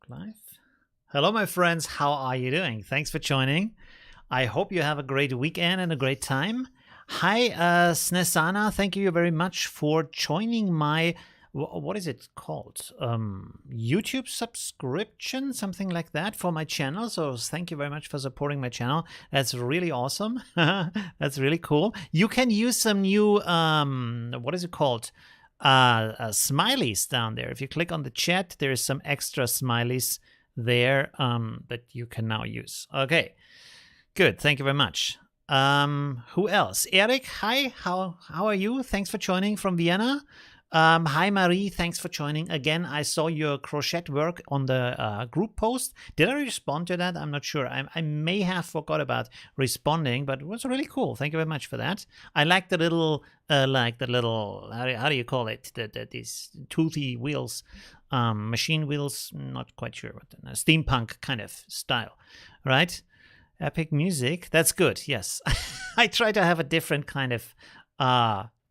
Live. Hello, my friends. How are you doing? Thanks for joining. I hope you have a great weekend and a great time. Hi, Snesana. Thank you very much for joining my, what is it called? YouTube subscription, something like that for my channel. So thank you very much for supporting my channel. That's really awesome. That's really cool. You can use some new, what is it called? Smileys down there. If you click on the chat, there's some extra smileys there that you can now use. Okay, good. Thank you very much. Who else? Eric, hi. How are you? Thanks for joining from Vienna. Hi, Marie. Thanks for joining. Again, I saw your crochet work on the group post. Did I respond to that? I'm not sure. I may have forgot about responding, but it was really cool. Thank you very much for that. I like the little, how do you call it? These toothy wheels, machine wheels. Not quite sure what steampunk kind of style, right? Epic music. That's good. Yes, I try to have a different kind of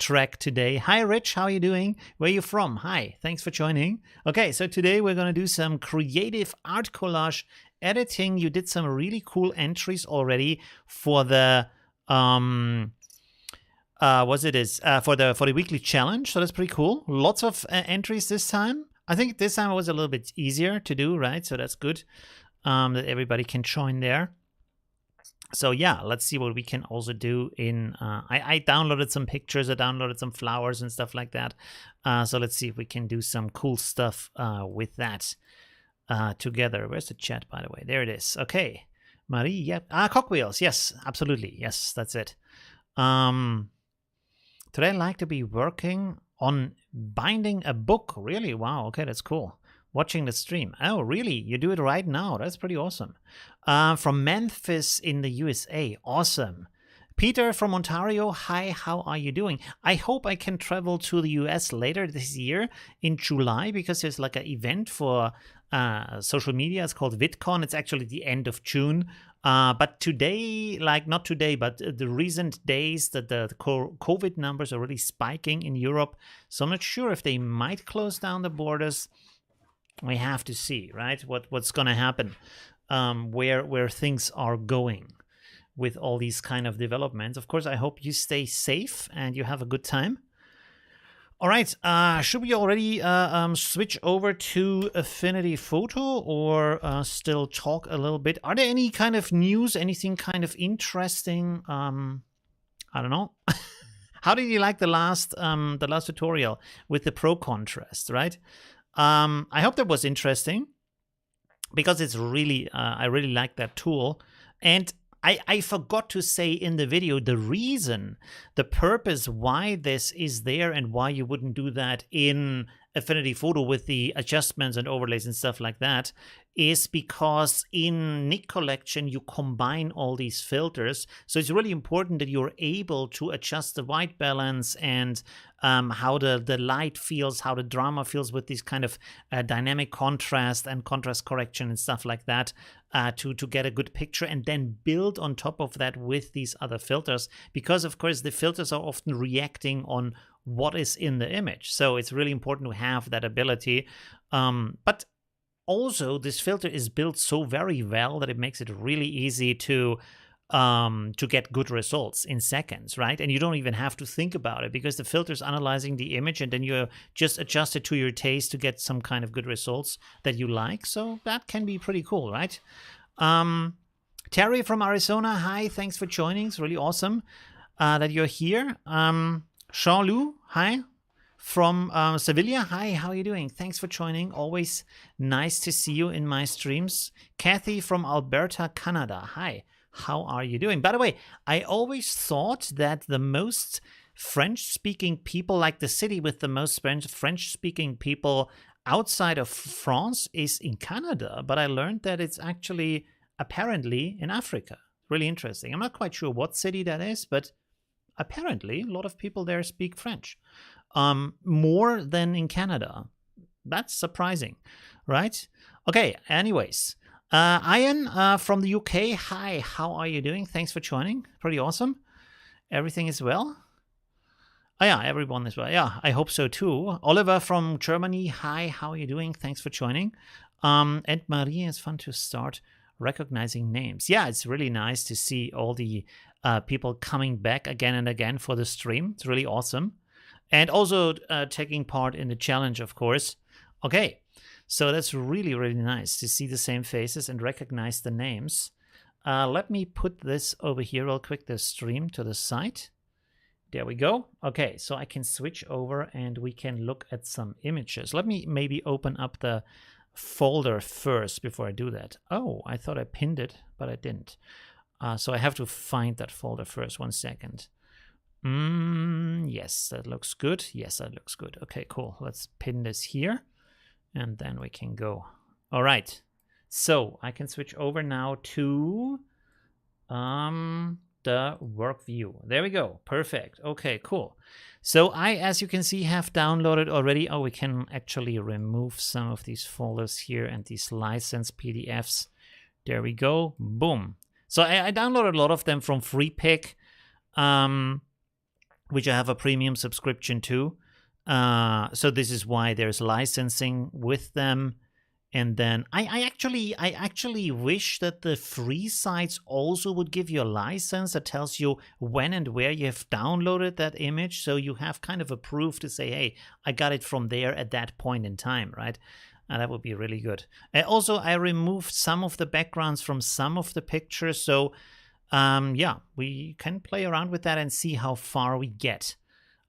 track today. Hi, Rich. How are you doing? Where are you from? Hi. Thanks for joining. Okay, so today we're going to do some creative art collage editing. You did some really cool entries already for the for the weekly challenge. So that's pretty cool. Lots of entries this time. I think this time it was a little bit easier to do, right? So that's good that everybody can join there. So yeah, let's see what we can also do in, I downloaded some pictures, I downloaded some flowers and stuff like that. So let's see if we can do some cool stuff with that together. Where's the chat, by the way? There it is. Okay. Marie, yep. Cogwheels. Yes, absolutely. Yes, that's it. Today I'd like to be working on binding a book. Really? Wow. Okay, that's cool. Watching the stream. Oh, really? You do it right now. That's pretty awesome. From Memphis in the USA. Awesome. Peter from Ontario. Hi, how are you doing? I hope I can travel to the US later this year in July because there's like an event for social media. It's called VidCon. It's actually the end of June. But today, like not today, but the recent days that the COVID numbers are really spiking in Europe. So I'm not sure if they might close down the borders. We have to see, right, what's going to happen, where things are going with all these kind of developments. Of course, I hope you stay safe and you have a good time. All right, should we already switch over to Affinity Photo or still talk a little bit? Are there any kind of news, anything kind of interesting? I don't know. How did you like the last tutorial with the pro contrast, right? I hope that was interesting because it's really, I really like that tool. And I forgot to say in the video the reason, the purpose why this is there and why you wouldn't do that in Affinity Photo with the adjustments and overlays and stuff like that is because in Nik Collection you combine all these filters. So it's really important that you're able to adjust the white balance and how the light feels, how the drama feels with this kind of dynamic contrast and contrast correction and stuff like that to get a good picture and then build on top of that with these other filters. Because of course the filters are often reacting on what is in the image. So it's really important to have that ability. But also this filter is built so very well that it makes it really easy to get good results in seconds, right? And you don't even have to think about it because the filter is analyzing the image and then you just adjust it to your taste to get some kind of good results that you like. So that can be pretty cool, right? Terry from Arizona, hi, thanks for joining. It's really awesome that you're here. Jean-Lou, hi. From Sevilla, hi, how are you doing? Thanks for joining. Always nice to see you in my streams. Kathy from Alberta, Canada, hi. How are you doing? By the way, I always thought that the most French-speaking people, like the city with the most French-speaking people outside of France is in Canada, but I learned that it's actually apparently in Africa. Really interesting. I'm not quite sure what city that is, but apparently a lot of people there speak French. More than in Canada. That's surprising, right? Okay, anyways. Ian from the UK, hi, how are you doing? Thanks for joining. Pretty awesome. Everything is well. Oh yeah, everyone as well. Yeah, I hope so too. Oliver from Germany. Hi, how are you doing? Thanks for joining. And Maria, it's fun to start recognizing names. Yeah, it's really nice to see all the people coming back again and again for the stream. It's really awesome. And also taking part in the challenge, of course. Okay, so that's really, really nice to see the same faces and recognize the names. Let me put this over here real quick, the stream to the side. There we go. Okay, so I can switch over and we can look at some images. Let me maybe open up the folder first before I do that. Oh, I thought I pinned it, but I didn't. So I have to find that folder first. 1 second. Yes, that looks good. Yes, that looks good. Okay, cool. Let's pin this here and then we can go. All right. So I can switch over now to the work view. There we go. Perfect. Okay, cool. So I, as you can see, have downloaded already. Oh, we can actually remove some of these folders here and these license PDFs. There we go. Boom. So I downloaded a lot of them from FreePick, which I have a premium subscription to. So this is why there's licensing with them. And then I actually wish that the free sites also would give you a license that tells you when and where you have downloaded that image. So you have kind of a proof to say, hey, I got it from there at that point in time, right? And that would be really good. Also, I removed some of the backgrounds from some of the pictures. So yeah, we can play around with that and see how far we get.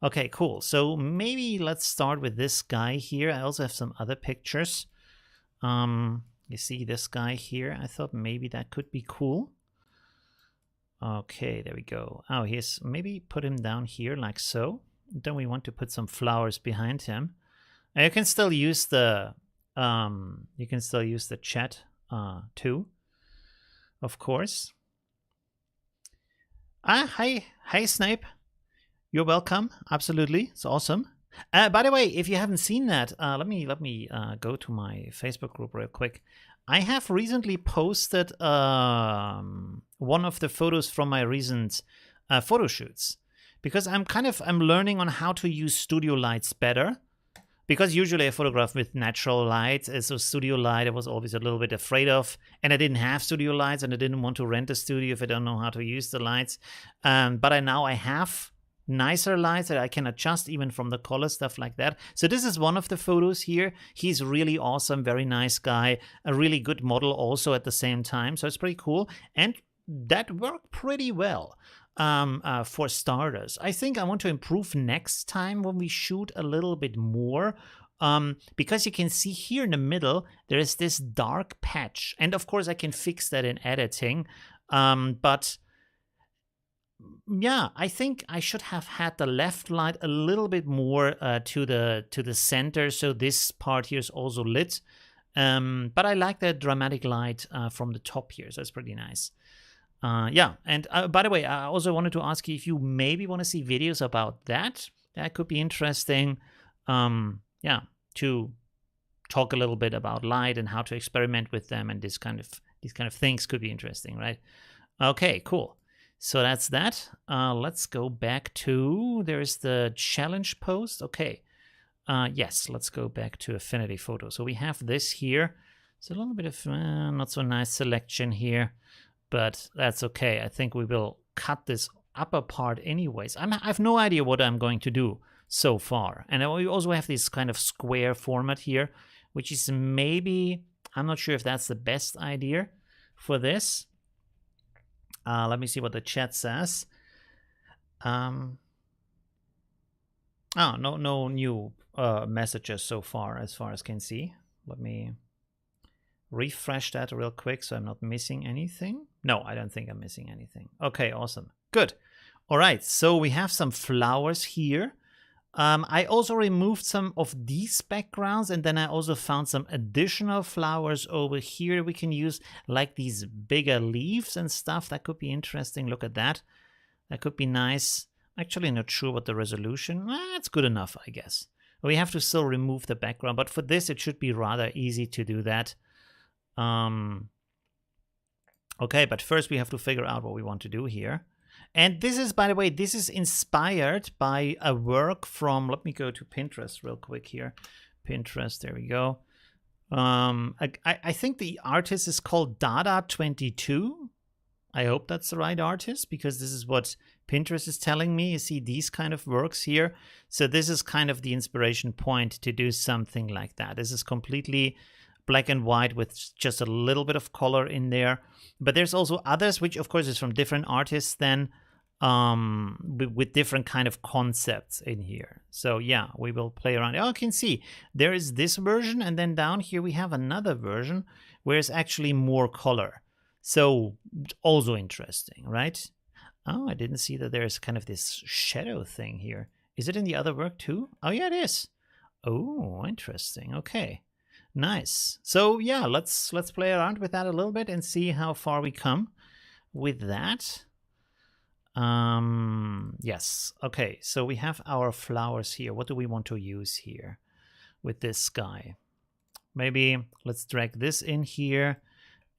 Okay, cool. So maybe let's start with this guy here. I also have some other pictures. You see this guy here? I thought maybe that could be cool. Okay, there we go. Oh, here's, maybe put him down here like so. Then we want to put some flowers behind him. And you can still use the chat too, of course. Hi Snape. You're welcome. Absolutely, it's awesome. By the way, if you haven't seen that, let me go to my Facebook group real quick. I have recently posted one of the photos from my recent photo shoots, because I'm learning on how to use studio lights better. Because usually I photograph with natural light, so studio light I was always a little bit afraid of, and I didn't have studio lights, and I didn't want to rent a studio if I don't know how to use the lights. But now I have nicer lights that I can adjust even from the color, stuff like that. So this is one of the photos here. He's really awesome, very nice guy, a really good model also at the same time. So it's pretty cool, and that worked pretty well. For starters, I think I want to improve next time when we shoot a little bit more, because you can see here in the middle there is this dark patch, and of course I can fix that in editing, but yeah, I think I should have had the left light a little bit more to the center, so this part here is also lit, but I like the dramatic light from the top here, so it's pretty nice. Yeah, and by the way, I also wanted to ask you if you maybe want to see videos about that. That could be interesting. Yeah, to talk a little bit about light and how to experiment with them, and these kind of things could be interesting, right? Okay, cool. So that's that. Let's go back to, there's the challenge post. Okay. Yes, let's go back to Affinity Photo. So we have this here. It's a little bit of not so nice selection here, but that's okay. I think we will cut this upper part anyways. I have no idea what I'm going to do so far. And we also have this kind of square format here, which is maybe, I'm not sure if that's the best idea for this. Let me see what the chat says. Oh, no new messages so far as I can see. Let me refresh that real quick so I'm not missing anything. No, I don't think I'm missing anything. Okay, awesome. Good. All right, so we have some flowers here. I also removed some of these backgrounds, and then I also found some additional flowers over here we can use, like these bigger leaves and stuff. That could be interesting. Look at that. That could be nice. Actually, not sure what the resolution. It's good enough, I guess. We have to still remove the background, but for this, it should be rather easy to do that. Okay, but first we have to figure out what we want to do here. And this is, by the way, this is inspired by a work from, let me go to Pinterest real quick here. Pinterest, there we go. I think the artist is called Dada22. I hope that's the right artist, because this is what Pinterest is telling me. You see these kind of works here. So this is kind of the inspiration point to do something like that. This is completely black and white with just a little bit of color in there. But there's also others, which of course is from different artists then, with different kind of concepts in here. So yeah, we will play around. Oh, you can see there is this version, and then down here we have another version where it's actually more color. So also interesting, right? Oh, I didn't see that there's kind of this shadow thing here. Is it in the other work too? Oh yeah, it is. Oh, interesting. Okay, nice. So yeah, let's play around with that a little bit and see how far we come with that. Yes. Okay, so we have our flowers here. What do we want to use here with this guy? Maybe let's drag this in here,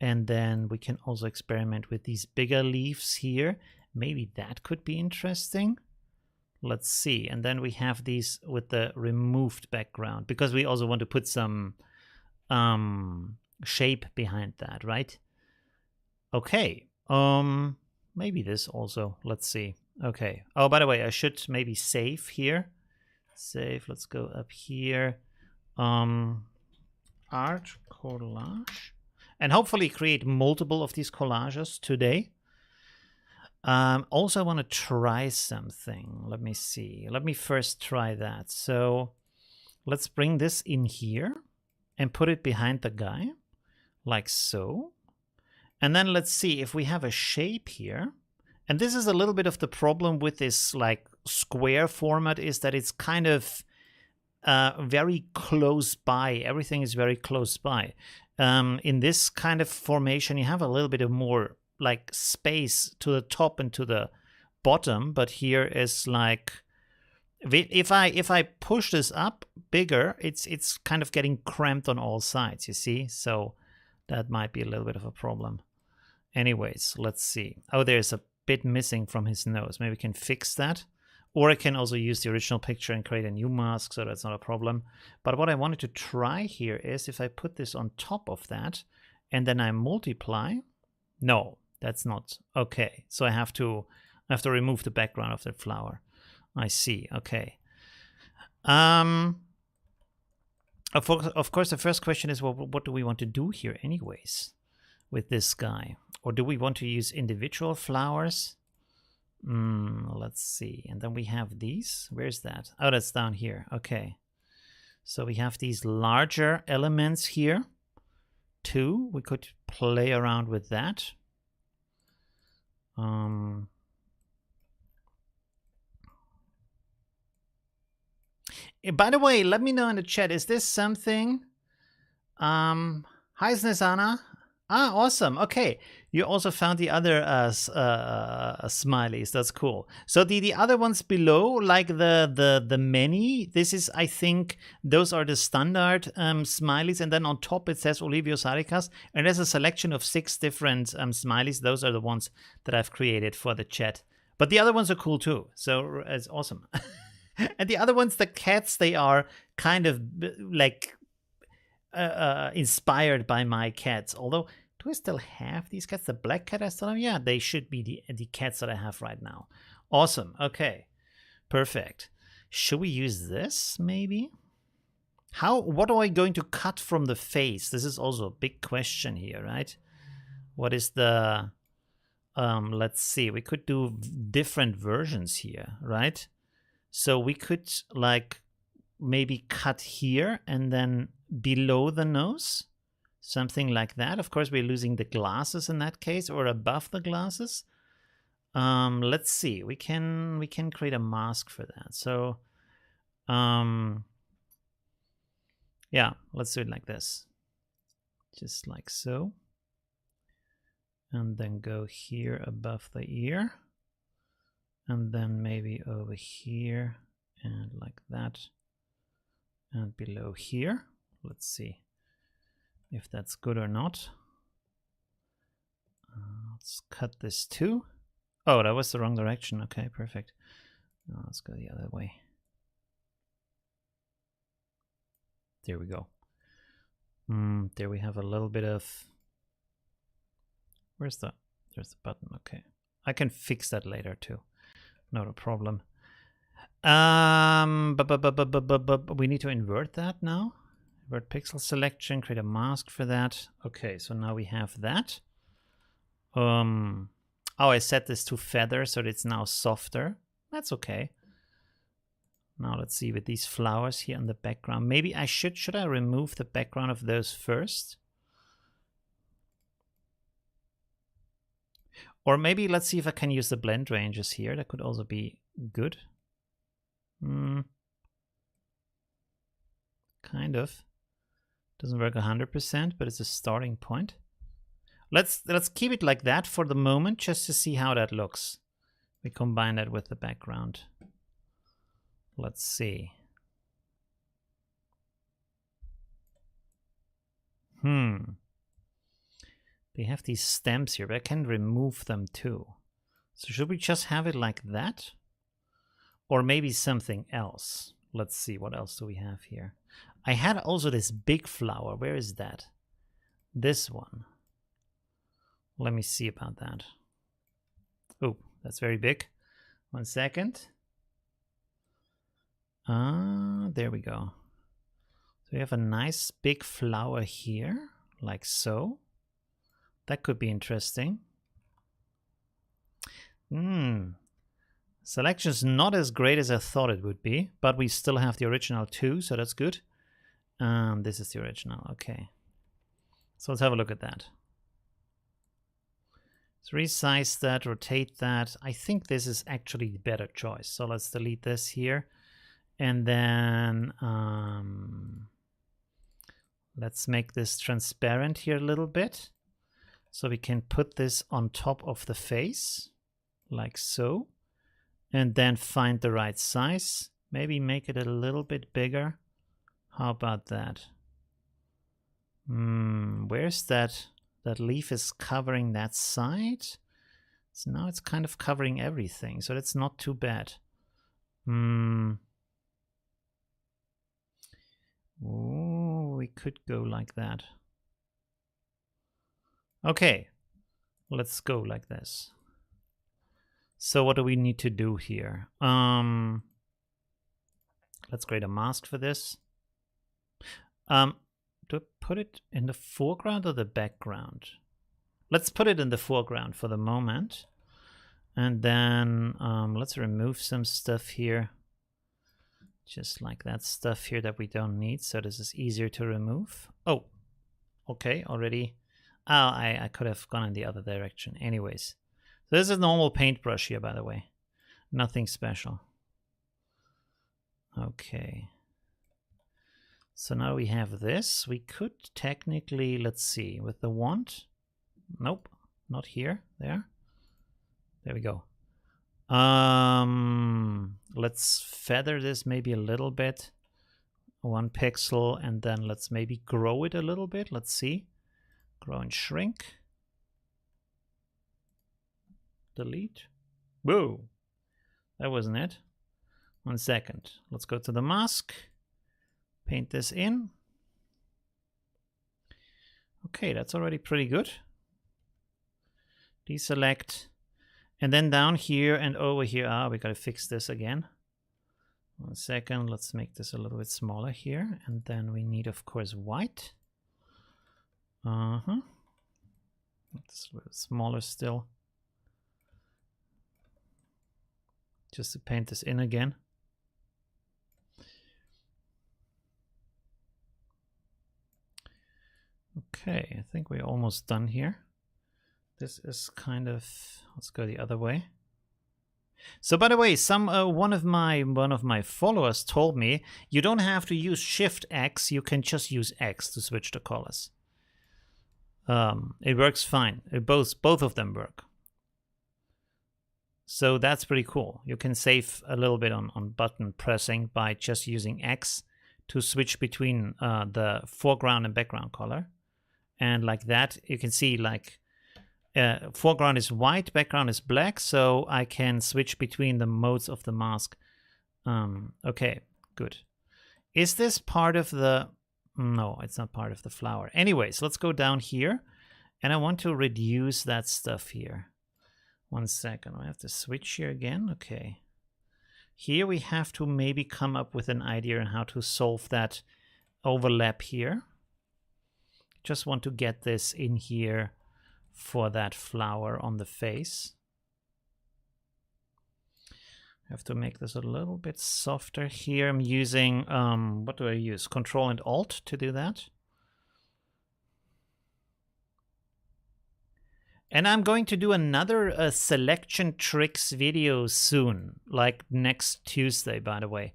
and then we can also experiment with these bigger leaves here. Maybe that could be interesting. Let's see. And then we have these with the removed background, because we also want to put some shape behind that, right? Okay. Maybe this also. Let's see. Okay. Oh, by the way, I should maybe save here. Save. Let's go up here. Art collage. And hopefully create multiple of these collages today. Also, I want to try something. Let me see. Let me first try that. So let's bring this in here and put it behind the guy, like so. And then let's see if we have a shape here. And this is a little bit of the problem with this like square format, is that it's kind of very close by. Everything is very close by. In this kind of formation, you have a little bit of more like space to the top and to the bottom, but here is like, if I push this up bigger, it's kind of getting cramped on all sides, you see? So that might be a little bit of a problem. Anyways, let's see. Oh, there's a bit missing from his nose. Maybe we can fix that. Or I can also use the original picture and create a new mask, so that's not a problem. But what I wanted to try here is if I put this on top of that and then I multiply. No, that's not okay. So I have to remove the background of the flower. I see. Okay. Of course, the first question is, well, what do we want to do here anyways with this guy? Or do we want to use individual flowers? Let's see. And then we have these. Where's that? Oh, that's down here. Okay. So we have these larger elements here too. We could play around with that. By the way, let me know in the chat. Is this something? Hi, Snezana. Ah, awesome. Okay, you also found the other smileys. That's cool. So the other ones below, like the many, this is, I think, those are the standard smileys, and then on top it says Olivio Sarikas, and there's a selection of 6 different smileys. Those are the ones that I've created for the chat. But the other ones are cool too. So it's awesome. And the other ones, the cats, they are kind of like inspired by my cats. Although, do I still have these cats? The black cat I still have? Yeah, they should be the cats that I have right now. Awesome. Okay, perfect. Should we use this maybe? What am I going to cut from the face? This is also a big question here, right? What is the let's see, we could do different versions here, right? So we could like maybe cut here and then below the nose, something like that. Of course, we're losing the glasses in that case, or above the glasses. Let's see, we can create a mask for that. So yeah, let's do it like this, just like so, and then go here above the ear, and then maybe over here and like that, and below here. Let's see if that's good or not. Let's cut this too. Oh, that was the wrong direction. Okay, perfect. Now let's go the other way. There we go. There we have a little bit of... There's the button. Okay. I can fix that later too. Not a problem. We need to invert that now. Invert pixel selection, create a mask for that. Okay, so now we have that. Oh, I set this to feather so that it's now softer. That's okay. Now let's see with these flowers here in the background. Maybe I should I remove the background of those first? Or maybe let's see if I can use the blend ranges here. That could also be good. Kind of. Doesn't work 100%, but it's a starting point. Let's keep it like that for the moment, just to see how that looks. We combine that with the background. Let's see. They have these stems here, but I can remove them too. So should we just have it like that? Or maybe something else? Let's see, what else do we have here? I had also this big flower. Where is that? This one. Let me see about that. Oh, that's very big. 1 second. There we go. So we have a nice big flower here, like so. That could be interesting. Selection's not as great as I thought it would be, but we still have the original too, so that's good. This is the original, okay. So let's have a look at that. Let's resize that, rotate that. I think this is actually the better choice. So let's delete this here. And then let's make this transparent here a little bit. So we can put this on top of the face, like so. And then find the right size. Maybe make it a little bit bigger. How about that? Where's that? That leaf is covering that side. So now it's kind of covering everything. So that's not too bad. Oh, we could go like that. Okay, let's go like this. So what do we need to do here? Let's create a mask for this. Do I put it in the foreground or the background? Let's put it in the foreground for the moment. And then let's remove some stuff here. Just like that stuff here that we don't need. So this is easier to remove. Oh, okay, already. Oh, I could have gone in the other direction. Anyways. So this is a normal paintbrush here, by the way. Nothing special. Okay. So now we have this. We could technically, let's see, with the wand. Nope, not here. There. There we go. Let's feather this maybe a little bit. 1 pixel, and then let's maybe grow it a little bit. Let's see. Grow and shrink. Delete. Whoa, that wasn't it. 1 second. Let's go to the mask. Paint this in. Okay, that's already pretty good. Deselect. And then down here and over here, we gotta fix this again. 1 second, let's make this a little bit smaller here. And then we need, of course, white. It's a little smaller still. Just to paint this in again. Okay, I think we're almost done here. This is kind of, let's go the other way. So by the way, one of my followers told me you don't have to use Shift X, you can just use X to switch the colors. It works fine. Both of them work. So that's pretty cool. You can save a little bit on button pressing by just using X to switch between the foreground and background color. And like that, you can see like foreground is white, background is black, so I can switch between the modes of the mask. Okay, good. Is this part of the... No, it's not part of the flower. Anyways, let's go down here, and I want to reduce that stuff here. 1 second, I have to switch here again. Okay. Here we have to maybe come up with an idea on how to solve that overlap here. Just want to get this in here for that flower on the face. I have to make this a little bit softer here. I'm using, what do I use? Control and Alt to do that. And I'm going to do another selection tricks video soon, like next Tuesday, by the way.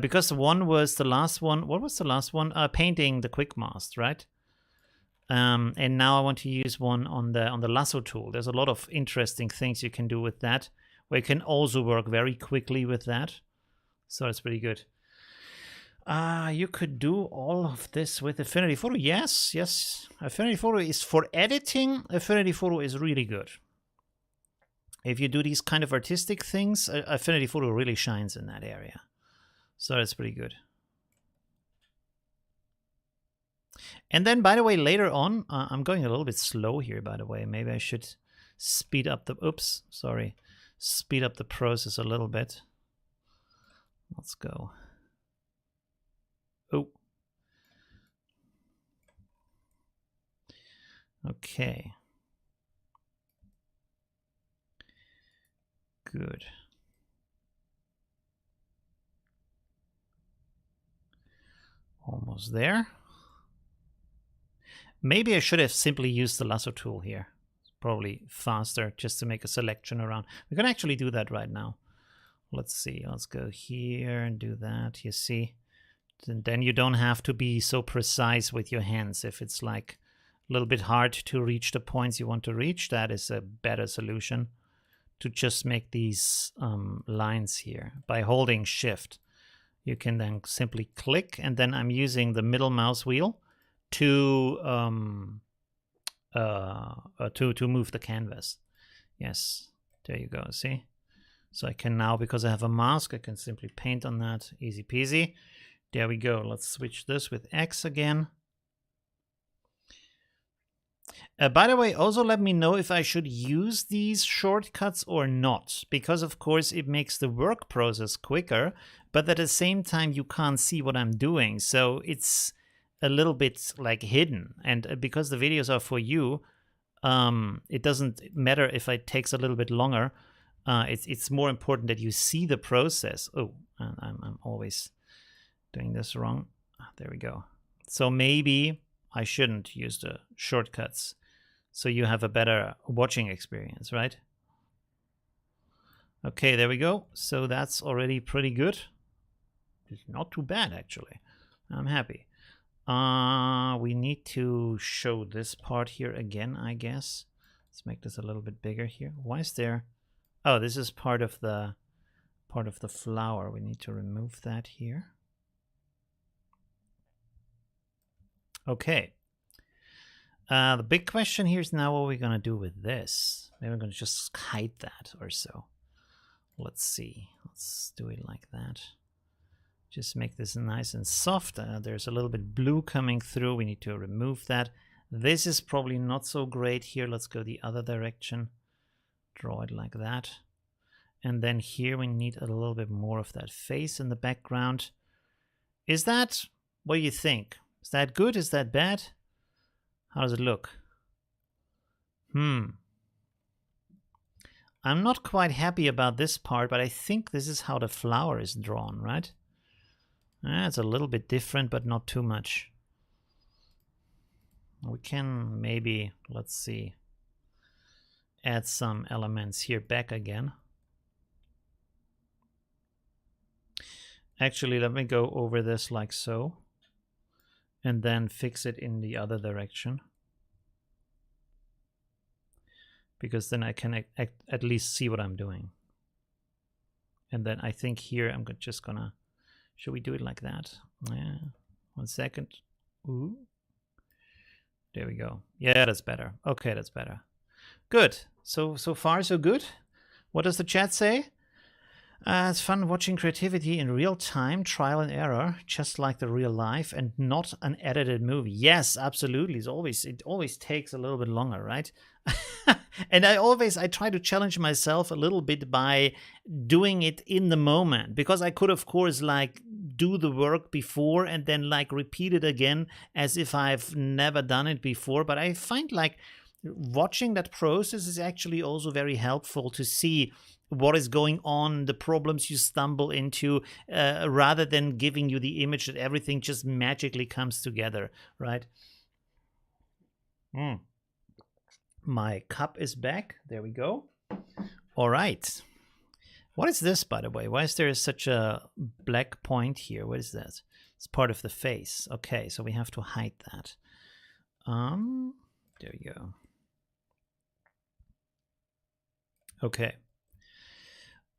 Because one was the last one. What was the last one? Painting the quick mask, right? And now I want to use one on the lasso tool. There's a lot of interesting things you can do with that, where you can also work very quickly with that. So it's pretty good. You could do all of this with Affinity Photo. Yes, yes. Affinity Photo is for editing. Affinity Photo is really good. If you do these kind of artistic things, Affinity Photo really shines in that area. So that's pretty good. And then, by the way, later on, I'm going a little bit slow here, by the way. Maybe I should speed up the... Oops, sorry. Speed up the process a little bit. Let's go. Oh. Okay. Good. Almost there. Maybe I should have simply used the lasso tool here. It's probably faster just to make a selection around. We can actually do that right now. Let's see. Let's go here and do that. You see? And then you don't have to be so precise with your hands. If it's like a little bit hard to reach the points you want to reach, that is a better solution, to just make these lines here. By holding Shift, you can then simply click, and then I'm using the middle mouse wheel to move the canvas. Yes, there you go, see? So I can now, because I have a mask, I can simply paint on that, easy peasy. There we go. Let's switch this with X again. By the way, also let me know if I should use these shortcuts or not, because of course it makes the work process quicker, but at the same time you can't see what I'm doing, so it's a little bit like hidden. And because the videos are for you, it doesn't matter if it takes a little bit longer. It's more important that you see the process. Oh, I'm always doing this wrong. There we go. So maybe I shouldn't use the shortcuts, so you have a better watching experience, right? Okay, there we go. So that's already pretty good. It's not too bad, actually. I'm happy. We need to show this part here again, I guess. Let's make this a little bit bigger here. Why is there... Oh, this is part of the flower. We need to remove that here. Okay. The big question here is now what we're going to do with this. Maybe we're going to just hide that or so. Let's see. Let's do it like that. Just make this nice and soft. There's a little bit blue coming through. We need to remove that. This is probably not so great here. Let's go the other direction. Draw it like that. And then here we need a little bit more of that face in the background. Is that... What do you think? Is that good? Is that bad? How does it look? I'm not quite happy about this part, but I think this is how the flower is drawn, right? It's a little bit different, but not too much. We can maybe, let's see, add some elements here back again. Actually, let me go over this like so, and then fix it in the other direction. Because then I can at least see what I'm doing. And then I think here I'm just gonna... Should we do it like that? Yeah. 1 second. Ooh. There we go. Yeah, that's better. Okay, that's better. Good. So far so good. What does the chat say? It's fun watching creativity in real time, trial and error, just like the real life, and not an edited movie. Yes, absolutely. It always takes a little bit longer, right? And I try to challenge myself a little bit by doing it in the moment, because I could, of course, like do the work before and then like repeat it again as if I've never done it before. But I find like watching that process is actually also very helpful to see what is going on, the problems you stumble into, rather than giving you the image that everything just magically comes together, right? My cup is back. There we go. All right. What is this, by the way? Why is there such a black point here? What is that? It's part of the face. Okay, so we have to hide that. There you go. Okay.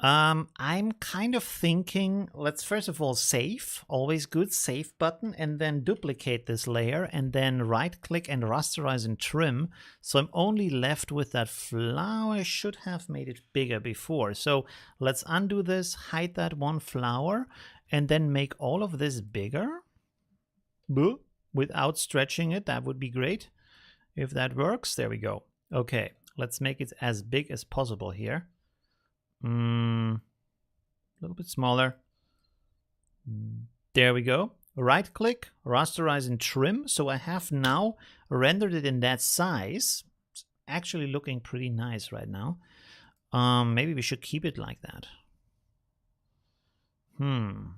I'm kind of thinking, let's first of all save, always good, save button, and then duplicate this layer, and then right click and rasterize and trim. So I'm only left with that flower. I should have made it bigger before. So let's undo this, hide that one flower, and then make all of this bigger. Without stretching it, that would be great. If that works, there we go. Okay, let's make it as big as possible here. A little bit smaller. There we go. Right click, rasterize and trim. So I have now rendered it in that size. It's actually looking pretty nice right now. Maybe we should keep it like that. And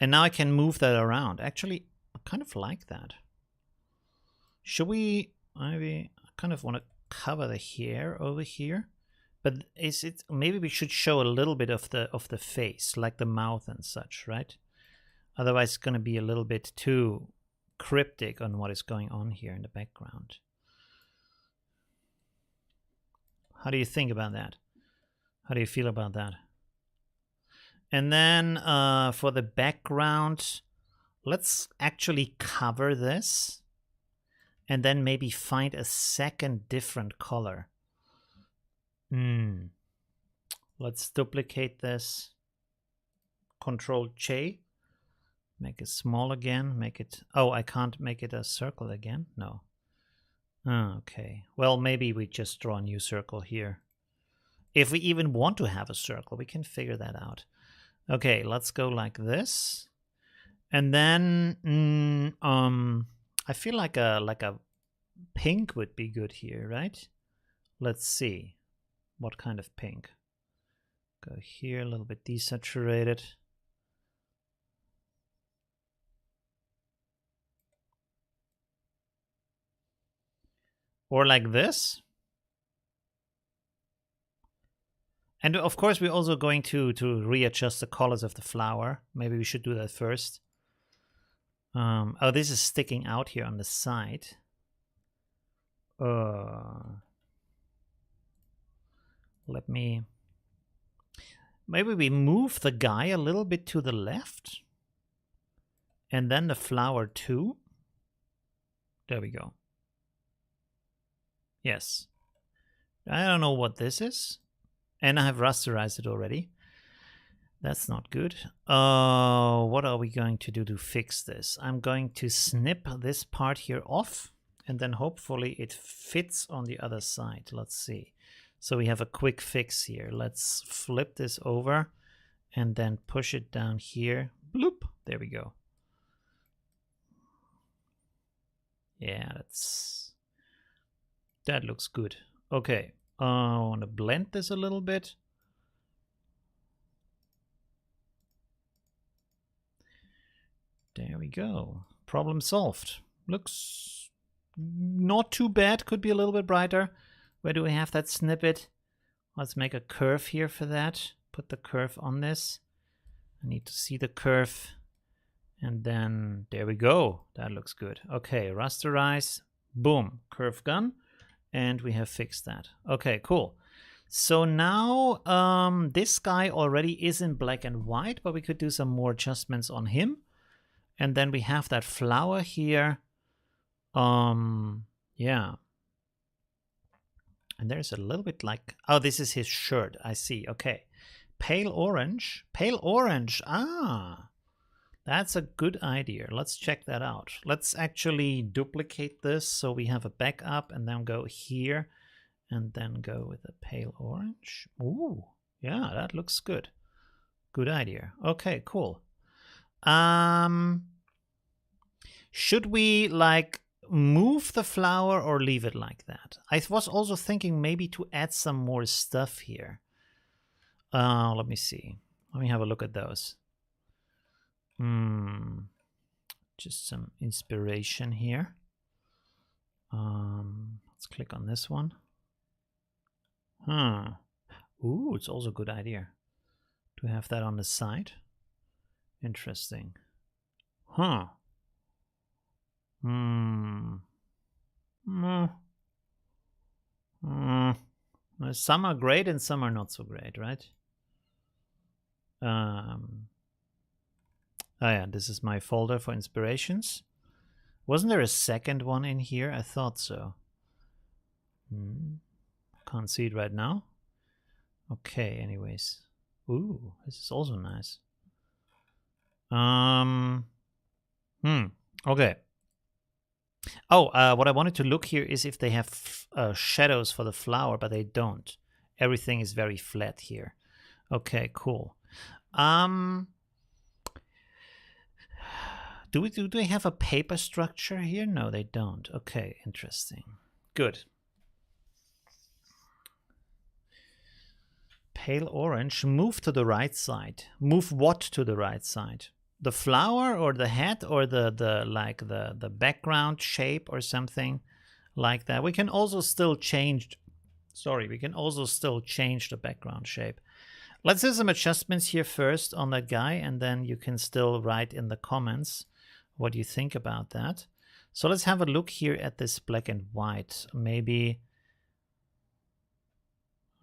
now I can move that around. Actually, I kind of like that. Should we, maybe, I kind of want to cover the hair over here. But is it, maybe we should show a little bit of the face, like the mouth and such, right? Otherwise it's going to be a little bit too cryptic on what is going on here in the background. How do you think about that? How do you feel about that? And then for the background, let's actually cover this and then maybe find a second different color. Let's duplicate this. Control J. Make it small again. Make it... Oh, I can't make it a circle again? No. Okay. Well, maybe we just draw a new circle here. If we even want to have a circle, we can figure that out. Okay, let's go like this. And then I feel like a pink would be good here, right? Let's see. What kind of pink? Go here, a little bit desaturated. Or like this. And of course, we're also going to readjust the colors of the flower. Maybe we should do that first. Oh, this is sticking out here on the side. Let me... Maybe we move the guy a little bit to the left. And then the flower too. There we go. Yes. I don't know what this is. And I have rasterized it already. That's not good. What are we going to do to fix this? I'm going to snip this part here off. And then hopefully it fits on the other side. Let's see. So we have a quick fix here. Let's flip this over and then push it down here. Bloop. There we go. Yeah, that looks good. Okay. I want to blend this a little bit. There we go. Problem solved. Looks not too bad. Could be a little bit brighter. Where do we have that snippet? Let's make a curve here for that. Put the curve on this. I need to see the curve. And then there we go. That looks good. Okay, rasterize. Boom. Curve gone. And we have fixed that. Okay, cool. So now this guy already is in black and white, but we could do some more adjustments on him. And then we have that flower here. Yeah. And there's a little bit like, oh, this is his shirt. I see. Okay. Pale orange. Pale orange. Ah, that's a good idea. Let's check that out. Let's actually duplicate this so we have a backup and then go here and then go with a pale orange. Ooh, yeah, that looks good. Good idea. Okay, cool. Should we like move the flower or leave it like that? I was also thinking maybe to add some more stuff here. Let me see. Let me have a look at those. Just some inspiration here. Let's click on this one. Ooh, it's also a good idea to have that on the side. Interesting. Some are great and some are not so great, right? Oh yeah, this is my folder for inspirations. Wasn't there a second one in here? I thought so. Can't see it right now. Okay, anyways. Ooh, this is also nice. Okay. Oh, what I wanted to look here is if they have shadows for the flower, but they don't. Everything is very flat here. Okay, cool. Do they have a paper structure here? No, they don't. Okay, interesting. Good. Pale orange. Move to the right side. Move what to the right side? The flower or the head or the background shape or something like that. We can also still change. Sorry, we can also still change the background shape. Let's do some adjustments here first on that guy, and then you can still write in the comments what you think about that. So let's have a look here at this black and white. Maybe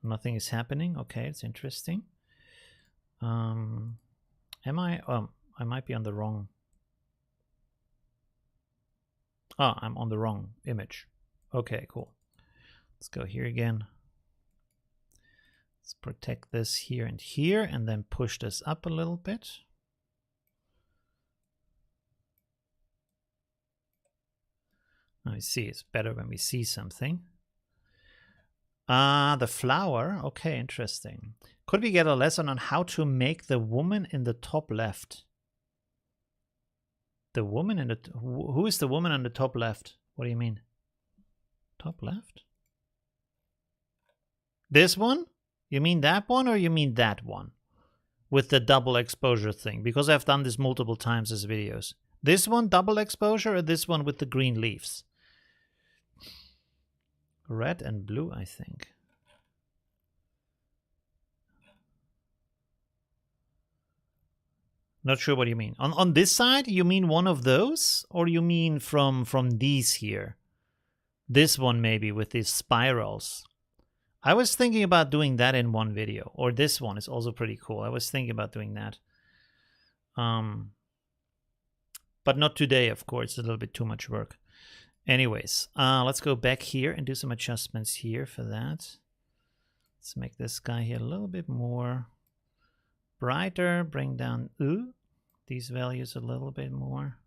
nothing is happening. Okay, it's interesting. Am I? I might be on the wrong. Oh, I'm on the wrong image. Okay, cool. Let's go here again. Let's protect this here, and then push this up a little bit. I see, it's better when we see something. The flower. Okay, interesting. Could we get a lesson on how to make the woman in the top left? The woman in the... Who is the woman on the top left? What do you mean? Top left? This one? You mean that one or you mean that one? With the double exposure thing. Because I've done this multiple times as videos. This one, double exposure, or this one with the green leaves? Red and blue, I think. Not sure what you mean. On this side, you mean one of those? Or you mean from these here? This one maybe with these spirals. I was thinking about doing that in one video. Or this one is also pretty cool. I was thinking about doing that. But not today, of course. It's a little bit too much work. Anyways, let's go back here and do some adjustments here for that. Let's make this guy here a little bit more brighter. Bring down these values a little bit more.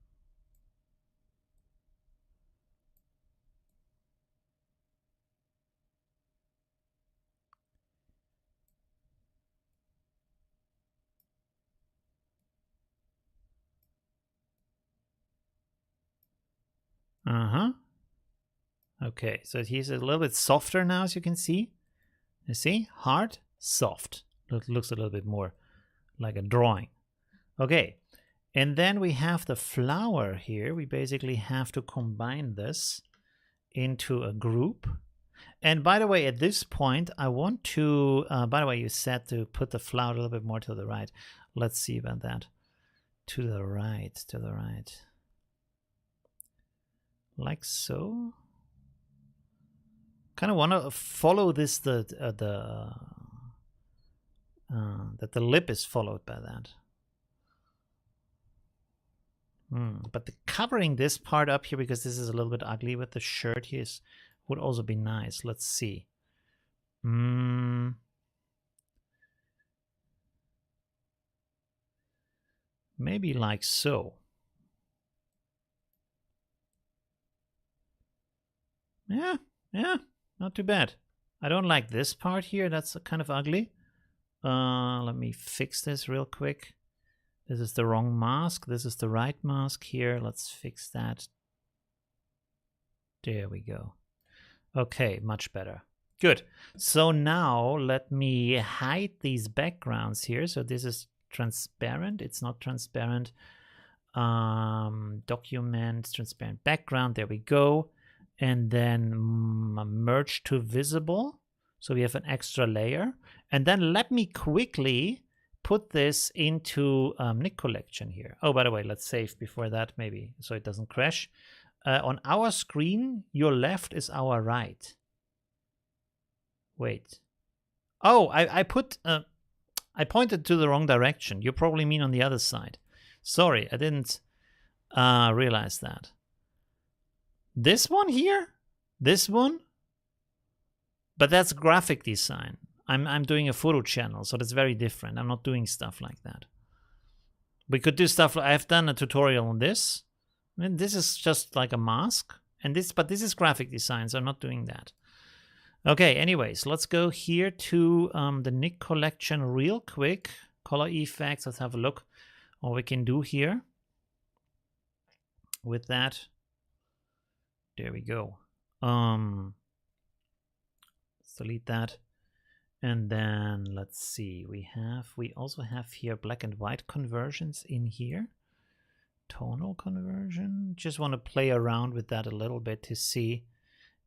Okay, so he's a little bit softer now, as you can see. You see? Hard, soft. It looks a little bit more like a drawing. Okay, and then we have the flower here. We basically have to combine this into a group. And by the way, at this point, I want to, by the way, you said to put the flower a little bit more to the right. Let's see about that. To the right, to the right. Like so. Kind of want to follow this, that the lip is followed by that. But covering this part up here, because this is a little bit ugly with the shirt here, would also be nice. Let's see. Maybe like so. Yeah, not too bad. I don't like this part here. That's kind of ugly. Let me fix this real quick. This is the wrong mask. This is the right mask here. Let's fix that. There we go. Okay, much better. Good. So now let me hide these backgrounds here. So this is transparent. It's not transparent. Document, transparent background. There we go. And then merge to visible. So we have an extra layer. And then let me quickly put this into Nick collection here. Oh, by the way, let's save before that maybe so it doesn't crash. On our screen, your left is our right. Wait. Oh, I pointed to the wrong direction. You probably mean on the other side. Sorry, I didn't realize that. This one here? This one? But that's graphic design. I'm doing a photo channel, so that's very different. I'm not doing stuff like that. We could do stuff. I've done a tutorial on this. I mean, this is just like a mask, and but this is graphic design, so I'm not doing that. Okay, anyways, let's go here to the Nick collection real quick. Color effects. Let's have a look what we can do here with that. There we go. Let's delete that. And then let's see, we also have here black and white conversions in here. Tonal conversion. Just want to play around with that a little bit to see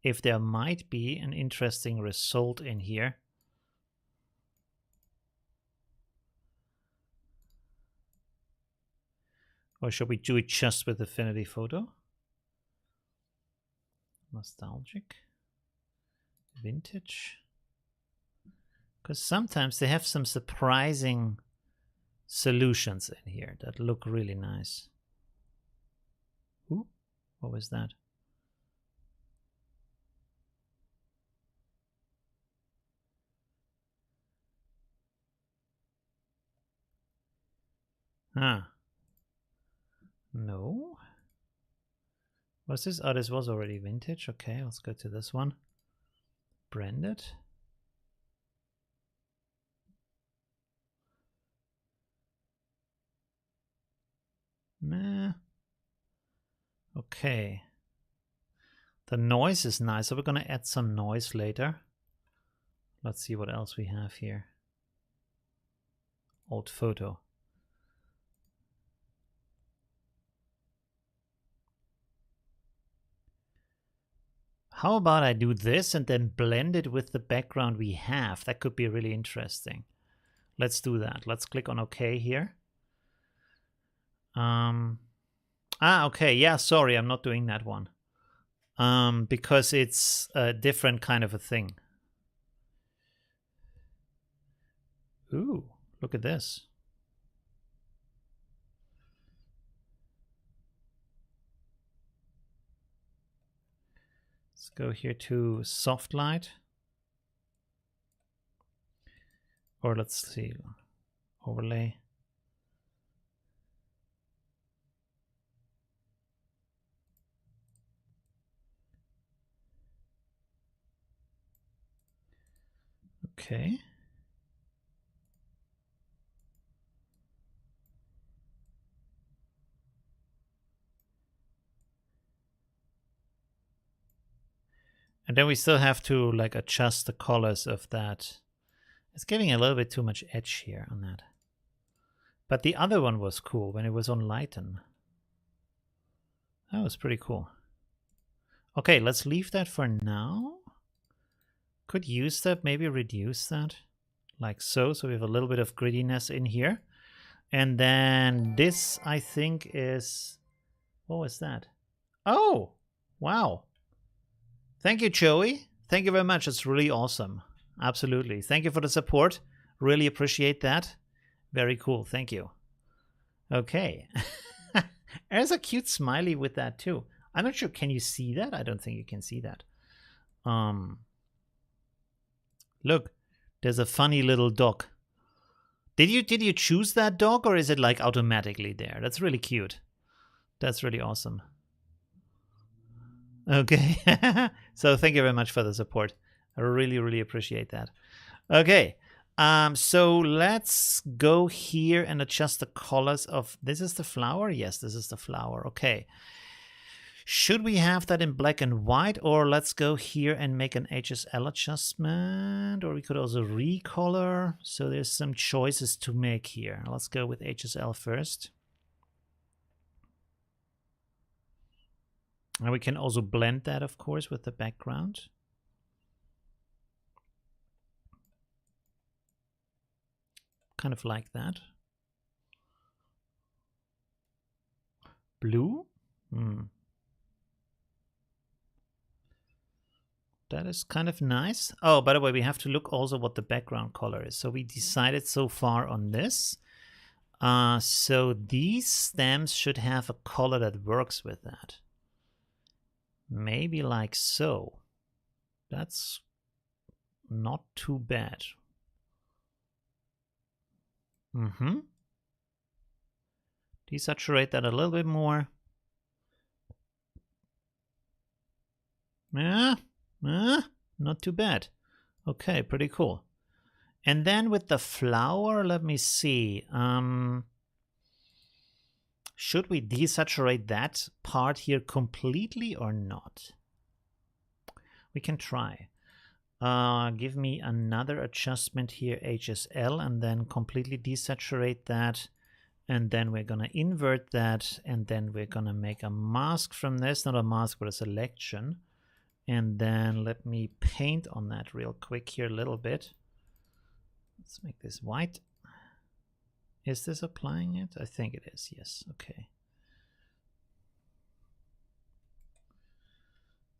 if there might be an interesting result in here. Or should we do it just with Affinity Photo? Nostalgic. Vintage. Because sometimes they have some surprising solutions in here that look really nice. Ooh, what was that? Ah. No. What's this? Oh, this was already vintage. Okay, let's go to this one. Branded. Meh. Okay. The noise is nice, so we're going to add some noise later. Let's see what else we have here. Old photo. How about I do this and then blend it with the background we have? That could be really interesting. Let's do that. Let's click on OK here. Okay, yeah, sorry, I'm not doing that one. Because it's a different kind of a thing. Ooh, look at this. Let's go here to soft light. Or let's see, overlay. Okay. And then we still have to like adjust the colors of that. It's giving a little bit too much edge here on that. But the other one was cool when it was on lighten. That was pretty cool. Okay, let's leave that for now. Could use that, maybe reduce that like so. So we have a little bit of grittiness in here. And then this, I think, is... What was that? Oh, wow. Thank you, Joey. Thank you very much. It's really awesome. Absolutely. Thank you for the support. Really appreciate that. Very cool. Thank you. Okay. There's a cute smiley with that too. I'm not sure. Can you see that? I don't think you can see that. Look, there's a funny little dog. Did you choose that dog, or is it like automatically there? That's really cute. That's really awesome. Okay. So thank you very much for the support. I really, really appreciate that. Okay. So let's go here and adjust the colors of, this is the flower? Yes, this is the flower. Okay. Should we have that in black and white, or let's go here and make an HSL adjustment, or we could also recolor. So there's some choices to make here. Let's go with HSL first. And we can also blend that, of course, with the background. Kind of like that. Blue? That is kind of nice. Oh, by the way, we have to look also what the background color is. So we decided so far on this. So these stems should have a color that works with that. Maybe like so. That's not too bad. Desaturate that a little bit more. Yeah, not too bad. Okay, pretty cool. And then with the flower, let me see. Should we desaturate that part here completely or not? We can try. Give me another adjustment here, HSL, and then completely desaturate that. And then we're going to invert that, and then we're going to make a mask from this. Not a mask, but a selection. And then let me paint on that real quick here a little bit. Let's make this white. Is this applying it? I think it is, yes. Okay.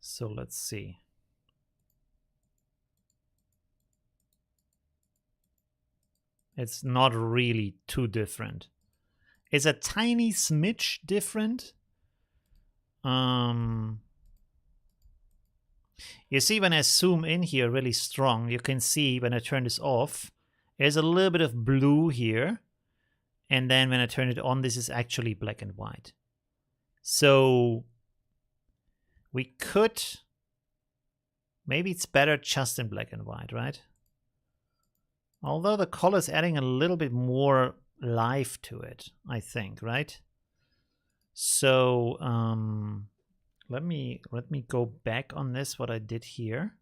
So let's see. It's not really too different. It's a tiny smidge different. You see, when I zoom in here really strong, you can see when I turn this off, there's a little bit of blue here. And then when I turn it on, this is actually black and white. So we could, maybe it's better just in black and white, right? Although the color is adding a little bit more life to it, I think, right? So let me go back on this, what I did here.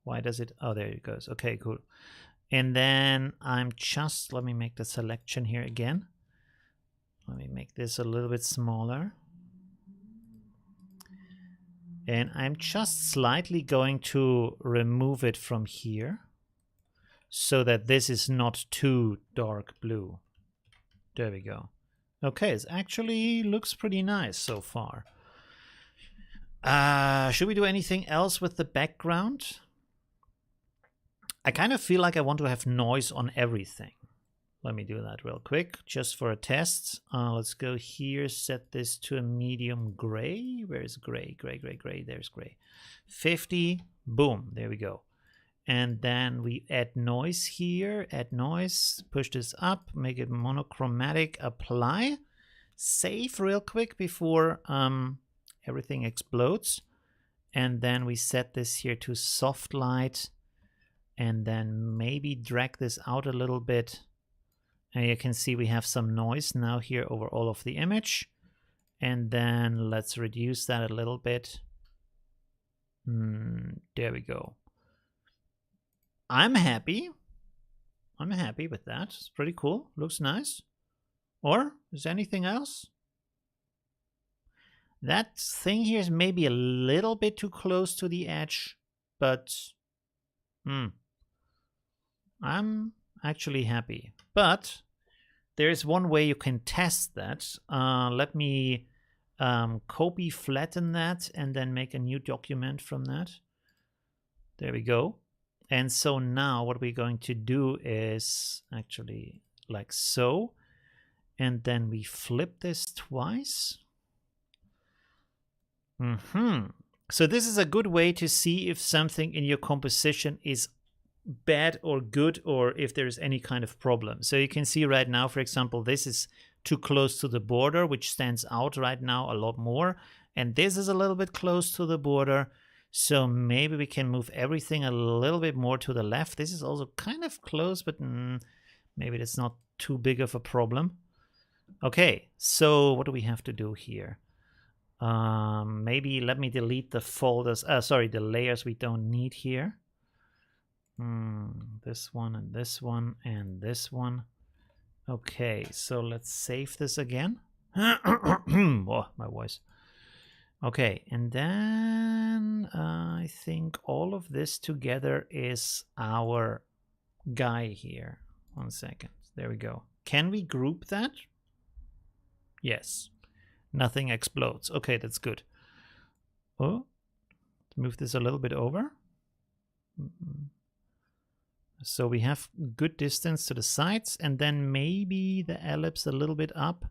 Why does it? Oh, there it goes. Okay, cool. And then let me make the selection here again. Let me make this a little bit smaller. And I'm just slightly going to remove it from here so that this is not too dark blue. There we go. Okay, it actually looks pretty nice so far. Should we do anything else with the background? I kind of feel like I want to have noise on everything. Let me do that real quick, just for a test. Let's go here, set this to a medium gray. Where's gray? Gray. There's gray. 50, boom, there we go. And then we add noise here, add noise, push this up, make it monochromatic, apply. Save real quick before everything explodes. And then we set this here to soft light. And then maybe drag this out a little bit. And you can see we have some noise now here over all of the image. And then let's reduce that a little bit. There we go. I'm happy. I'm happy with that. It's pretty cool. Looks nice. Or is there anything else? That thing here is maybe a little bit too close to the edge, but I'm actually happy. But there is one way you can test that. Let me copy flatten that and then make a new document from that. There we go. And so now what we're going to do is actually like so. And then we flip this twice. So this is a good way to see if something in your composition is bad or good, or if there's any kind of problem. So you can see right now, for example, this is too close to the border, which stands out right now a lot more. And this is a little bit close to the border. So maybe we can move everything a little bit more to the left. This is also kind of close, but maybe that's not too big of a problem. Okay, so what do we have to do here? Maybe let me delete the folders, sorry, the layers we don't need here. This one and this one and this one. Okay, so let's save this again. Oh, my voice. Okay, and then I think all of this together is our guy here. 1 second. There we go. Can we group that? Yes. Nothing explodes. Okay, that's good. Oh, move this a little bit over. So we have good distance to the sides, and then maybe the ellipse a little bit up.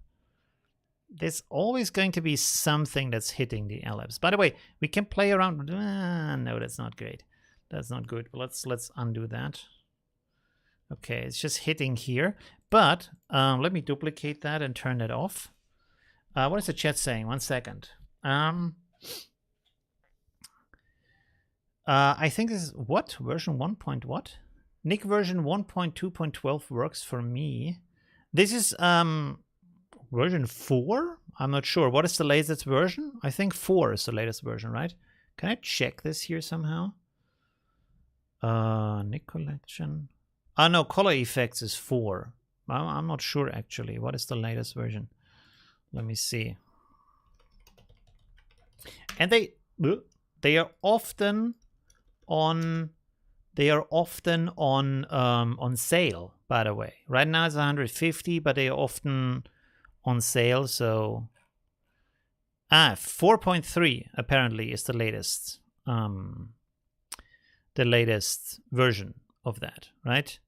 There's always going to be something that's hitting the ellipse. By the way, we can play around. No, that's not great. That's not good. Let's undo that. Okay, it's just hitting here. But let me duplicate that and turn it off. What is the chat saying? 1 second. I think this is what? Version 1. What? Nick version 1.2.12 works for me. This is version 4? I'm not sure. What is the latest version? I think 4 is the latest version, right? Can I check this here somehow? Nick collection. No, color effects is 4. I'm not sure actually. What is the latest version? Let me see. And they are often on on sale, by the way. Right now it's 150, but they are often on sale. So 4.3 apparently is the latest version of that, right?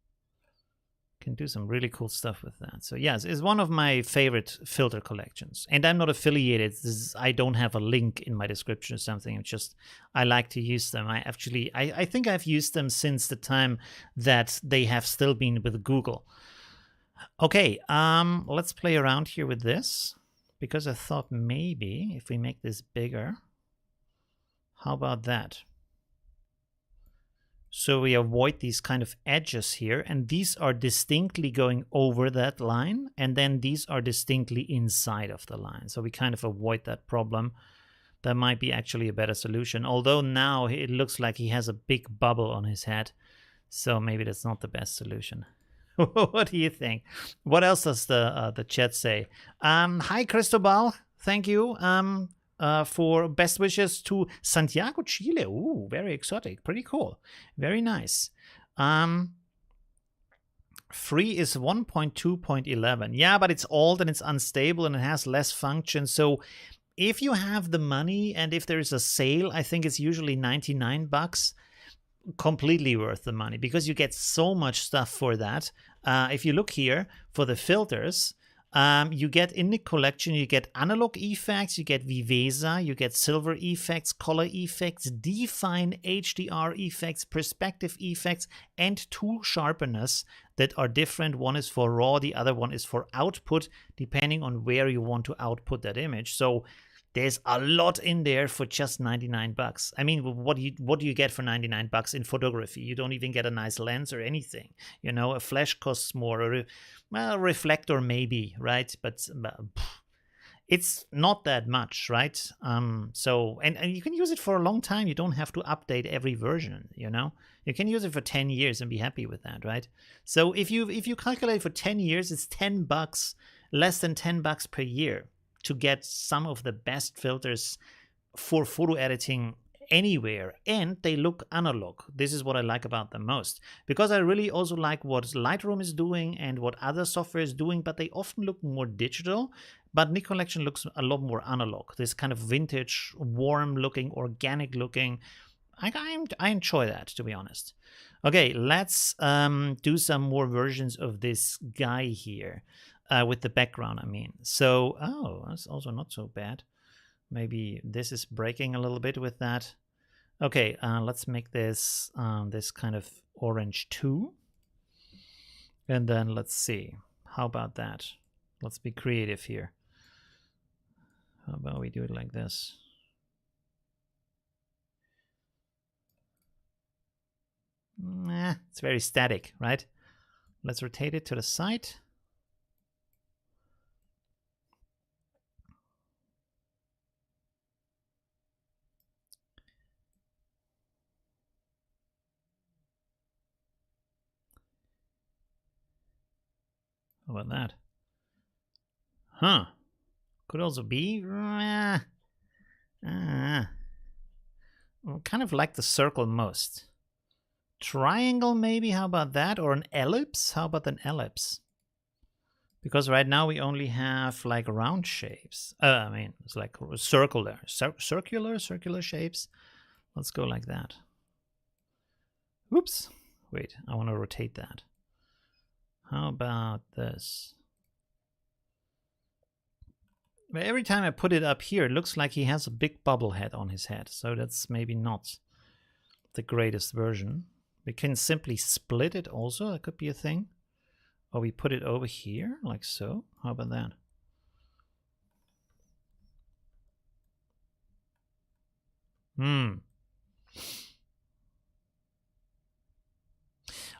Can do some really cool stuff with that. So yes, it's one of my favorite filter collections, and I'm not affiliated. I don't have a link in my description or something. It's just I like to use them. I think I've used them since the time that they have still been with Google. Okay, let's play around here with this, because I thought maybe if we make this bigger, how about that? So we avoid these kind of edges here, and these are distinctly going over that line, and then these are distinctly inside of the line. So we kind of avoid that problem. That might be actually a better solution, although now it looks like he has a big bubble on his head. So maybe that's not the best solution. What do you think? What else does the chat say? Hi, Cristobal. Thank you. For best wishes to Santiago, Chile. Ooh, very exotic. Pretty cool. Very nice. Free is 1.2.11. Yeah, but it's old and it's unstable and it has less function. So if you have the money and if there is a sale, I think it's usually 99 bucks. Completely worth the money because you get so much stuff for that. If you look here for the filters, you get in the collection, you get analog effects, you get Viveza, you get silver effects, color effects, define HDR effects, perspective effects, and 2 sharpeners that are different. One is for raw, the other one is for output, depending on where you want to output that image. So there's a lot in there for just 99 bucks. I mean, what do you get for 99 bucks in photography? You don't even get a nice lens or anything. You know, a flash costs more, or a reflector maybe, right? But it's not that much, right? So and you can use it for a long time. You don't have to update every version, you know? You can use it for 10 years and be happy with that, right? So if you calculate for 10 years, it's 10 bucks, less than 10 bucks per year, to get some of the best filters for photo editing anywhere, and they look analog. This is what I like about them most, because I really also like what Lightroom is doing and what other software is doing, but they often look more digital. But Nick Collection looks a lot more analog, this kind of vintage, warm looking, organic looking. I enjoy that, to be honest. Okay, let's do some more versions of this guy here. With the background, I mean. So, oh, that's also not so bad. Maybe this is breaking a little bit with that. Okay, let's make this this kind of orange too. And then let's see. How about that? Let's be creative here. How about we do it like this? Nah, it's very static, right? Let's rotate it to the side. How about that? Huh. Could also be... I kind of like the circle most. Triangle maybe, how about that? Or an ellipse? How about an ellipse? Because right now we only have like round shapes. I mean, it's like circular. Circular shapes. Let's go like that. Oops. Wait, I want to rotate that. How about this? Every time I put it up here, it looks like he has a big bubble head on his head. So that's maybe not the greatest version. We can simply split it also. That could be a thing. Or we put it over here, like so. How about that?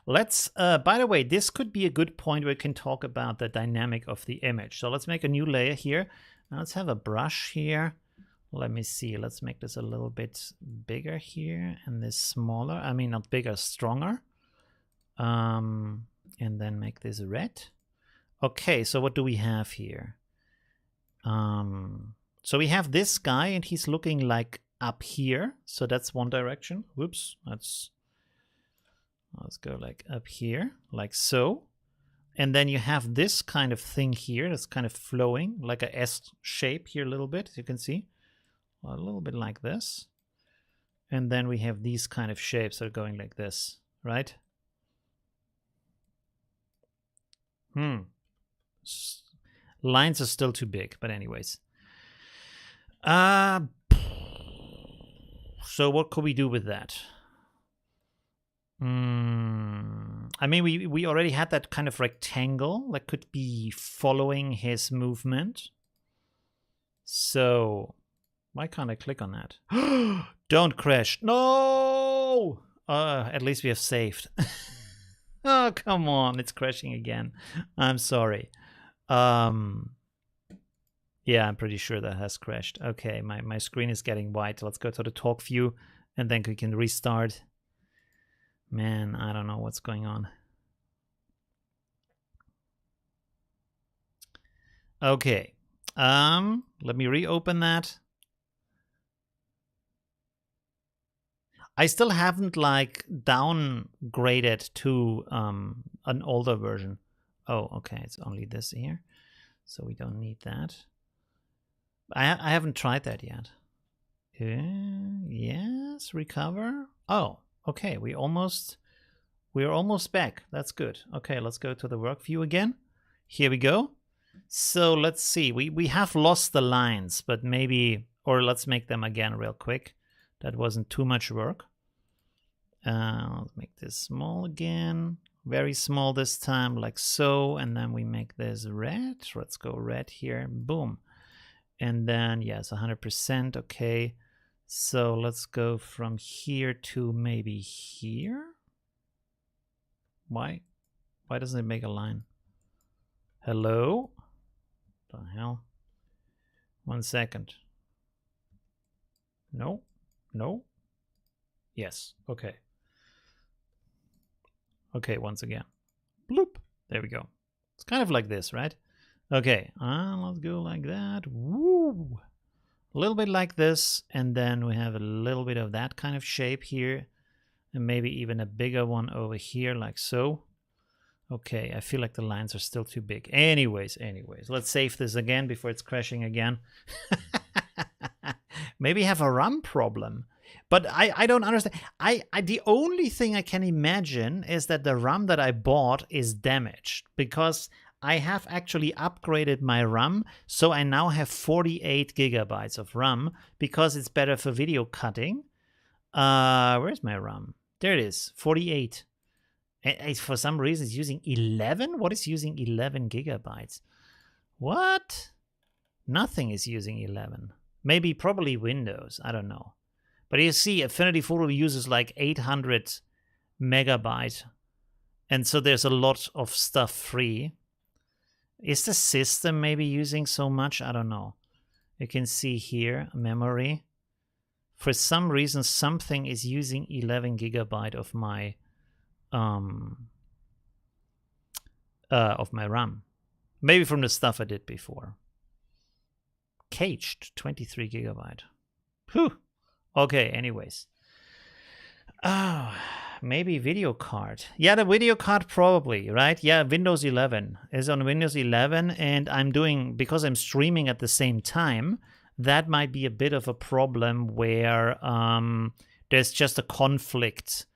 Let's, by the way, this could be a good point where we can talk about the dynamic of the image. So let's make a new layer here. Now let's have a brush here. Let me see. Let's make this a little bit bigger here and this smaller. I mean, not bigger, stronger. And then make this red. Okay, so what do we have here? So we have this guy and he's looking like up here. So that's one direction. Whoops, let's go like up here, like so. And then you have this kind of thing here that's kind of flowing, like a S shape here a little bit, as you can see. A little bit like this. And then we have these kind of shapes that are going like this, right? Lines are still too big, but anyways. So what could we do with that? I mean, we already had that kind of rectangle that could be following his movement. So why can't I click on that? Don't crash. No! At least we have saved. Oh, come on. It's crashing again. I'm sorry. Yeah, I'm pretty sure that has crashed. Okay, my screen is getting white. Let's go to the talk view and then we can restart. Man, I don't know what's going on. Okay. Let me reopen that. I still haven't like downgraded to an older version. Oh, okay, it's only this here. So we don't need that. I haven't tried that yet. Yes, recover. Oh, okay, we're almost back. That's good. Okay, let's go to the work view again. Here we go. So let's see. We have lost the lines, but maybe, or let's make them again real quick. That wasn't too much work. Let's make this small again. Very small this time, like so. And then we make this red. Let's go red here. Boom. And then, yes, 100%. Okay. So let's go from here to maybe here. Why doesn't it make a line? Hello? What the hell? 1 second. No. No. Yes. Okay. Okay, once again. Bloop. There we go. It's kind of like this, right? Okay. Let's go like that. Woo. A little bit like this. And then we have a little bit of that kind of shape here. And maybe even a bigger one over here, like so. Okay, I feel like the lines are still too big. Anyways, let's save this again before it's crashing again. Maybe have a RAM problem. But I don't understand. The only thing I can imagine is that the RAM that I bought is damaged, because I have actually upgraded my RAM, so I now have 48 gigabytes of RAM because it's better for video cutting. Where's my RAM? There it is, 48. For some reason, it's using 11? What is using 11 gigabytes? What? Nothing is using 11. Maybe, probably Windows. I don't know. But you see, Affinity Photo uses like 800 megabyte. And so there's a lot of stuff free. Is the system maybe using so much? I don't know. You can see here, memory. For some reason, something is using 11 gigabyte of my RAM. Maybe from the stuff I did before. Caged, 23 gigabyte. Whew. Okay, anyways. Maybe video card. Yeah, the video card probably, right? Yeah, Windows 11 is on Windows 11, and I'm doing, because I'm streaming at the same time, that might be a bit of a problem where there's just a conflict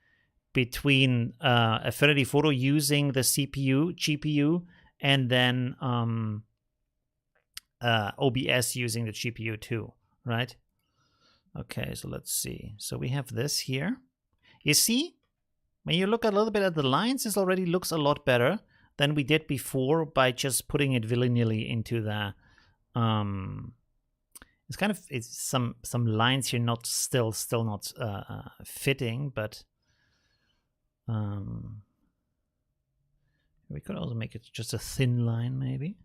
between Affinity Photo using the CPU, GPU, and then OBS using the GPU too, right? Okay, so let's see. So we have this here. You see, when you look a little bit at the lines, this already looks a lot better than we did before by just putting it willy-nilly into the it's kind of, it's some lines here not still not fitting, but we could also make it just a thin line maybe.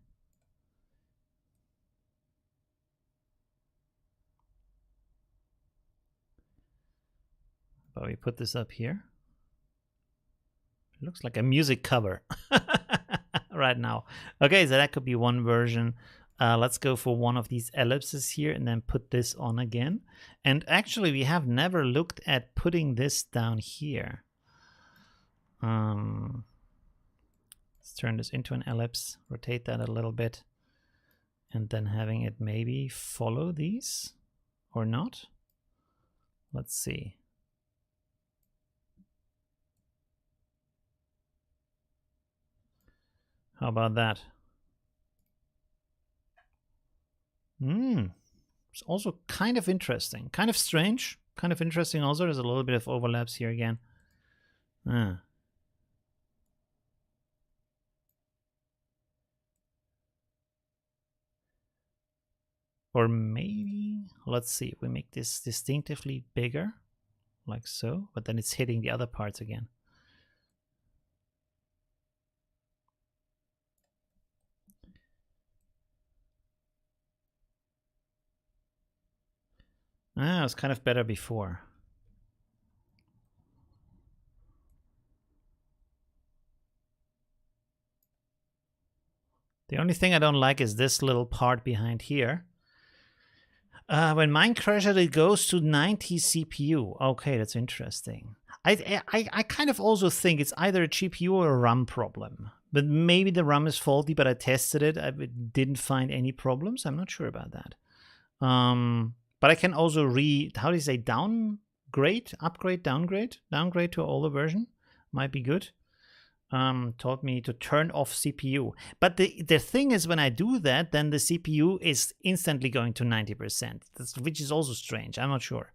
But we put this up here. It looks like a music cover right now. Okay, so that could be one version. Let's go for one of these ellipses here and then put this on again. And actually, we have never looked at putting this down here. Let's turn this into an ellipse, rotate that a little bit, and then having it maybe follow these or not. Let's see. How about that? It's also kind of interesting, kind of strange, kind of interesting also. There's a little bit of overlaps here again. Or maybe, let's see, if we make this distinctively bigger, like so, but then it's hitting the other parts again. It was kind of better before. The only thing I don't like is this little part behind here. When mine crashes, it goes to 90 CPU. Okay, that's interesting. I kind of also think it's either a GPU or a RAM problem. But maybe the RAM is faulty, but I tested it. I didn't find any problems. I'm not sure about that. But I can also how do you say, downgrade, upgrade, downgrade to an older version. Might be good. Taught me to turn off CPU. But the thing is, when I do that, then the CPU is instantly going to 90%, which is also strange. I'm not sure.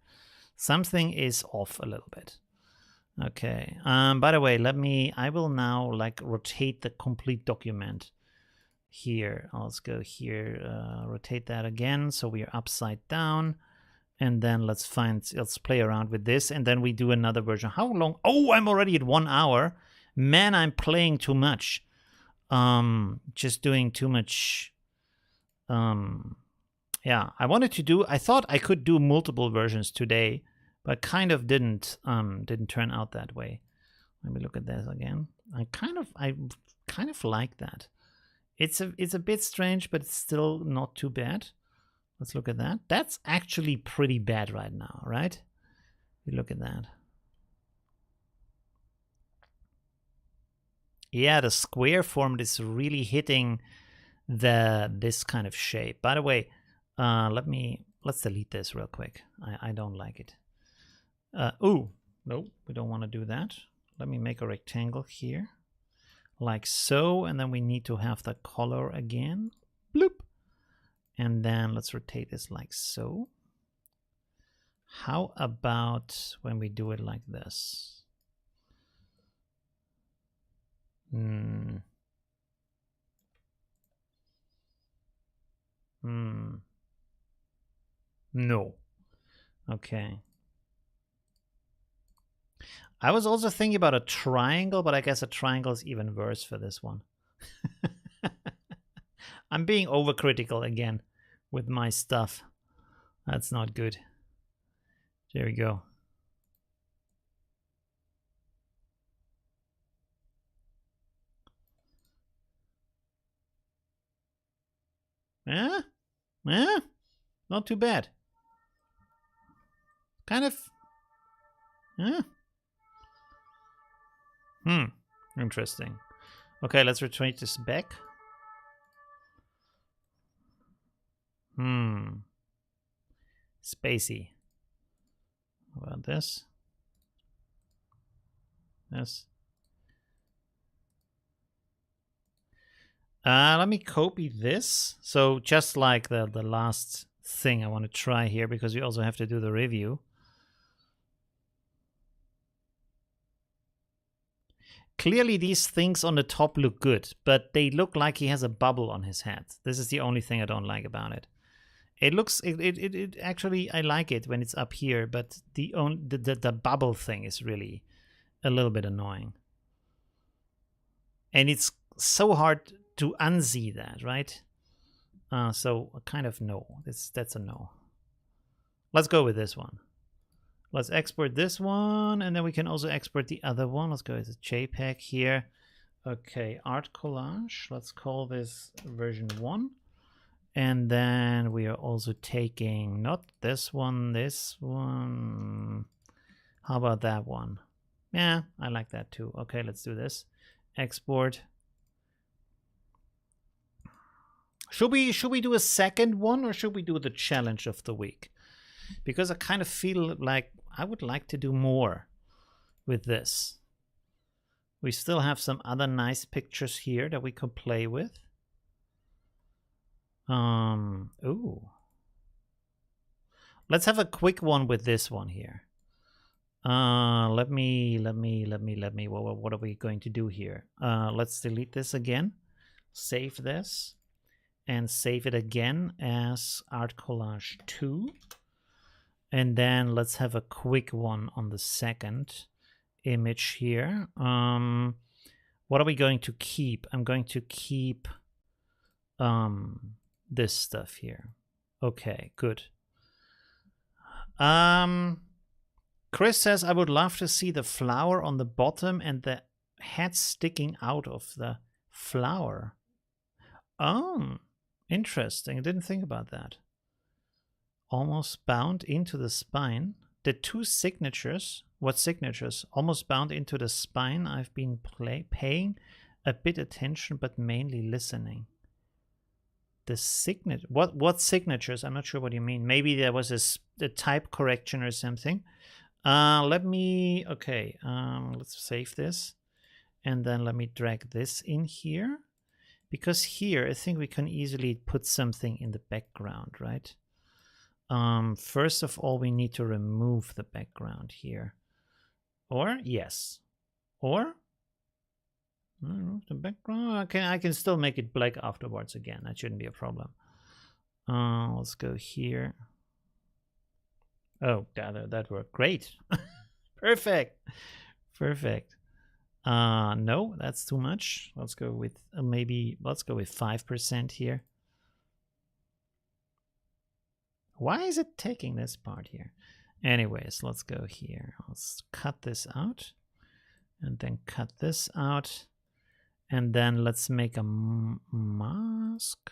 Something is off a little bit. Okay. By the way, I will now like rotate the complete document here. Let's go here, rotate that again. So we are upside down. And then let's play around with this. And then we do another version. How long? Oh, I'm already at 1 hour. Man, I'm playing too much. Just doing too much. Yeah, I thought I could do multiple versions today, but kind of didn't turn out that way. Let me look at this again. I kind of like that. It's a bit strange, but it's still not too bad. Let's look at that. That's actually pretty bad right now, right? We look at that. Yeah, the square form is really hitting this kind of shape. By the way, let's delete this real quick. I don't like it. Oh, no, we don't want to do that. Let me make a rectangle here. like so, and then we need to have the color again. Bloop. And then let's rotate this like so. How about when we do it like this? No. Okay. I was also thinking about a triangle, but I guess a triangle is even worse for this one. I'm being overcritical again with my stuff. That's not good. There we go. Yeah? Yeah? Not too bad. Kind of. Yeah. Interesting. Okay, let's retreat this back. Spacey. How about this? Yes. Let me copy this. So just like the last thing I want to try here, because we also have to do the review. Clearly these things on the top look good, but they look like he has a bubble on his head. This is the only thing I don't like about it. It looks, it actually, I like it when it's up here, but the bubble thing is really a little bit annoying. And it's so hard to unsee that, right? So kind of no, that's a no. Let's go with this one. Let's export this one, and then we can also export the other one. Let's go with the JPEG here. Okay, art collage. Let's call this version 1. And then we are also taking not this one, this one. How about that one? Yeah, I like that too. Okay, let's do this. Export. Should we do a second one, or should we do the challenge of the week? Because I kind of feel like I would like to do more with this. We still have some other nice pictures here that we could play with. Ooh. Let's have a quick one with this one here. Let me. What are we going to do here? Let's delete this again. Save this. And save it again as Art Collage 2. And then let's have a quick one on the second image here. What are we going to keep? I'm going to keep this stuff here. Okay, good. Chris says, I would love to see the flower on the bottom and the head sticking out of the flower. Oh, interesting. I didn't think about that. Almost bound into the spine. The two signatures. What signatures? Almost bound into the spine. I've been paying a bit attention, but mainly listening. The signature. What signatures? I'm not sure what you mean. Maybe there was a type correction or something. Let me. Okay. Let's save this, and then let me drag this in here, because here I think we can easily put something in the background, right? First of all, we need to remove the background here. Or, yes. Or, remove the background. I can still make it black afterwards again. That shouldn't be a problem. Let's go here. Oh, that worked. Great. Perfect. Perfect. No, that's too much. Let's go with let's go with 5% here. Why is it taking this part here? Anyways, let's go here. Let's cut this out and then cut this out. And then let's make a mask.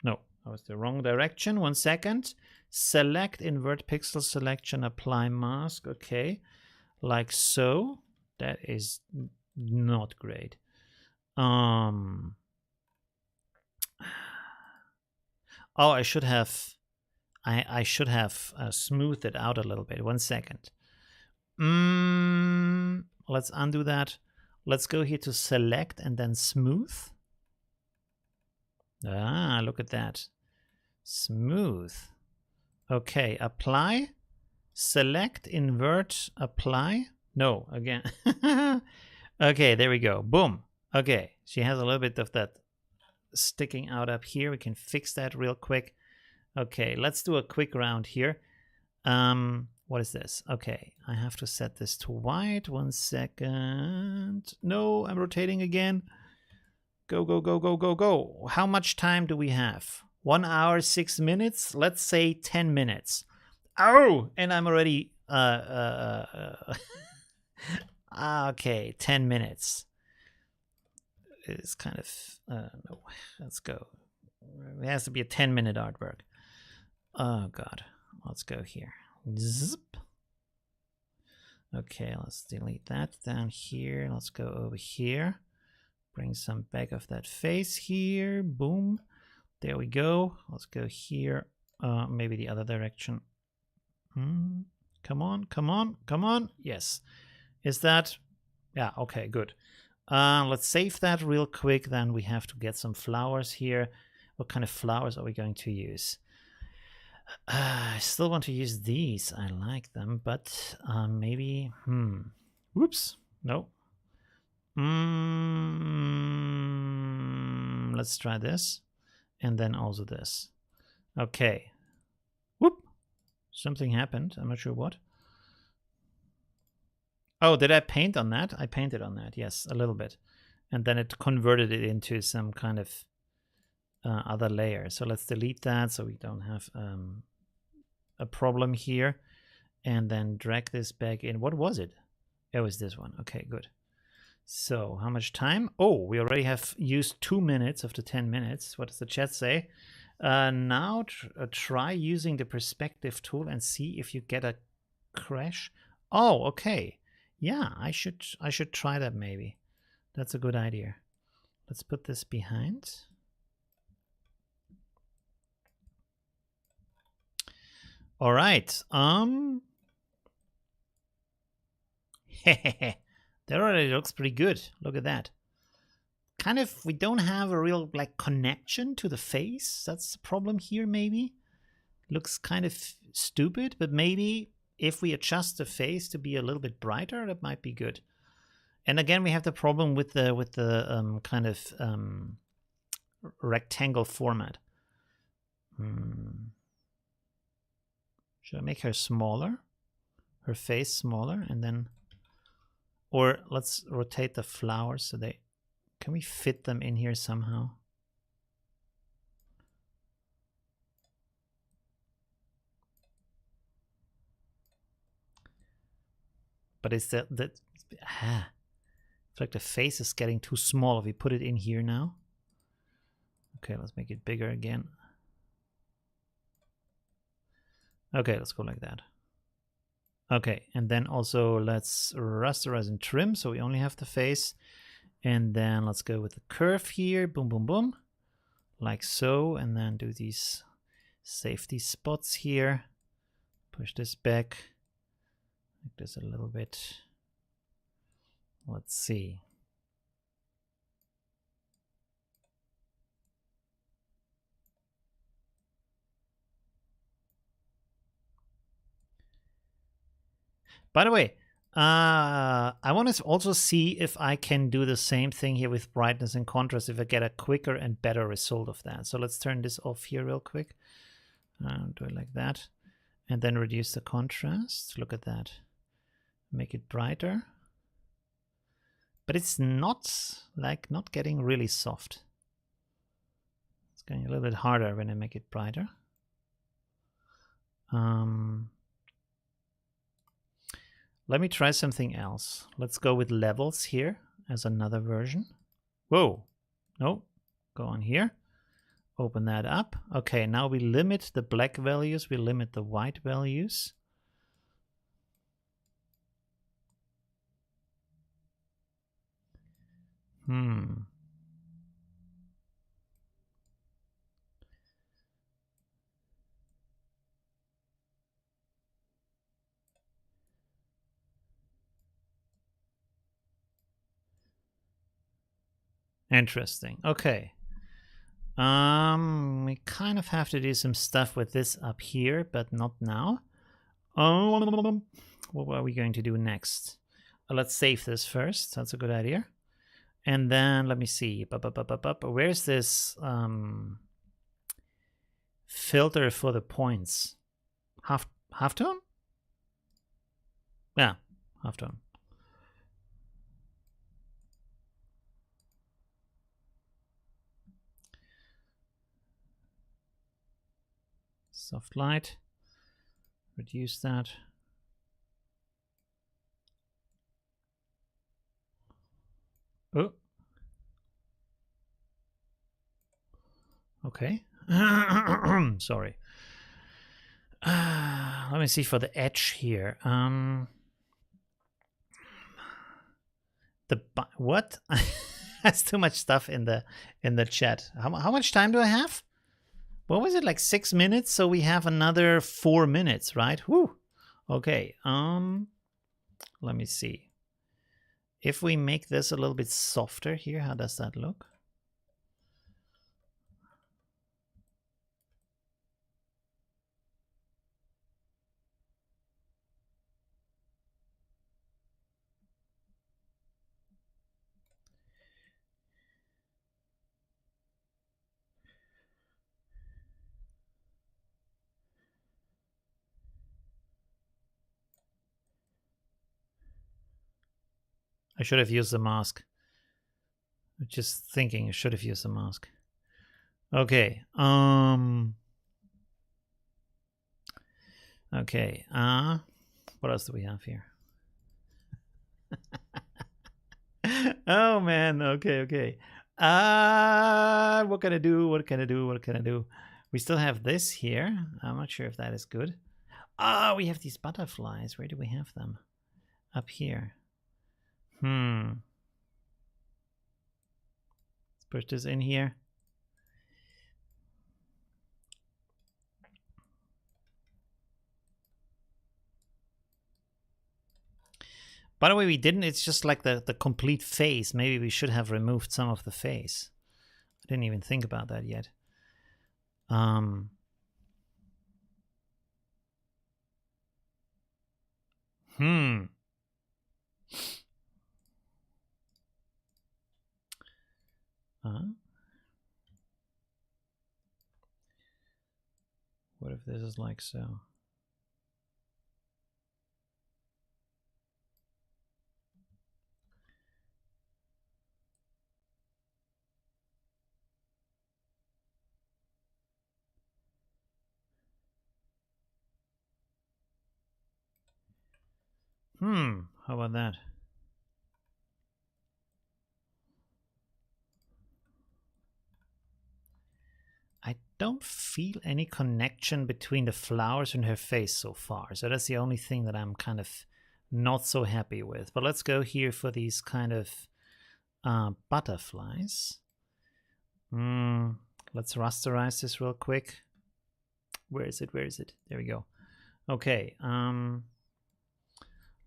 No, that was the wrong direction. 1 second. Select invert pixel selection, apply mask. Okay, like so. That is not great. Oh, I should have smoothed it out a little bit. 1 second. Let's undo that. Let's go here to select and then smooth. Ah, look at that. Smooth. Okay, apply, select, invert, apply. No, again. Okay, there we go. Boom. Okay, she has a little bit of that sticking out up here. We can fix that real quick. Okay, let's do a quick round here. What is this? Okay, I have to set this to white. 1 second. No, I'm rotating again. Go, go, go, go, go, go. How much time do we have? 1 hour, 6 minutes? Let's say 10 minutes. Oh, and I'm already... okay, 10 minutes. It's kind of... no, let's go. It has to be a 10-minute artwork. Oh, God. Let's go here. Zip. Okay, let's delete that down here. Let's go over here. Bring some back of that face here. Boom. There we go. Let's go here. Maybe the other direction. Come on, come on, come on. Yes. Is that... yeah, okay, good. Let's save that real quick. Then we have to get some flowers here. What kind of flowers are we going to use? I still want to use these. I like them, but maybe... Whoops. No. Let's try this. And then also this. Okay. Whoop. Something happened. I'm not sure what. Oh, did I paint on that? I painted on that, yes, a little bit. And then it converted it into some kind of other layer. So let's delete that so we don't have a problem here. And then drag this back in. What was it? It was this one. Okay, good. So how much time? Oh, we already have used 2 minutes of the 10 minutes. What does the chat say? Now try using the perspective tool and see if you get a crash. Oh, okay. Yeah, I should try that maybe. That's a good idea. Let's put this behind. All right. That already looks pretty good. Look at that. Kind of, we don't have a real like connection to the face. That's the problem here, maybe. Looks kind of stupid, but maybe if we adjust the face to be a little bit brighter, that might be good. And again, we have the problem with the kind of rectangle format. Should I make her smaller? Her face smaller, and then, or let's rotate the flowers so they, can we fit them in here somehow? But it's that it's like the face is getting too small if we put it in here now. Okay, let's make it bigger again. Okay, let's go like that. Okay, and then also let's rasterize and trim so we only have the face. And then let's go with the curve here. Boom, boom, boom. Like so. And then do these safety spots here. Push this back. Make this a little bit. Let's see. By the way, I want to also see if I can do the same thing here with brightness and contrast, if I get a quicker and better result of that. So let's turn this off here real quick. Do it like that. And then reduce the contrast. Look at that. Make it brighter. But it's not getting really soft. It's getting a little bit harder when I make it brighter. Let me try something else. Let's go with levels here as another version. Whoa, no, go on here. Open that up. Okay, now we limit the black values, we limit the white values. Interesting. Okay. We kind of have to do some stuff with this up here, but not now. What are we going to do next? Let's save this first. That's a good idea. And then let me see. Where's this filter for the points? Halftone? Yeah, halftone. Soft light. Reduce that. Oh. Okay. Sorry. Let me see for the edge here. What? That's too much stuff in the chat. How much time do I have? What was it, like 6 minutes? So we have another 4 minutes, right? Whew. Okay. Let me see. If we make this a little bit softer here, how does that look? I should have used the mask. Just thinking I should have used the mask. Okay. Okay. What else do we have here? Oh man. Okay. What can I do? What can I do? We still have this here. I'm not sure if that is good. We have these butterflies. Where do we have them? Up here. Let's push this in here. By the way, we didn't. It's just like the complete face. Maybe we should have removed some of the face. I didn't even think about that yet. What if this is like so? How about that? I don't feel any connection between the flowers and her face so far. So that's the only thing that I'm kind of not so happy with. But let's go here for these kind of butterflies. Let's rasterize this real quick. Where is it? There we go. Okay.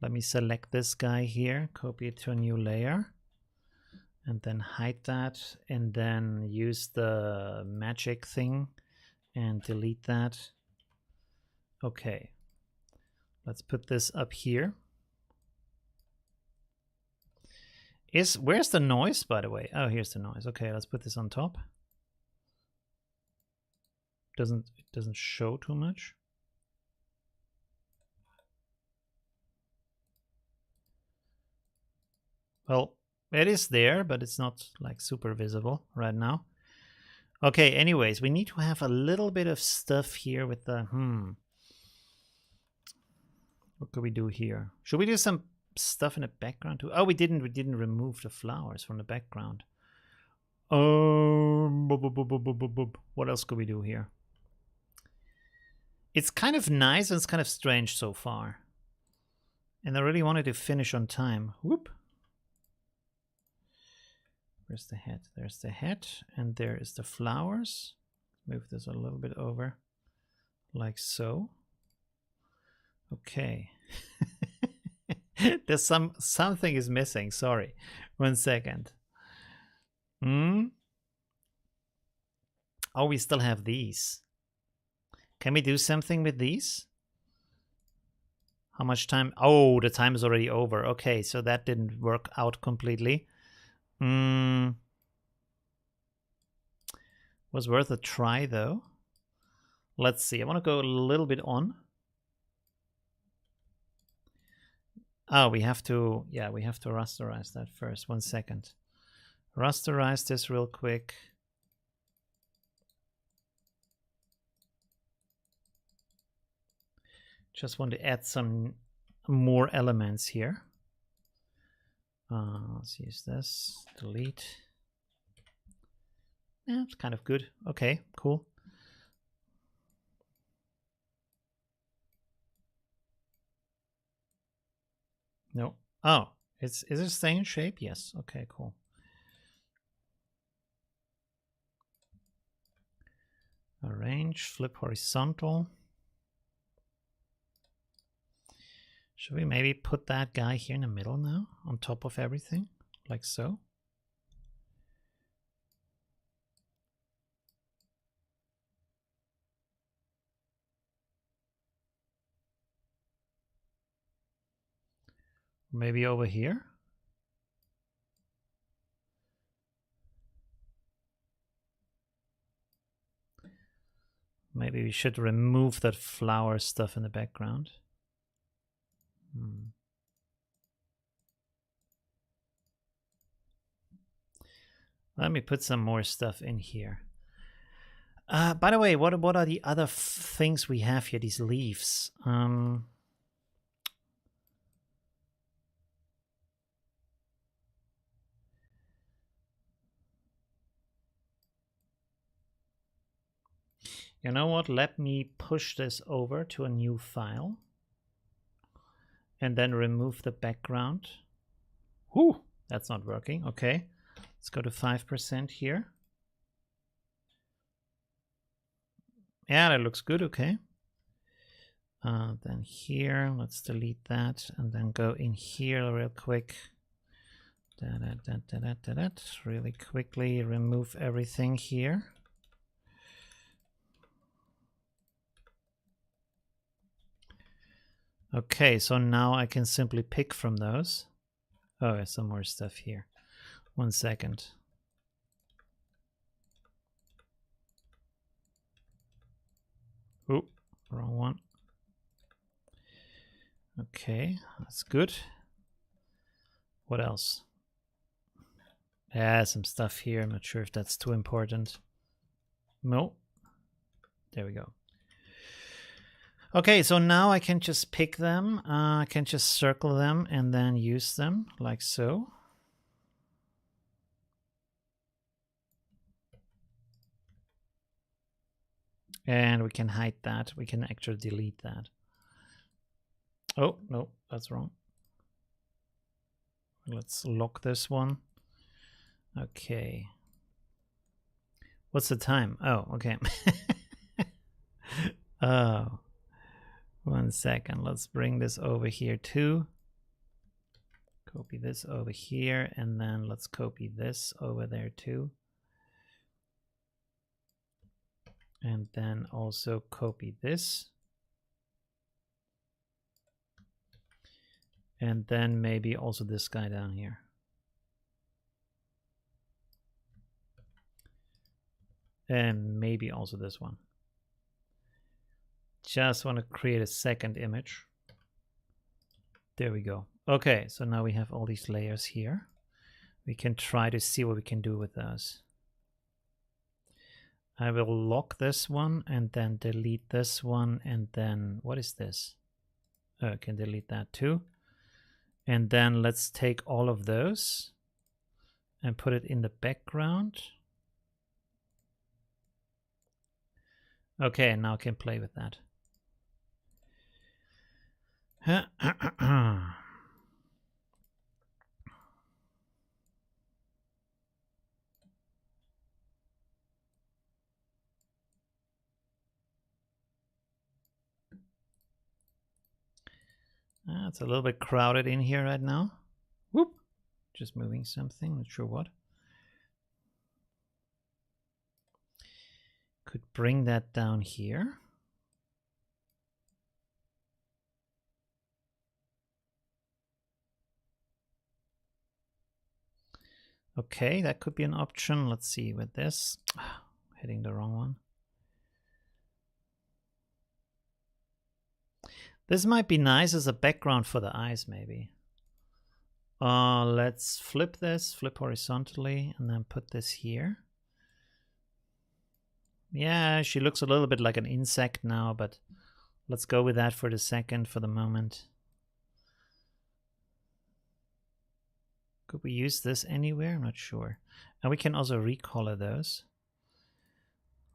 Let me select this guy here, copy it to a new layer, and then hide that, and then use the magic thing and delete that. Okay. Let's put this up here. Where's the noise, by the way? Oh, here's the noise. Okay, let's put this on top. It doesn't show too much. Well, it is there, but it's not like super visible right now. Okay, anyways, we need to have a little bit of stuff here with the What could we do here? Should we do some stuff in the background too? Oh, we didn't remove the flowers from the background. What else could we do here? It's kind of nice and it's kind of strange so far. And I really wanted to finish on time. Whoop. Where's the head? There's the head, and there is the flowers. Move this a little bit over, like so. Okay. There's something is missing. Sorry. 1 second. Hmm. Oh, we still have these. Can we do something with these? How much time? Oh, the time is already over. Okay, so that didn't work out completely. Was worth a try, though. Let's see. I want to go a little bit on. Oh, we have to, yeah, we have to rasterize that first. 1 second. Rasterize this real quick. Just want to add some more elements here. Let's use this. Delete. Yeah, it's kind of good. Okay, cool. No. Oh, is it staying in shape? Yes. Okay, cool. Arrange, flip horizontal. Should we maybe put that guy here in the middle now, on top of everything, like so? Maybe over here? Maybe we should remove that flower stuff in the background. Let me put some more stuff in here. By the way, what are the other things we have here? These leaves. You know what? Let me push this over to a new file. And then remove the background. Whew, that's not working. Okay, let's go to 5% here. Yeah, that looks good. Okay. Then here, let's delete that and then go in here real quick. Really quickly remove everything here. Okay, so now I can simply pick from those. Oh, there's some more stuff here. 1 second. Oh, wrong one. Okay, that's good. What else? Yeah, some stuff here. I'm not sure if that's too important. No. There we go. Okay, so now I can just pick them. I can just circle them and then use them like so. And we can hide that. We can actually delete that. Oh, no, that's wrong. Let's lock this one. Okay. What's the time? Oh, okay. Oh, 1 second. Let's bring this over here too. Copy this over here, and then let's copy this over there too. And then also copy this. And then maybe also this guy down here. And maybe also this one. Just want to create a second image. There we go. Okay, so now we have all these layers here. We can try to see what we can do with those. I will lock this one and then delete this one, and then what is this? Oh, I can delete that too. And then let's take all of those and put it in the background. Okay, now I can play with that. It's a little bit crowded in here right now. Whoop! Just moving something, not sure what. Could bring that down here. Okay, that could be an option. Let's see with this. Hitting the wrong one. This might be nice as a background for the eyes, maybe. Let's flip this, flip horizontally, and then put this here. Yeah, she looks a little bit like an insect now, but let's go with that for the moment. Could we use this anywhere? I'm not sure. And we can also recolor those.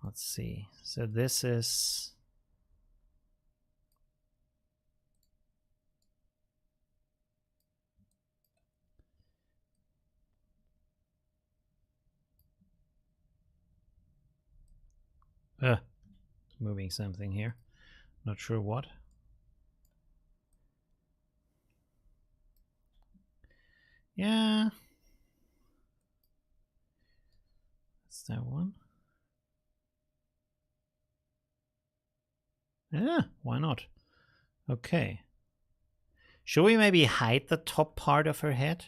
Let's see. So this is... moving something here. Not sure what. Yeah. That's that one. Yeah, why not? Okay. Should we maybe hide the top part of her head?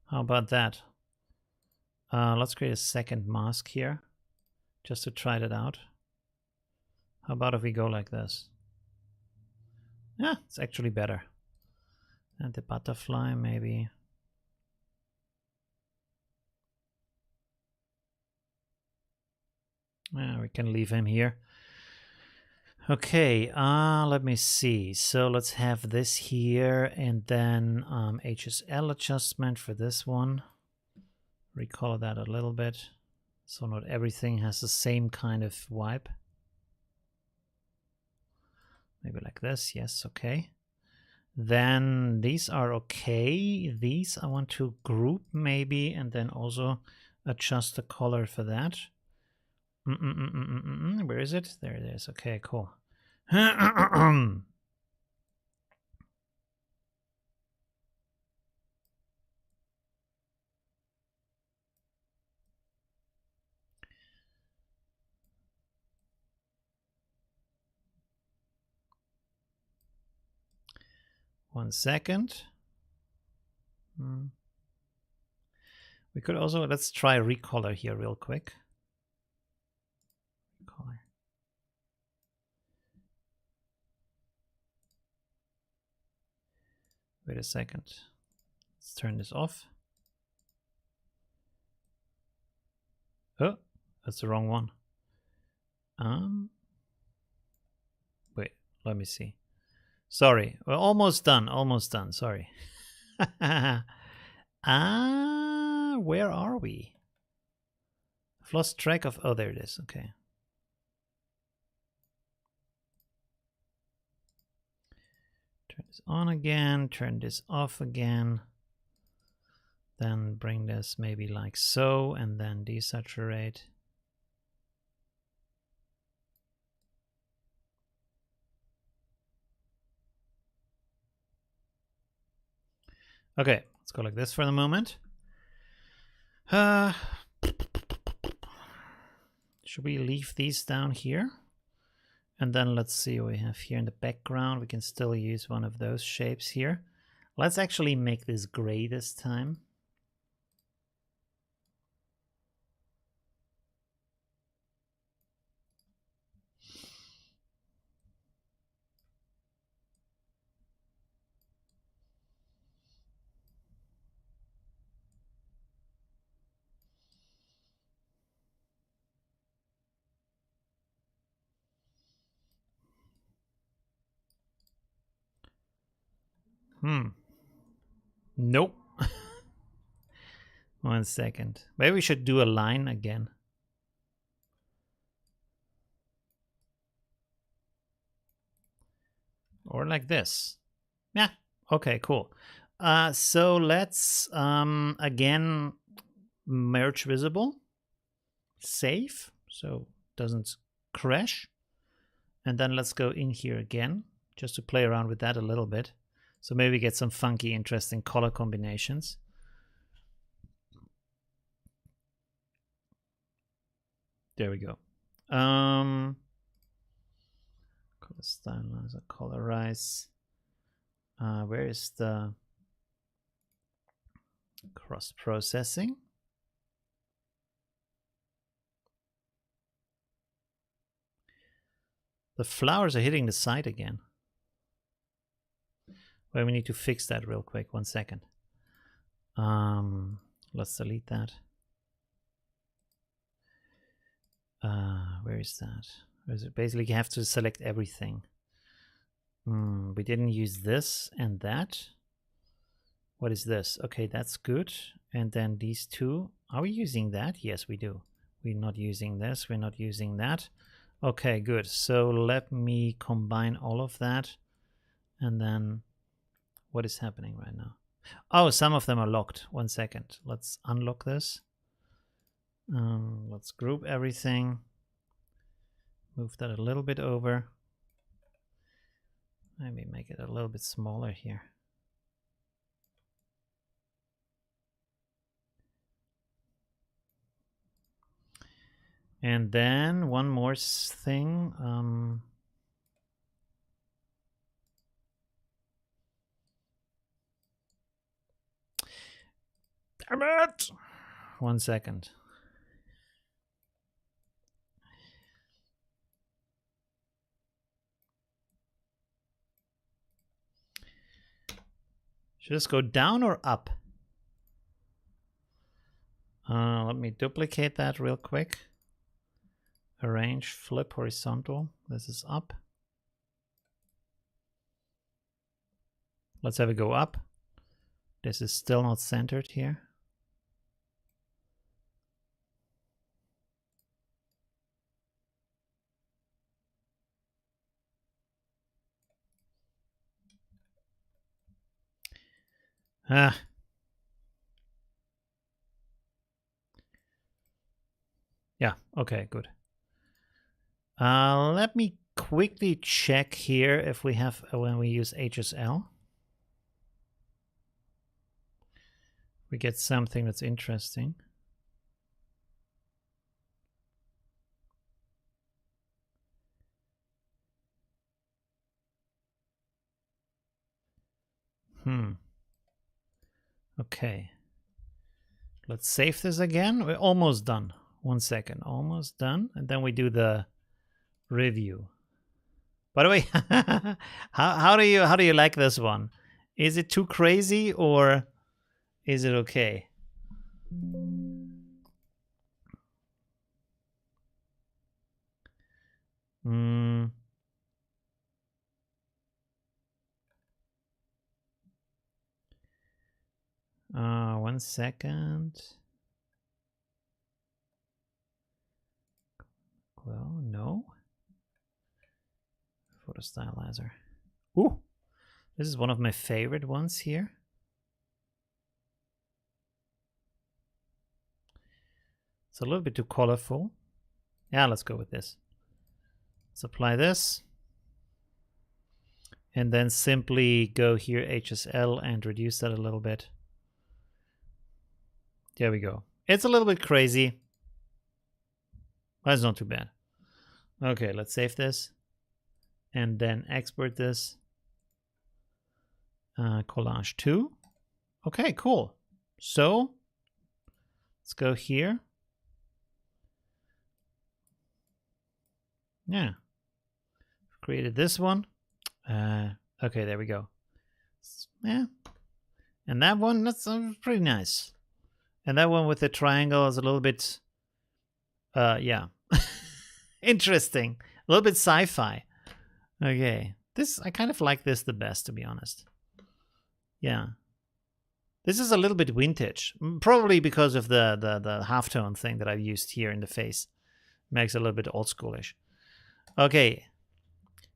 How about that? Let's create a second mask here, just to try that out. How about if we go like this? Yeah, it's actually better. And the butterfly, maybe. Yeah, we can leave him here. Okay, let me see. So let's have this here, and then HSL adjustment for this one. Recolor that a little bit, so not everything has the same kind of vibe. Maybe like this, yes, okay. Then these are okay. These I want to group maybe, and then also adjust the color for that. Where is it? There it is. Okay, cool. 1 second. We could also, let's try recolor here real quick. Recolor. Wait a second. Let's turn this off. Oh, that's the wrong one. Wait, let me see. Sorry, we're almost done, sorry. Where are we? I've lost track of, oh, there it is, okay. Turn this on again, turn this off again. Then bring this maybe like so, and then desaturate. Okay, let's go like this for the moment. Should we leave these down here? And then let's see what we have here in the background. We can still use one of those shapes here. Let's actually make this gray this time. Nope. 1 second. Maybe we should do a line again. Or like this. Yeah. Okay, cool. So let's again merge visible. Save, so it doesn't crash. And then let's go in here again, just to play around with that a little bit. So maybe get some funky, interesting color combinations. There we go. Color stylizer, colorize. Where is the cross processing? The flowers are hitting the side again. Well, we need to fix that real quick. 1 second. Let's delete that. Where is that? Where is it? Basically, you have to select everything. We didn't use this and that. What is this? Okay, that's good. And then these two. Are we using that? Yes, we do. We're not using this. We're not using that. Okay, good. So let me combine all of that. And then what is happening right now? Oh, some of them are locked. 1 second. Let's unlock this. Let's group everything. Move that a little bit over. Maybe make it a little bit smaller here. And then one more thing. Damn it! 1 second. Should this go down or up? Let me duplicate that real quick. Arrange, flip horizontal. This is up. Let's have it go up. This is still not centered here. Ah. Yeah, okay, good. Let me quickly check here if we have, when we use HSL, we get something that's interesting. Okay. Let's save this again. We're almost done. 1 second, almost done. And then we do the review. By the way, how do you like this one? Is it too crazy or is it okay? Hmm. 1 second. Well, no. Photo stylizer. Ooh, this is one of my favorite ones here. It's a little bit too colorful. Yeah, let's go with this. Let's apply this. And then simply go here, HSL, and reduce that a little bit. There we go. It's a little bit crazy. But it's not too bad. Okay, let's save this. And then export this. Collage 2. Okay, cool. So, let's go here. Yeah. Created this one. Okay, there we go. Yeah. And that one, that's pretty nice. And that one with the triangle is a little bit, yeah. Interesting. A little bit sci-fi. Okay. This, I kind of like this the best, to be honest. Yeah. This is a little bit vintage. Probably because of the halftone thing that I've used here in the face. Makes it a little bit old schoolish. Okay.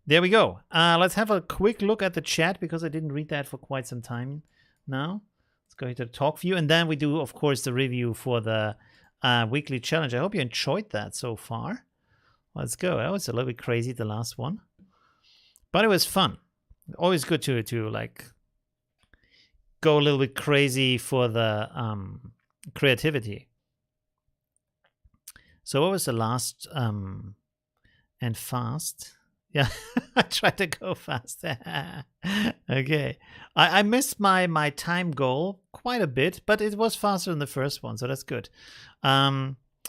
There we go. Let's have a quick look at the chat because I didn't read that for quite some time now. Let's go into the talk view. And then we do, of course, the review for the weekly challenge. I hope you enjoyed that so far. Let's go. That was a little bit crazy, the last one. But it was fun. Always good to like go a little bit crazy for the creativity. So what was the last and fast. Yeah, I tried to go fast. Okay. I missed my time goal quite a bit, but it was faster than the first one, so that's good.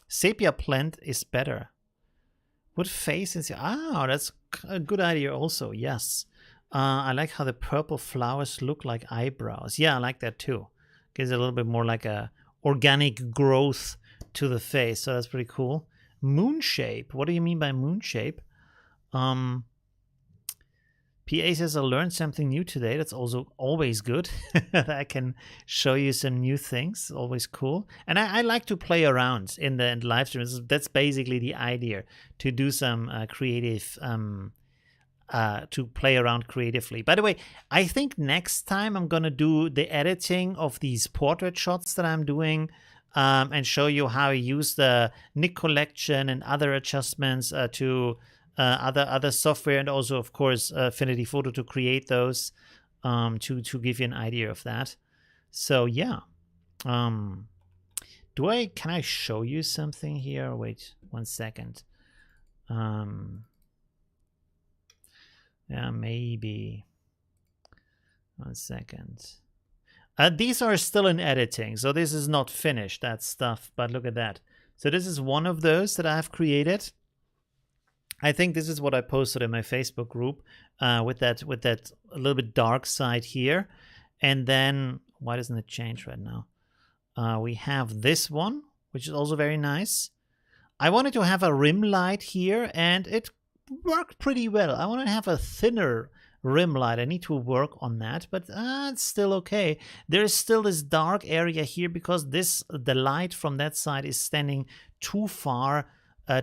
Sepia plant is better. What face is here? Ah, that's a good idea also, yes. I like how the purple flowers look like eyebrows. Yeah, I like that too. Gives it a little bit more like a organic growth to the face, so that's pretty cool. Moon shape. What do you mean by moon shape? PA says I learned something new today. That's also always good. I can show you some new things. Always cool. And I like to play around in the live streams. That's basically the idea, to do some creative, to play around creatively. By the way, I think next time I'm going to do the editing of these portrait shots that I'm doing, and show you how I use the Nik collection and other adjustments to other software, and also of course Affinity Photo to create those, to give you an idea of that. So yeah, can I show you something here? Wait 1 second. Yeah, maybe 1 second. These are still in editing, so this is not finished, that stuff, but look at that. So this is one of those that I've created. I think this is what I posted in my Facebook group, with that a little bit dark side here. And then, why doesn't it change right now? We have this one, which is also very nice. I wanted to have a rim light here, and it worked pretty well. I want to have a thinner rim light. I need to work on that, but it's still okay. There is still this dark area here because the light from that side is standing too far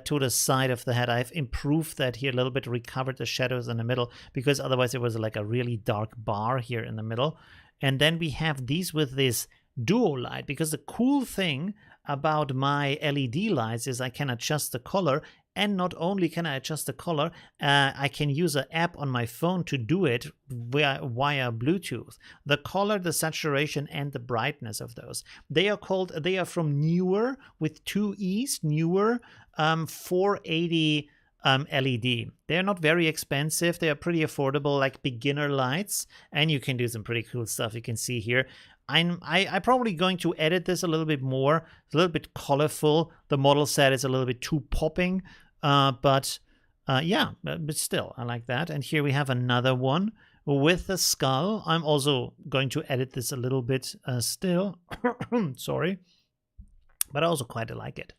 to the side of the head. I've improved that here a little bit, recovered the shadows in the middle, because otherwise it was like a really dark bar here in the middle. And then we have these with this duo light, because the cool thing about my LED lights is I can adjust the color. And not only can I adjust the color, I can use an app on my phone to do it via Bluetooth. The color, the saturation, and the brightness of those. They are from Newer, with 2 E's, Newer, 480 LED. They're not very expensive. They are pretty affordable, like beginner lights, and you can do some pretty cool stuff. You can see here. I'm probably going to edit this a little bit more. It's a little bit colorful. The model set is a little bit too popping. But still, I like that. And here we have another one with the skull. I'm also going to edit this a little bit still. Sorry. But I also quite like it.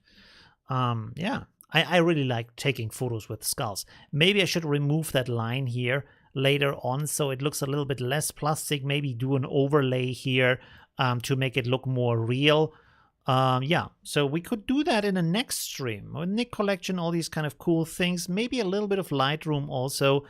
I really like taking photos with skulls. Maybe I should remove that line here later on so it looks a little bit less plastic. Maybe do an overlay here to make it look more real. So we could do that in the next stream. Nik collection, all these kind of cool things. Maybe a little bit of Lightroom also,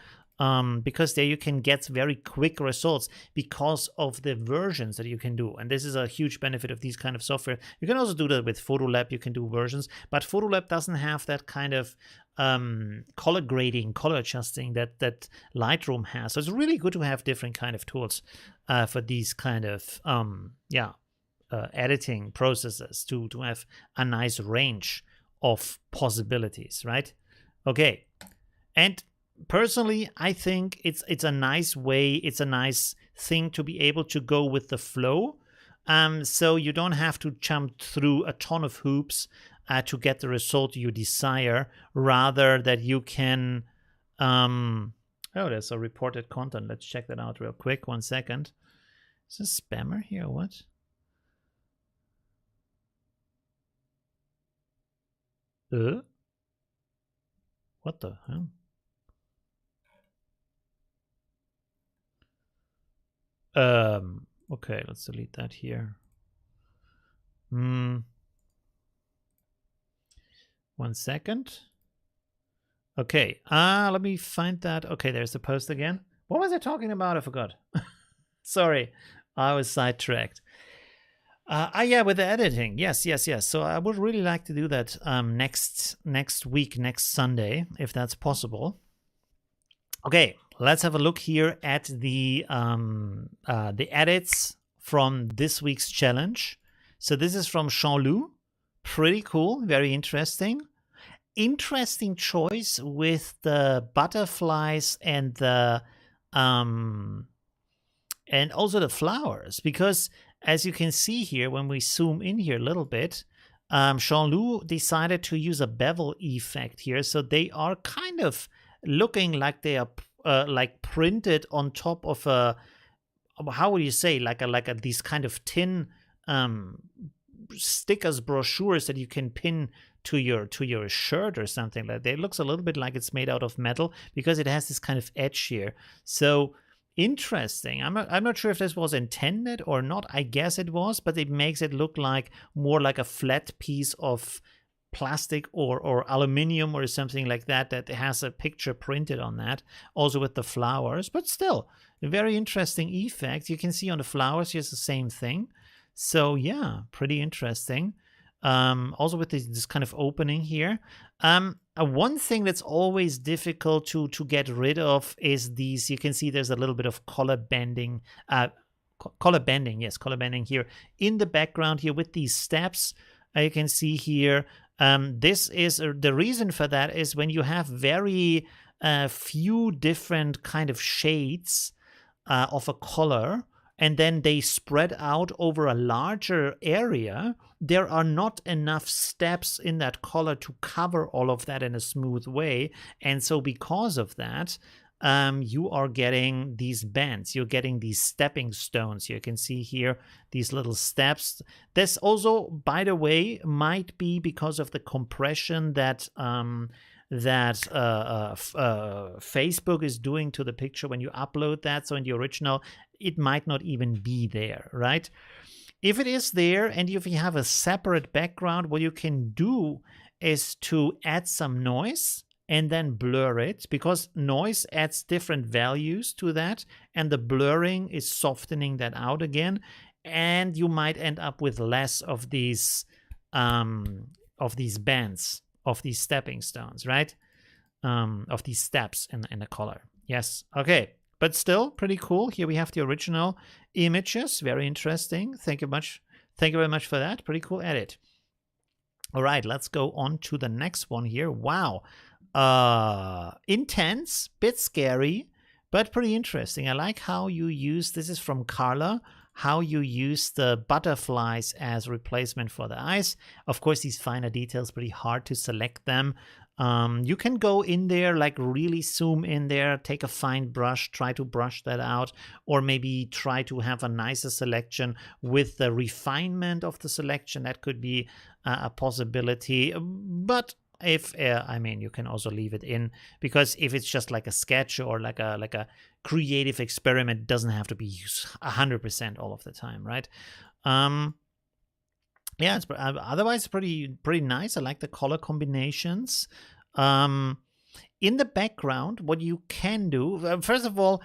because there you can get very quick results because of the versions that you can do. And this is a huge benefit of these kind of software. You can also do that with Photolab. You can do versions, but Photolab doesn't have that kind of color grading, color adjusting that Lightroom has. So it's really good to have different kind of tools for these kind of editing processes to have a nice range of possibilities, right? Okay, and personally, I think it's a nice way, it's a nice thing to be able to go with the flow, so you don't have to jump through a ton of hoops to get the result you desire, rather that you can oh, there's a reported content. Let's check that out real quick. 1 second. Is this spammer here? What? What the hell? Okay, let's delete that here. 1 second. Okay, let me find that. Okay, there's the post again. What was I talking about? I forgot. Sorry, I was sidetracked. Yeah, with the editing. Yes. So I would really like to do that next week, next Sunday, if that's possible. Okay, let's have a look here at the edits from this week's challenge. So this is from Jean-Loup. Pretty cool, very interesting. interesting choice with the butterflies and the and also the flowers, because as you can see here, when we zoom in here a little bit, Jean-Loup decided to use a bevel effect here, so they are kind of looking like they are like printed on top of a, how would you say, like a these kind of tin stickers, brochures that you can pin to your shirt or something like that. It looks a little bit like it's made out of metal because it has this kind of edge here. So interesting. I'm not sure if this was intended or not. I guess it was, but it makes it look like more like a flat piece of plastic or aluminium or something like that has a picture printed on that, also with the flowers. But still, a very interesting effect. You can see on the flowers here's the same thing. So yeah, pretty interesting. Also with this kind of opening here. One thing that's always difficult to get rid of is these. You can see there's a little bit of color bending. Color bending here in the background here with these steps. You can see here. This is the reason for that is when you have very few different kind of shades of a color, and then they spread out over a larger area, there are not enough steps in that color to cover all of that in a smooth way. And so because of that, you are getting these bends. You're getting these stepping stones. You can see here these little steps. This also, by the way, might be because of the compression that Facebook is doing to the picture when you upload that. So in the original, it might not even be there, right? If it is there, and if you have a separate background, what you can do is to add some noise and then blur it, because noise adds different values to that, and the blurring is softening that out again, and you might end up with less of these bands, of these stepping stones, right? Of these steps in the color. Yes, okay, but still pretty cool. Here we have the original images, very interesting. Thank you very much for that. Pretty cool edit. All right, let's go on to the next one here. Wow. Intense, bit scary, but pretty interesting. I like how you use, this is from Carla, how you use the butterflies as replacement for the eyes. Of course, these finer details, pretty hard to select them. You can go in there, like really zoom in there, take a fine brush, try to brush that out, or maybe try to have a nicer selection with the refinement of the selection. That could be a possibility, but if I mean, you can also leave it in, because if it's just like a sketch or like a creative experiment, it doesn't have to be 100% all of the time, right? Yeah, it's otherwise pretty nice. I like the color combinations. In the background, what you can do, first of all,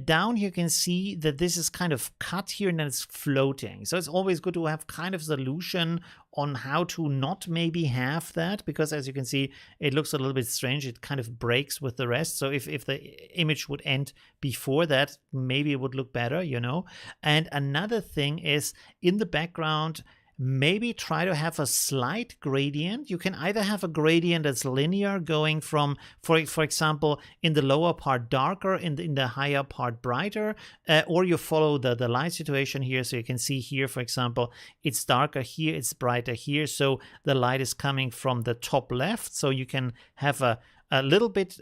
down here you can see that this is kind of cut here and then it's floating. So it's always good to have kind of solution on how to not maybe have that, because as you can see, it looks a little bit strange. It kind of breaks with the rest. So if the image would end before that, maybe it would look better, you know. And another thing is in the background, maybe try to have a slight gradient. You can either have a gradient that's linear, going from, for example, in the lower part darker, in the higher part brighter, or you follow the light situation here. So you can see here, for example, it's darker here, it's brighter here. So the light is coming from the top left. So you can have a little bit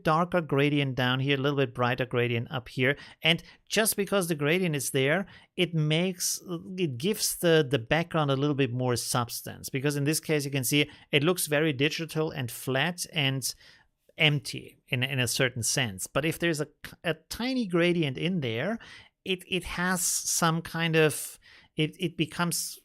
darker gradient down here, a little bit brighter gradient up here. And just because the gradient is there, it gives the background a little bit more substance, because in this case you can see it looks very digital and flat and empty in a certain sense. But if there's a tiny gradient in there, it has some kind of, it becomes,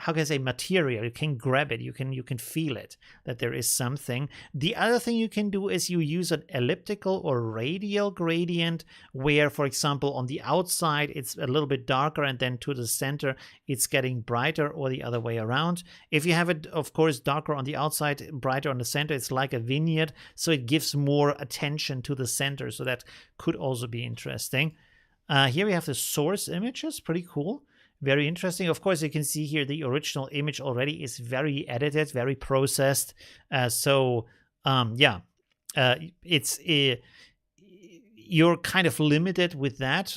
how can I say, material. You can grab it, you can feel it, that there is something. The other thing you can do is you use an elliptical or radial gradient, where, for example, on the outside it's a little bit darker and then to the center it's getting brighter, or the other way around. If you have it, of course, darker on the outside, brighter on the center, it's like a vignette, so it gives more attention to the center. So that could also be interesting. Here we have the source images, pretty cool. Very interesting. Of course, you can see here the original image already is very edited, very processed. Yeah, it's you're kind of limited with that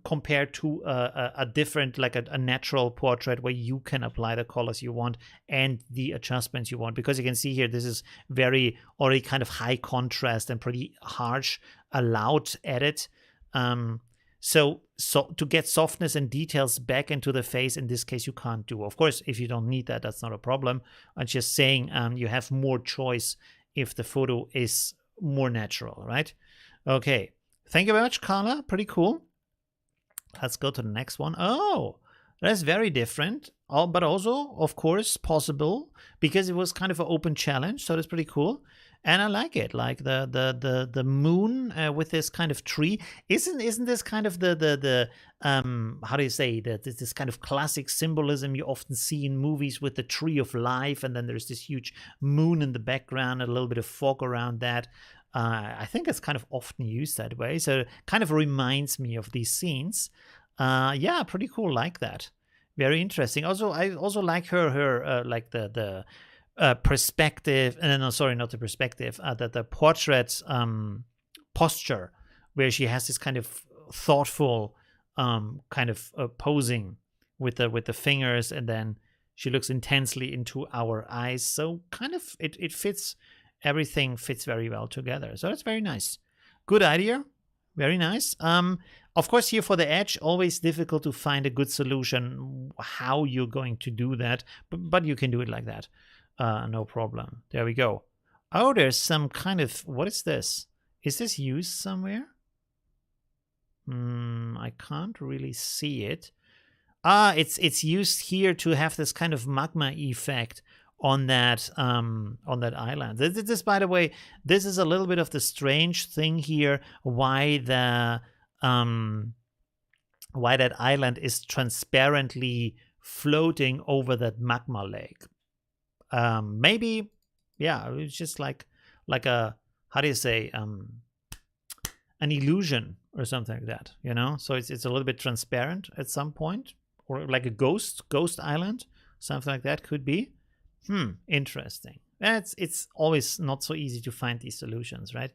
compared to a different, like a natural portrait where you can apply the colors you want and the adjustments you want. Because you can see here, this is very already kind of high contrast and pretty harsh, a loud edit. So to get softness and details back into the face, in this case, you can't do. Of course, if you don't need that, that's not a problem. I'm just saying you have more choice if the photo is more natural, right? Okay. Thank you very much, Carla. Pretty cool. Let's go to the next one. Oh, that's very different. Oh, but also, of course, possible because it was kind of an open challenge. So that's pretty cool. And I like it, like the moon with this kind of tree. Isn't this kind of the how do you say that? This kind of classic symbolism you often see in movies with the tree of life, and then there's this huge moon in the background, and a little bit of fog around that. I think it's kind of often used that way, so it kind of reminds me of these scenes. Yeah, pretty cool, like that. Very interesting. Also, I also like her like the perspective. No, sorry, not the perspective. The portrait posture, where she has this kind of thoughtful kind of posing with the fingers, and then she looks intensely into our eyes. So kind of it fits. Everything fits very well together. So that's very nice. Good idea. Very nice. Of course, here for the edge, always difficult to find a good solution how you're going to do that, but you can do it like that. No problem. There we go. Oh, there's some kind of, what is this? Is this used somewhere? I can't really see it. It's used here to have this kind of magma effect on that island. This, by the way, this is a little bit of the strange thing here. Why that island is transparently floating over that magma lake. Maybe, yeah, it's just like a, how do you say, an illusion or something like that, you know. So it's a little bit transparent at some point, or like a ghost island, something like that could be. Interesting. It's always not so easy to find these solutions, right?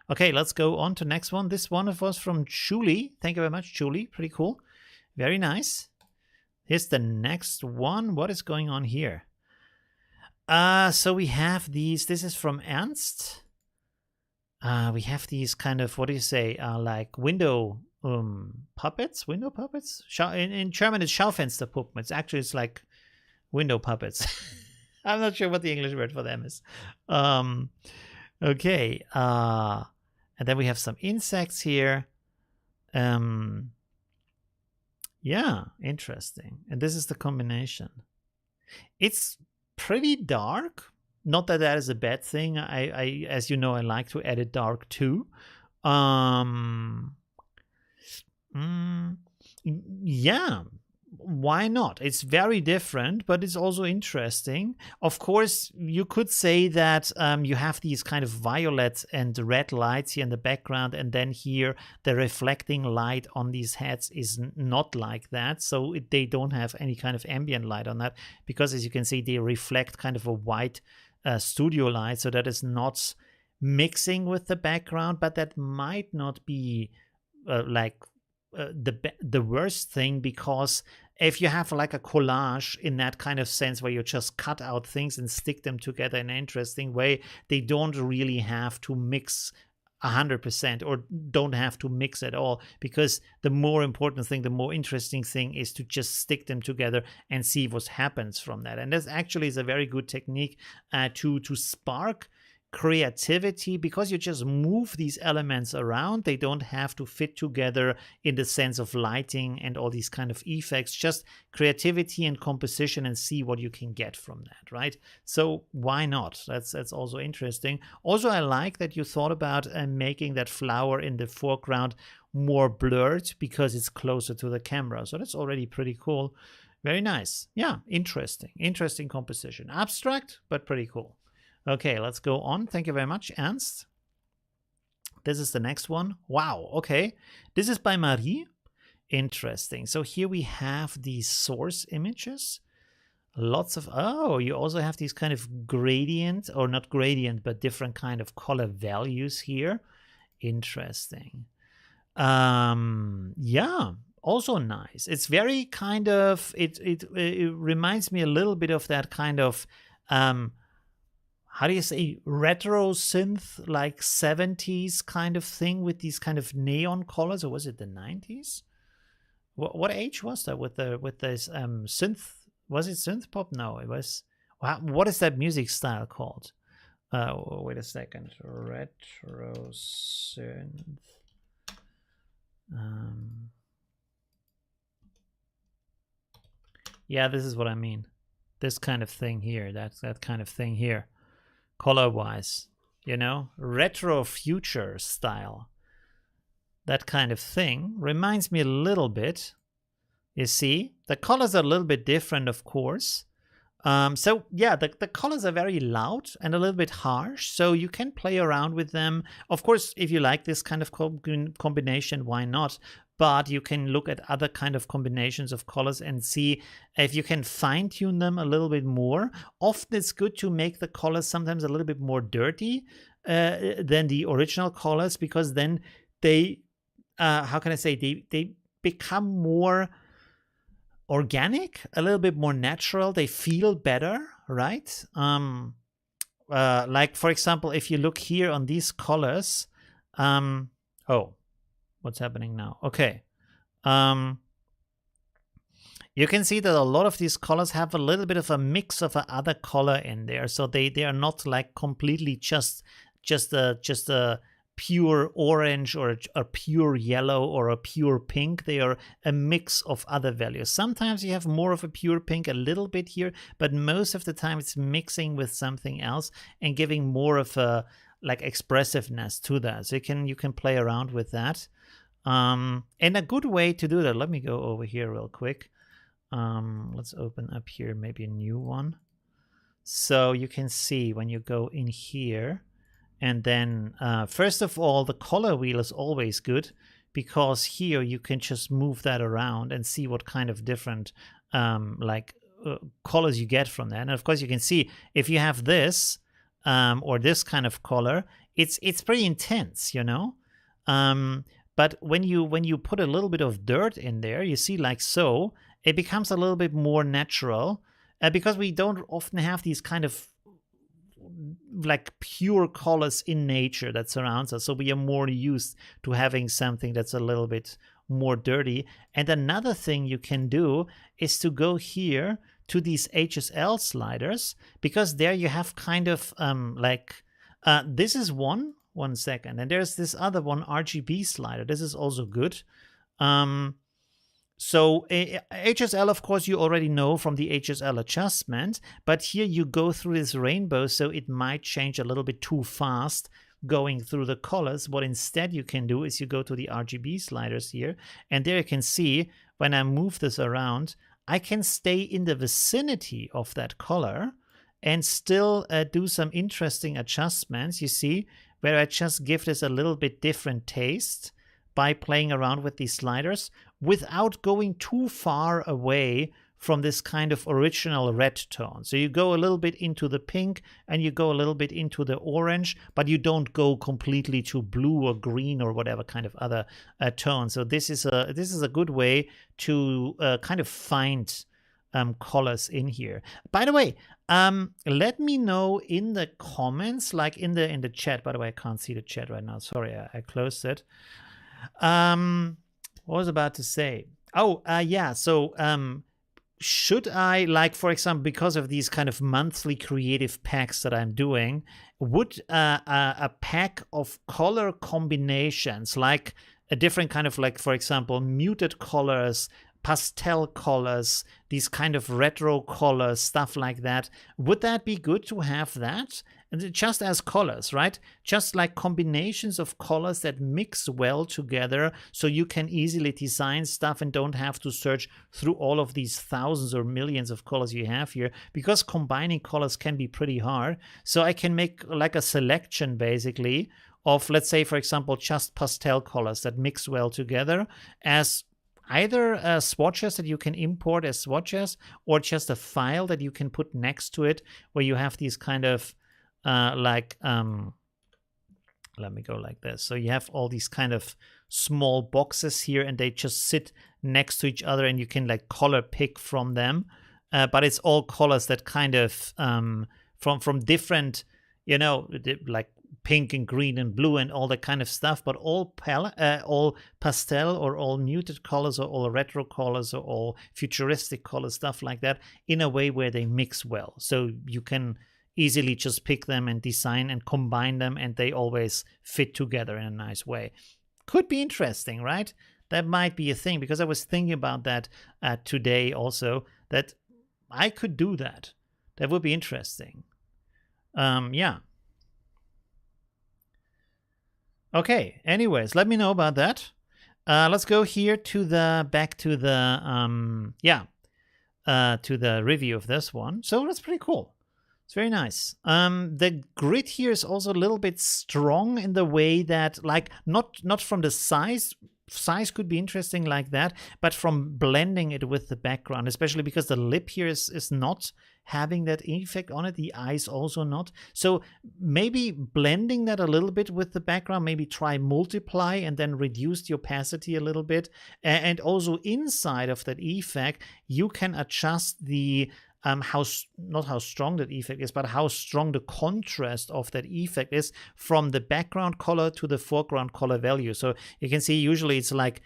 Okay, let's go on to next one. This one was from Julie. Thank you very much, Julie. Pretty cool. Very nice. Here's the next one. What is going on here? So we have these. This is from Ernst. We have these kind of, what do you say, like window puppets? Window puppets? In German, it's Schaufensterpuppen. It's like window puppets. I'm not sure what the English word for them is. Okay. And then we have some insects here. Yeah, interesting. And this is the combination. It's pretty dark. Not that that is a bad thing. I as you know, I like to edit dark too. Yeah. Why not? It's very different, but it's also interesting. Of course, you could say that you have these kind of violet and red lights here in the background, and then here the reflecting light on these heads is not like that. So they don't have any kind of ambient light on that, because as you can see, they reflect kind of a white studio light, so that is not mixing with the background, but that might not be the worst thing, because if you have like a collage in that kind of sense where you just cut out things and stick them together in an interesting way, they don't really have to mix 100% or don't have to mix at all, because the more important thing, the more interesting thing is to just stick them together and see what happens from that. And this actually is a very good technique to spark creativity, because you just move these elements around. They don't have to fit together in the sense of lighting and all these kind of effects, just creativity and composition, and see what you can get from that, right? So why not? That's also interesting. Also, I like that you thought about making that flower in the foreground more blurred because it's closer to the camera. So that's already pretty cool. Very nice. Yeah, interesting composition. Abstract, but pretty cool. Okay, let's go on. Thank you very much, Ernst. This is the next one. Wow, okay. This is by Marie. Interesting. So here we have these source images. Lots of, oh, you also have these kind of gradient, or not gradient, but different kind of color values here. Interesting. Yeah, also nice. It's very kind of, it reminds me a little bit of that kind of, how do you say, retro synth, like 70s kind of thing with these kind of neon colors, or was it the 90s? What age was that with this synth? Was it synth pop? No, it was. What is that music style called? Wait a second. Retro synth. Yeah, this is what I mean. This kind of thing here. That's that kind of thing here. Color-wise, you know, retro future style. That kind of thing reminds me a little bit. You see, the colors are a little bit different, of course. So yeah, the colors are very loud and a little bit harsh, so you can play around with them. Of course, if you like this kind of combination, why not? But you can look at other kind of combinations of colors and see if you can fine tune them a little bit more. Often it's good to make the colors sometimes a little bit more dirty than the original colors, because then they, how can I say, they become more organic, a little bit more natural. They feel better, right? Like for example, if you look here on these colors, oh, what's happening now? Okay. You can see that a lot of these colors have a little bit of a mix of another color in there, so they are not like completely just a pure orange or a pure yellow or a pure pink. They are a mix of other values. Sometimes you have more of a pure pink, a little bit here, but most of the time it's mixing with something else and giving more of a like expressiveness to that. So you can play around with that. And a good way to do that, let me go over here real quick. Let's open up here maybe a new one. So you can see when you go in here, and then first of all, the color wheel is always good, because here you can just move that around and see what kind of different colors you get from that. And of course you can see if you have this or this kind of color, it's pretty intense, you know. But when you put a little bit of dirt in there, you see like so, it becomes a little bit more natural, because we don't often have these kind of like pure colors in nature that surrounds us. So we are more used to having something that's a little bit more dirty. And another thing you can do is to go here to these HSL sliders, because there you have kind of this is one second, and there's this other one, RGB slider. This is also good. So HSL, of course, you already know from the HSL adjustment, but here you go through this rainbow, so it might change a little bit too fast going through the colors. What instead you can do is you go to the RGB sliders here, and there you can see when I move this around, I can stay in the vicinity of that color and still do some interesting adjustments, you see, where I just give this a little bit different taste by playing around with these sliders without going too far away from this kind of original red tone. So you go a little bit into the pink and you go a little bit into the orange, but you don't go completely to blue or green or whatever kind of other tone. So this is a good way to kind of find colors in here. By the way, let me know in the comments, like in the chat. By the way, I can't see the chat right now. Sorry, I closed it. What was I about to say? Oh, yeah. So, should I, like, for example, because of these kind of monthly creative packs that I'm doing, would a pack of color combinations, like a different kind of, like, for example, muted colors, pastel colors, these kind of retro colors, stuff like that, would that be good to have that? Just as colors, right? Just like combinations of colors that mix well together, so you can easily design stuff and don't have to search through all of these thousands or millions of colors you have here, because combining colors can be pretty hard. So I can make like a selection basically of, let's say, for example, just pastel colors that mix well together as either swatches that you can import as swatches, or just a file that you can put next to it, where you have these kind of let me go like this. So you have all these kind of small boxes here, and they just sit next to each other, and you can like color pick from them. But it's all colors that kind of from different, you know, like pink and green and blue and all that kind of stuff, but all pastel or all muted colors or all retro colors or all futuristic colors, stuff like that, in a way where they mix well. So you can easily just pick them and design and combine them, and they always fit together in a nice way. Could be interesting, right? That might be a thing, because I was thinking about that today also, that I could do that. That would be interesting. Yeah. Okay, anyways, let me know about that. Let's go here to the back to the to the review of this one. So that's pretty cool. It's very nice. The grid here is also a little bit strong in the way that, like, not from the size could be interesting like that, but from blending it with the background, especially because the lip here is not having that effect on it, the eyes also not. So maybe blending that a little bit with the background, maybe try multiply and then reduce the opacity a little bit. And also inside of that effect, you can adjust the not how strong that effect is, but how strong the contrast of that effect is from the background color to the foreground color value. So you can see usually it's like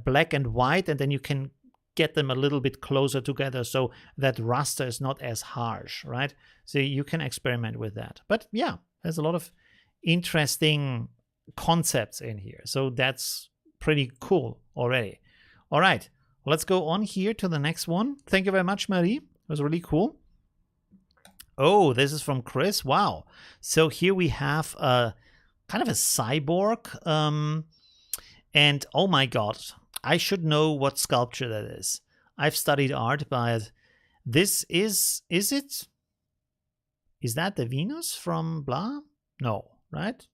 black and white, and then you can get them a little bit closer together so that raster is not as harsh, right? So you can experiment with that. But yeah, there's a lot of interesting concepts in here. So that's pretty cool already. All right, let's go on here to the next one. Thank you very much, Marie. It was really cool. Oh, this is from Chris. Wow. So here we have a kind of a cyborg. And oh my God, I should know what sculpture that is. I've studied art, but this is it? Is that the Venus from blah? No, right?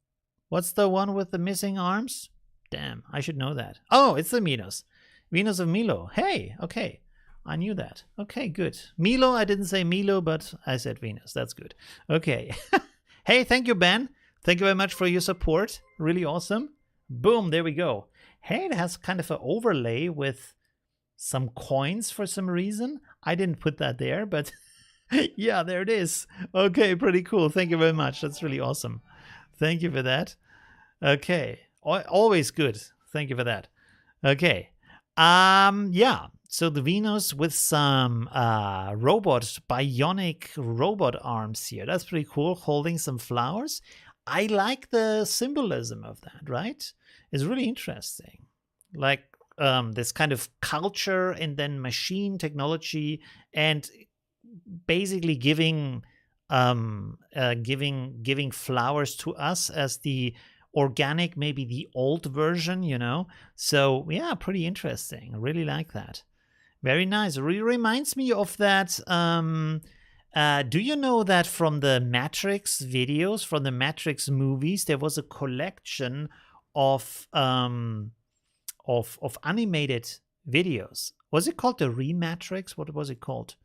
What's the one with the missing arms? Damn, I should know that. Oh, it's the Venus. Venus of Milo. Hey, okay. I knew that. Okay, good. Milo, I didn't say Milo, but I said Venus. That's good. Okay. Hey, thank you, Ben. Thank you very much for your support. Really awesome. Boom, there we go. Hey, it has kind of an overlay with some coins for some reason. I didn't put that there, but yeah, there it is. Okay, pretty cool. Thank you very much. That's really awesome. Thank you for that. Okay. Always good. Thank you for that. Okay. Yeah. So the Venus with some bionic robot arms here. That's pretty cool, holding some flowers. I like the symbolism of that, right? It's really interesting. Like this kind of culture and then machine technology, and basically giving flowers to us as the organic, maybe the old version, you know? So yeah, pretty interesting. I really like that. Very nice. It really reminds me of that. Do you know that from the Matrix videos, from the Matrix movies, there was a collection of animated videos? Was it called the Rematrix? What was it called?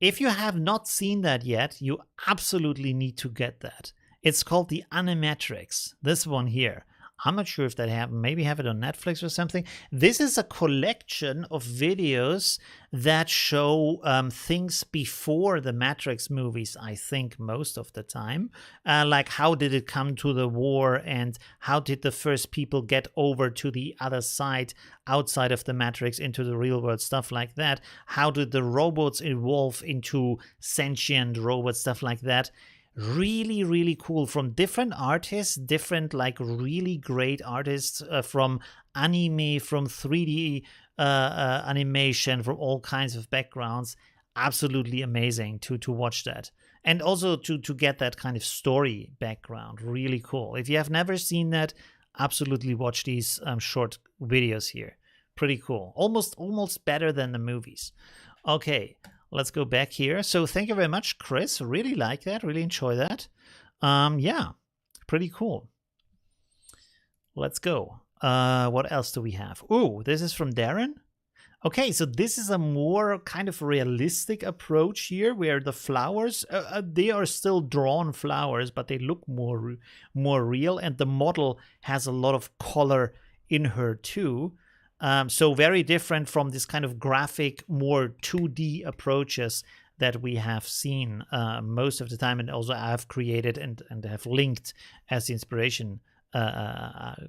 If you have not seen that yet, you absolutely need to get that. It's called the Animatrix, this one here. I'm not sure if that happened. Maybe have it on Netflix or something. This is a collection of videos that show things before the Matrix movies, I think, most of the time. Like how did it come to the war, and how did the first people get over to the other side, outside of the Matrix, into the real world, stuff like that. How did the robots evolve into sentient robots, stuff like that. Really, really cool, from different artists, different like really great artists from anime, from 3D animation, from all kinds of backgrounds. Absolutely amazing to watch that, and also to get that kind of story background. Really cool. If you have never seen that, absolutely watch these short videos here. Pretty cool. Almost better than the movies. Okay. Let's go back here. So thank you very much, Chris. Really like that. Really enjoy that. Yeah, pretty cool. Let's go. What else do we have? Ooh, this is from Darren. Okay, so this is a more kind of realistic approach here, where the flowers, they are still drawn flowers, but they look more real, and the model has a lot of color in her too. So very different from this kind of graphic, more 2D approaches that we have seen most of the time, and also I've created and have linked as the inspiration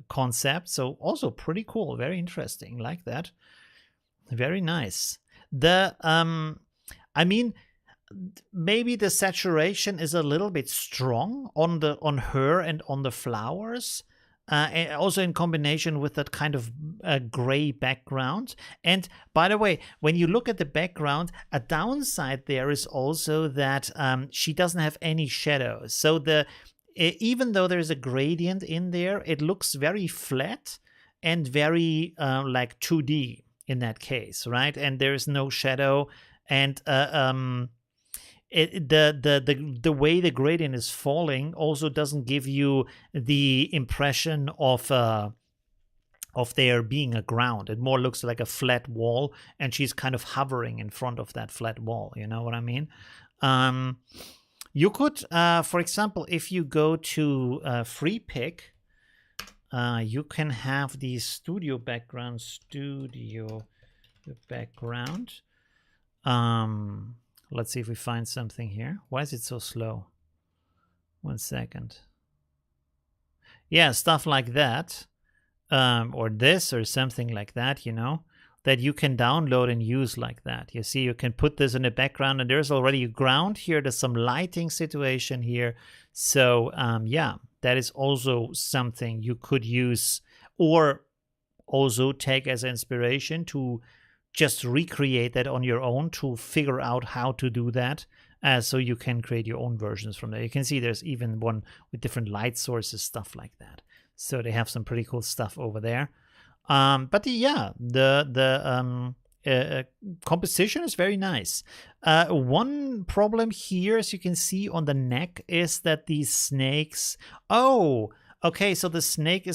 concept. So also pretty cool, very interesting, like that. Very nice. The I mean, maybe the saturation is a little bit strong on her and on the flowers, and also in combination with that kind of gray background. And by the way, when you look at the background, a downside there is also that she doesn't have any shadows. So even though there's a gradient in there, it looks very flat and very like 2D in that case, right? And there's no shadow, and the way the gradient is falling also doesn't give you the impression of there being a ground. It more looks like a flat wall, and she's kind of hovering in front of that flat wall. You know what I mean? You could, for example, if you go to Free Pick, you can have the studio background. Let's see if we find something here. Why is it so slow? 1 second. Yeah, stuff like that, or this or something like that, you know, that you can download and use like that. You see, you can put this in the background, and there's already a ground here. There's some lighting situation here. So yeah, that is also something you could use, or also take as inspiration to just recreate that on your own, to figure out how to do that, so you can create your own versions from there. You can see there's even one with different light sources, stuff like that. So they have some pretty cool stuff over there. But the composition is very nice. One problem here, as you can see on the neck, is that these snakes. Oh, okay. So the snake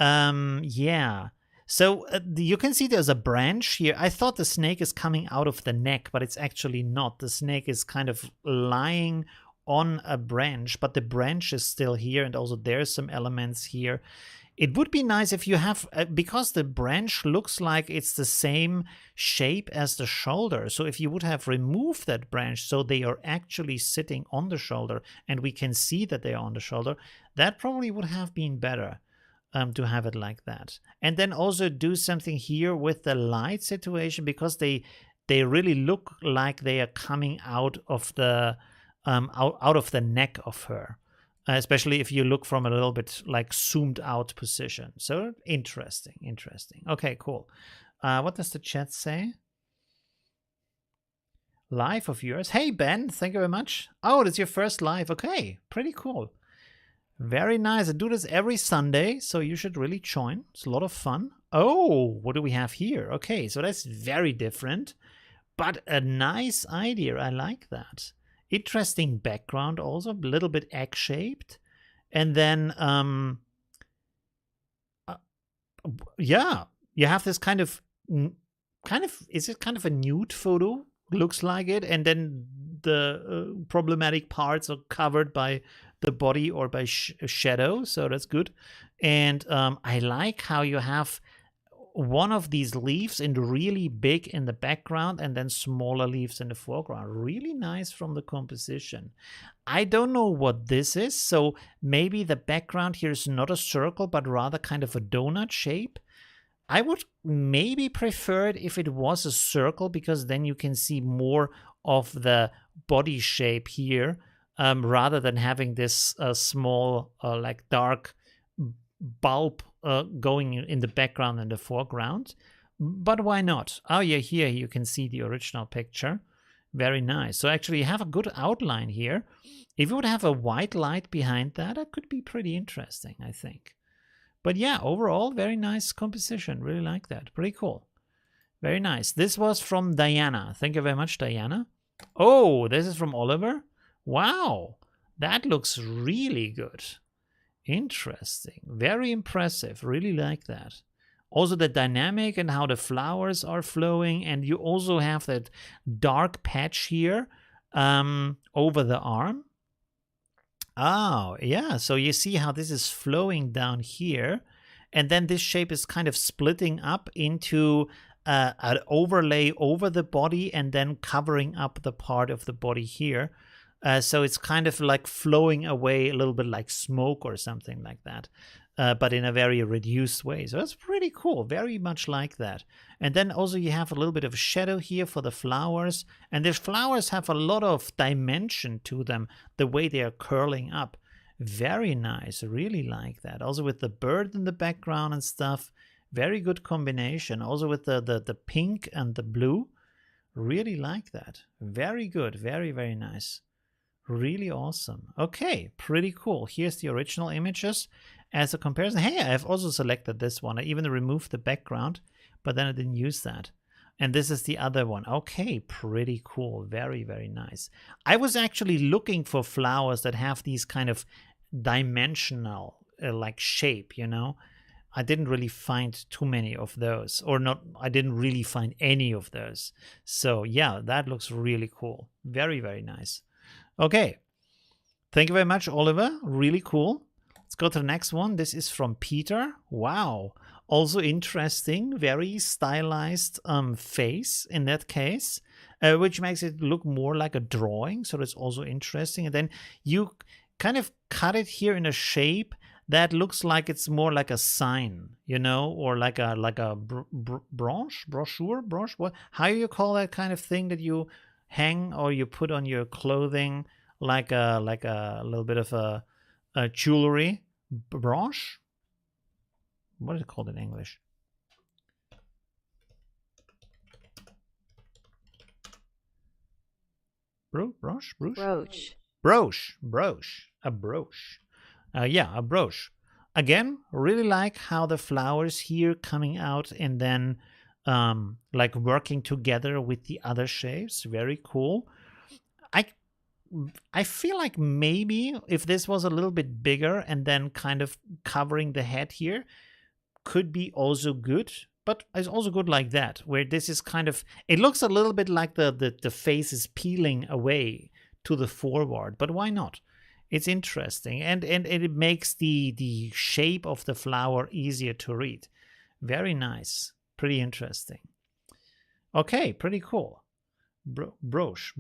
yeah. So you can see there's a branch here. I thought the snake is coming out of the neck, but it's actually not. The snake is kind of lying on a branch, but the branch is still here, and also there's some elements here. It would be nice if you have, because the branch looks like it's the same shape as the shoulder. So if you would have removed that branch so they are actually sitting on the shoulder and we can see that they are on the shoulder, that probably would have been better, to have it like that. And then also do something here with the light situation, because they really look like they are coming out of the out of the neck of her. Especially if you look from a little bit like zoomed out position. So interesting. Okay, cool. What does the chat say? Live of yours. Hey, Ben, thank you very much. Oh, that's your first live. Okay, pretty cool. Very nice. I do this every Sunday, so you should really join. It's a lot of fun. Oh, what do we have here? Okay, so that's very different, but a nice idea. I like that. Interesting background also, a little bit egg-shaped. And then, yeah, you have this kind of, is it kind of a nude photo? Looks like it. And then the problematic parts are covered by the body or by shadow. So that's good. And I like how you have one of these leaves in really big in the background and then smaller leaves in the foreground. Really nice from the composition. I don't know what this is, so maybe the background here is not a circle but rather kind of a donut shape. I would maybe prefer it if it was a circle, because then you can see more of the body shape here, rather than having this small like dark bulb going in the background and the foreground. But why not? Oh yeah, here you can see the original picture. Very nice. So actually you have a good outline here. If you would have a white light behind that, that could be pretty interesting, I think. But yeah, overall, very nice composition. Really like that. Pretty cool. Very nice. This was from Diana. Thank you very much, Diana. Oh, this is from Oliver. Wow. That looks really good. Interesting. Very impressive. Really like that. Also the dynamic and how the flowers are flowing, and you also have that dark patch here over the arm. Oh, yeah. So you see how this is flowing down here, and then this shape is kind of splitting up into an overlay over the body and then covering up the part of the body here. So it's kind of like flowing away a little bit like smoke or something like that, but in a very reduced way. So that's pretty cool. Very much like that. And then also you have a little bit of shadow here for the flowers. And the flowers have a lot of dimension to them, the way they are curling up. Very nice. Really like that. Also with the bird in the background and stuff. Very good combination. Also with the pink and the blue. Really like that. Very good. Very, very nice. Really awesome. Okay, pretty cool. Here's the original images as a comparison. Hey, I've also selected this one. I even removed the background, but then I didn't use that. And this is the other one. Okay, pretty cool. Very, very nice. I was actually looking for flowers that have these kind of dimensional like shape, you know. I didn't really find too many of those, or not. I didn't really find any of those. So yeah, that looks really cool. Very, very nice. Okay, thank you very much, Oliver. Really cool. Let's go to the next one. This is from Peter. Wow. Also interesting, very stylized face in that case, which makes it look more like a drawing. So that's also interesting. And then you kind of cut it here in a shape that looks like it's more like a sign, you know, or like a brochure, what? How do you call that kind of thing that you hang or you put on your clothing, like a little bit of a jewelry branch? What is it called in English? Brooch. A brooch. Yeah, a brooch. Again, really like how the flowers here coming out and then like working together with the other shapes. Very cool. I feel like maybe if this was a little bit bigger and then kind of covering the head here could be also good, but it's also good like that, where this is kind of, it looks a little bit like the face is peeling away to the forward, but why not? It's interesting, and it makes the shape of the flower easier to read. Very nice. Pretty interesting. Okay, pretty cool. Brooch.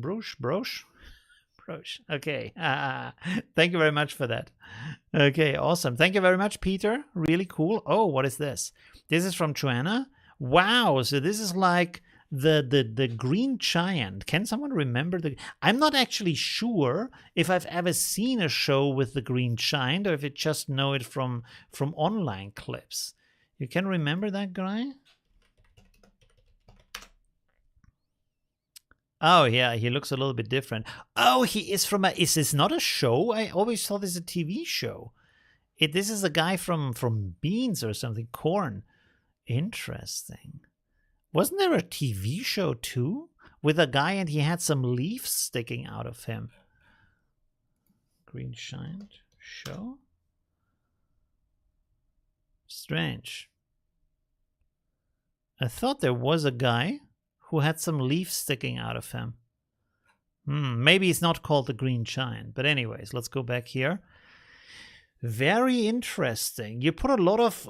Okay. Thank you very much for that. Okay, awesome. Thank you very much, Peter. Really cool. Oh, what is this? This is from Joanna. Wow. So this is like the green giant. Can someone remember the? I'm not actually sure if I've ever seen a show with the green giant or if I just know it from online clips. You can remember that guy? Oh yeah, he looks a little bit different. Oh, he is from a. Is this not a show? I always thought this is a TV show. This is a guy from Beans or something. Corn. Interesting. Wasn't there a TV show too with a guy and he had some leaves sticking out of him? Green Giant show. Strange. I thought there was a guy who had some leaves sticking out of him. Maybe it's not called the Green Giant. But anyways, let's go back here. Very interesting. You put a lot of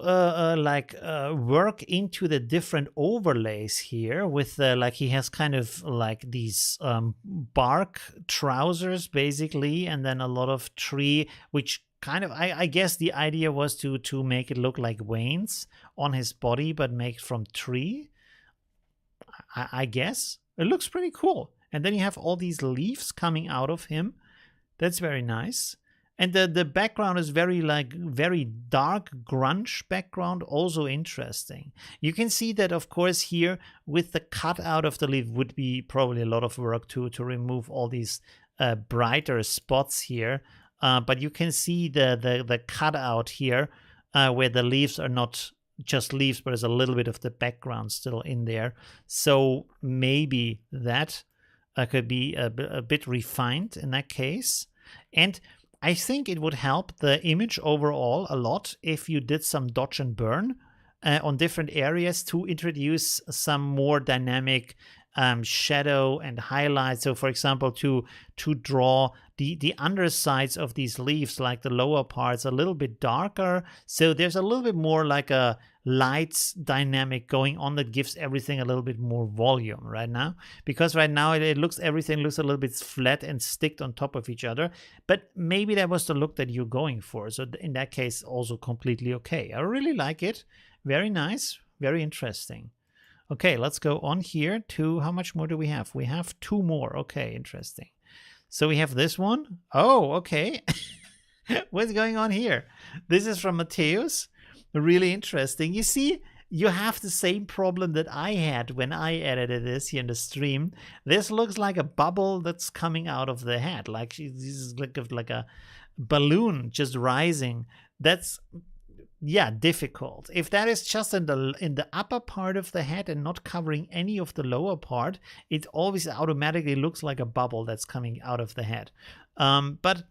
work into the different overlays here with like he has kind of like these bark trousers basically, and then a lot of tree, which kind of, I guess the idea was to make it look like veins on his body, but make from tree. I guess it looks pretty cool. And then you have all these leaves coming out of him. That's very nice. And the background is very dark grunge background, also interesting. You can see that, of course, here with the cutout of the leaf would be probably a lot of work to remove all these brighter spots here. But you can see the cutout here where the leaves are not just leaves, but there's a little bit of the background still in there. So maybe that could be a bit refined in that case. And I think it would help the image overall a lot if you did some dodge and burn on different areas to introduce some more dynamic shadow and highlight. So for example, to draw the undersides of these leaves, like the lower parts, a little bit darker, so there's a little bit more like a light dynamic going on that gives everything a little bit more volume right now. Because right now everything looks a little bit flat and sticked on top of each other, but maybe that was the look that you're going for. So in that case, also completely okay. I really like it. Very nice, very interesting. Okay, let's go on here to, how much more do we have? We have 2 more. Okay, interesting. So we have this one. Oh, okay. What's going on here? This is from Mateus. Really interesting. You see, you have the same problem that I had when I edited this here in the stream. This looks like a bubble that's coming out of the head. Like this is like a balloon just rising. That's, yeah, difficult. If that is just in the upper part of the head and not covering any of the lower part, it always automatically looks like a bubble that's coming out of the head. But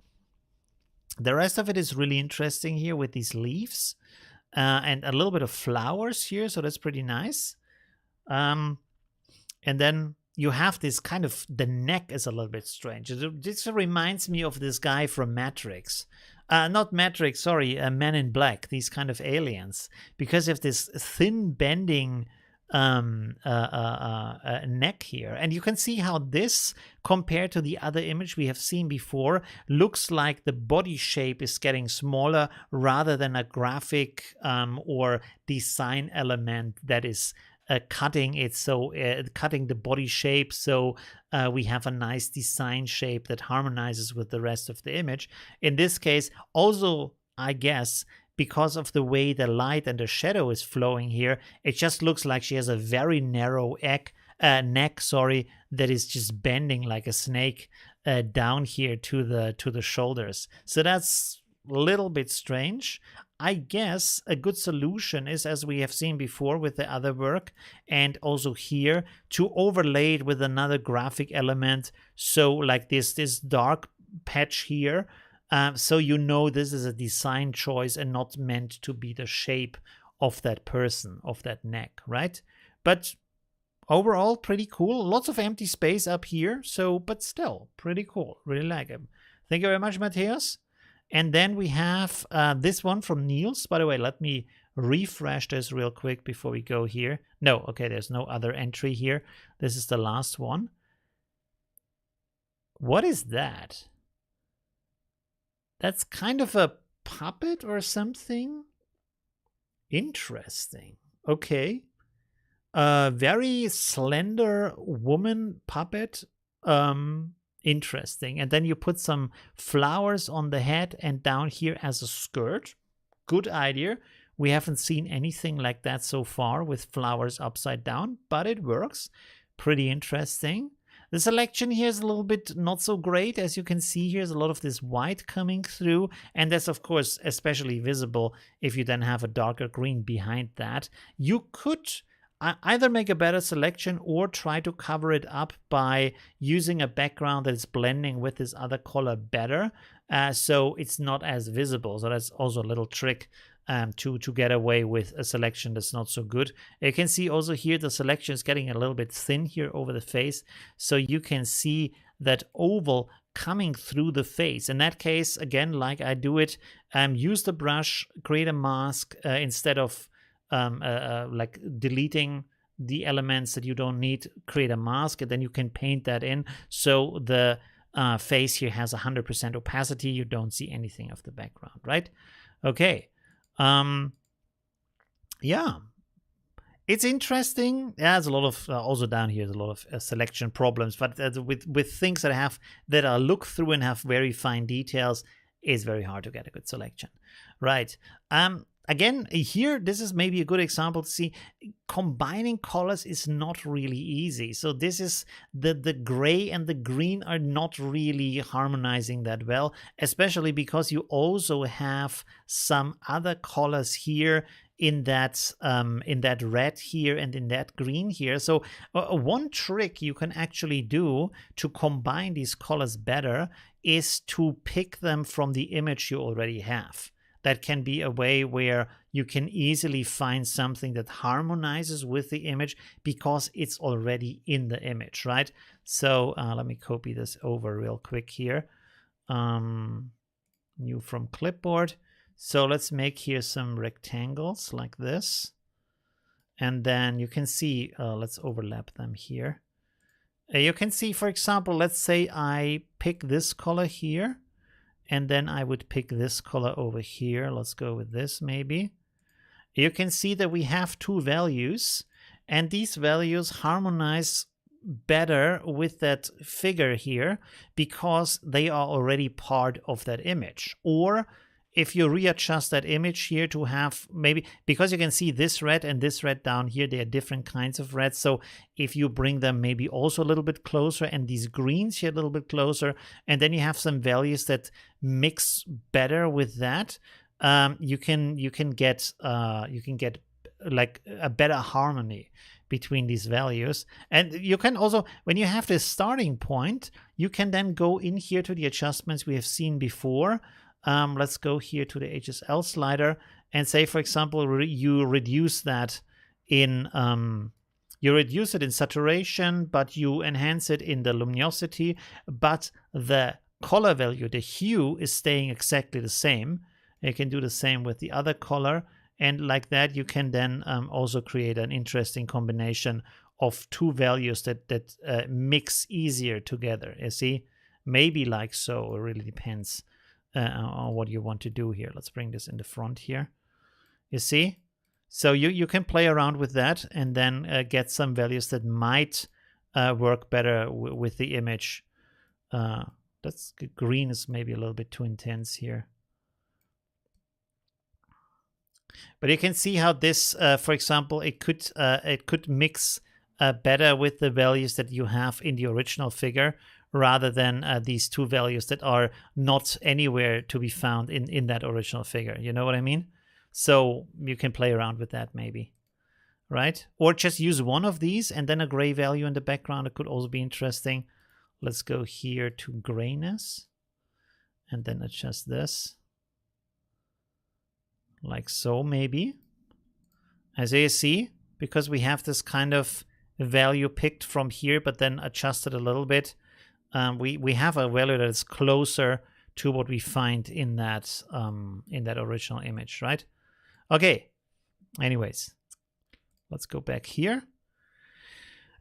the rest of it is really interesting here with these leaves and a little bit of flowers here, so that's pretty nice. And then you have this kind of, the neck is a little bit strange. This reminds me of this guy from Matrix. Not Matrix, sorry, Men in Black, these kind of aliens. Because of this thin bending neck here. And you can see how this, compared to the other image we have seen before, looks like the body shape is getting smaller rather than a graphic or design element that is cutting it, so cutting the body shape, so we have a nice design shape that harmonizes with the rest of the image. In this case, also, I guess, because of the way the light and the shadow is flowing here, it just looks like she has a very narrow neck, that is just bending like a snake down here to the shoulders. So that's a little bit strange. I guess a good solution is, as we have seen before with the other work, and also here, to overlay it with another graphic element. So like this dark patch here, so you know this is a design choice and not meant to be the shape of that person, of that neck, right? But overall, pretty cool. Lots of empty space up here, so, but still pretty cool. Really like him. Thank you very much, Matthias. And then we have this one from Niels. By the way, let me refresh this real quick before we go here. No, okay, there's no other entry here. This is the last one. What is that? That's kind of a puppet or something? Interesting. Okay. Very slender woman puppet. Interesting. And then you put some flowers on the head and down here as a skirt. Good idea. We haven't seen anything like that so far with flowers upside down, but it works. Pretty interesting. The selection here is a little bit not so great. As you can see, here's a lot of this white coming through, and that's of course especially visible if you then have a darker green behind that. You could either make a better selection or try to cover it up by using a background that is blending with this other color better, so it's not as visible. So that's also a little trick to get away with a selection that's not so good. You can see also here the selection is getting a little bit thin here over the face, so you can see that oval coming through the face. In that case, again, like I do it, use the brush, create a mask instead of like deleting the elements that you don't need, create a mask, and then you can paint that in. So the face here has 100% opacity. You don't see anything of the background, right? Okay. Yeah. It's interesting. Yeah, there's a lot of, also down here, there's a lot of selection problems, but with things that are look through and have very fine details, it's very hard to get a good selection. Right. again, here, this is maybe a good example to see combining colors is not really easy. So this is the gray and the green are not really harmonizing that well, especially because you also have some other colors here in that red here and in that green here. So one trick you can actually do to combine these colors better is to pick them from the image you already have. That can be a way where you can easily find something that harmonizes with the image because it's already in the image, right? So let me copy this over real quick here. New from clipboard. So let's make here some rectangles like this. And then you can see, let's overlap them here. You can see, for example, let's say I pick this color here. And then I would pick this color over here. Let's go with this maybe. You can see that we have two values, and these values harmonize better with that figure here because they are already part of that image. Or if you readjust that image here to have maybe, because you can see this red and this red down here, they are different kinds of reds. So if you bring them maybe also a little bit closer and these greens here a little bit closer, and then you have some values that mix better with that, you can get like a better harmony between these values. And you can also, when you have this starting point, you can then go in here to the adjustments we have seen before. Let's go here to the HSL slider and say, for example, you reduce that in you reduce it in saturation, but you enhance it in the luminosity, but the color value, the hue, is staying exactly the same. You can do the same with the other color, and like that you can then also create an interesting combination of two values that mix easier together. You see, maybe like so. It really depends on what you want to do here. Let's bring this in the front here. You see? So you can play around with that and then get some values that might work better with the image. That's green is maybe a little bit too intense here. But you can see how this, for example, it could mix better with the values that you have in the original figure, rather than these two values that are not anywhere to be found in that original figure. You know what I mean? So you can play around with that maybe, right? Or just use one of these and then a gray value in the background. It could also be interesting. Let's go here to grayness and then adjust this. Like so maybe. As you see, because we have this kind of value picked from here, but then adjusted a little bit, we have a value that is closer to what we find in that original image, right? Okay. Anyways, let's go back here.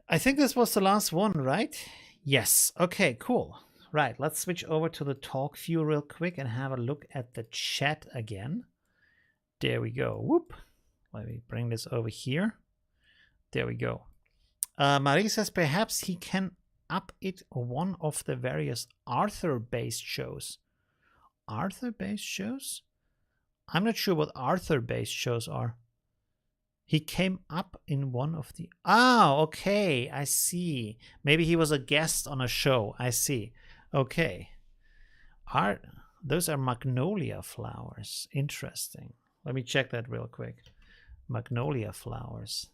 I think this was the last one, right? Yes. Okay, cool. Right. Let's switch over to the talk view real quick and have a look at the chat again. There we go. Whoop. Let me bring this over here. There we go. Marie says perhaps he can up it one of the various Arthur-based shows. Arthur-based shows? I'm not sure what Arthur-based shows are. He came up in one of the... Ah, okay, I see. Maybe he was a guest on a show. I see. Okay. Those are magnolia flowers. Interesting. Let me check that real quick. Magnolia flowers.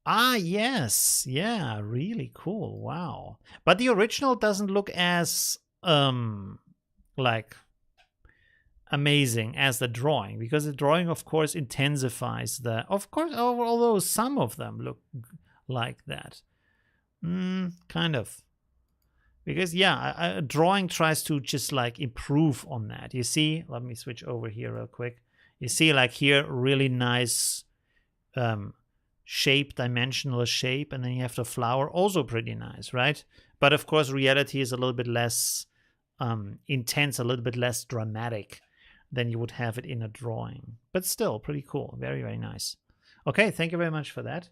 Ah, yes. Yeah, really cool. Wow. But the original doesn't look as like amazing as the drawing, because the drawing of course intensifies the, of course, although some of them look like that. Kind of. Because yeah, a drawing tries to just like improve on that. You see, let me switch over here real quick. You see like here, really nice shape, dimensional shape, and then you have the flower, also pretty nice, right? But of course reality is a little bit less intense, a little bit less dramatic than you would have it in a drawing, but still pretty cool. Very, very nice. Okay, thank you very much for that.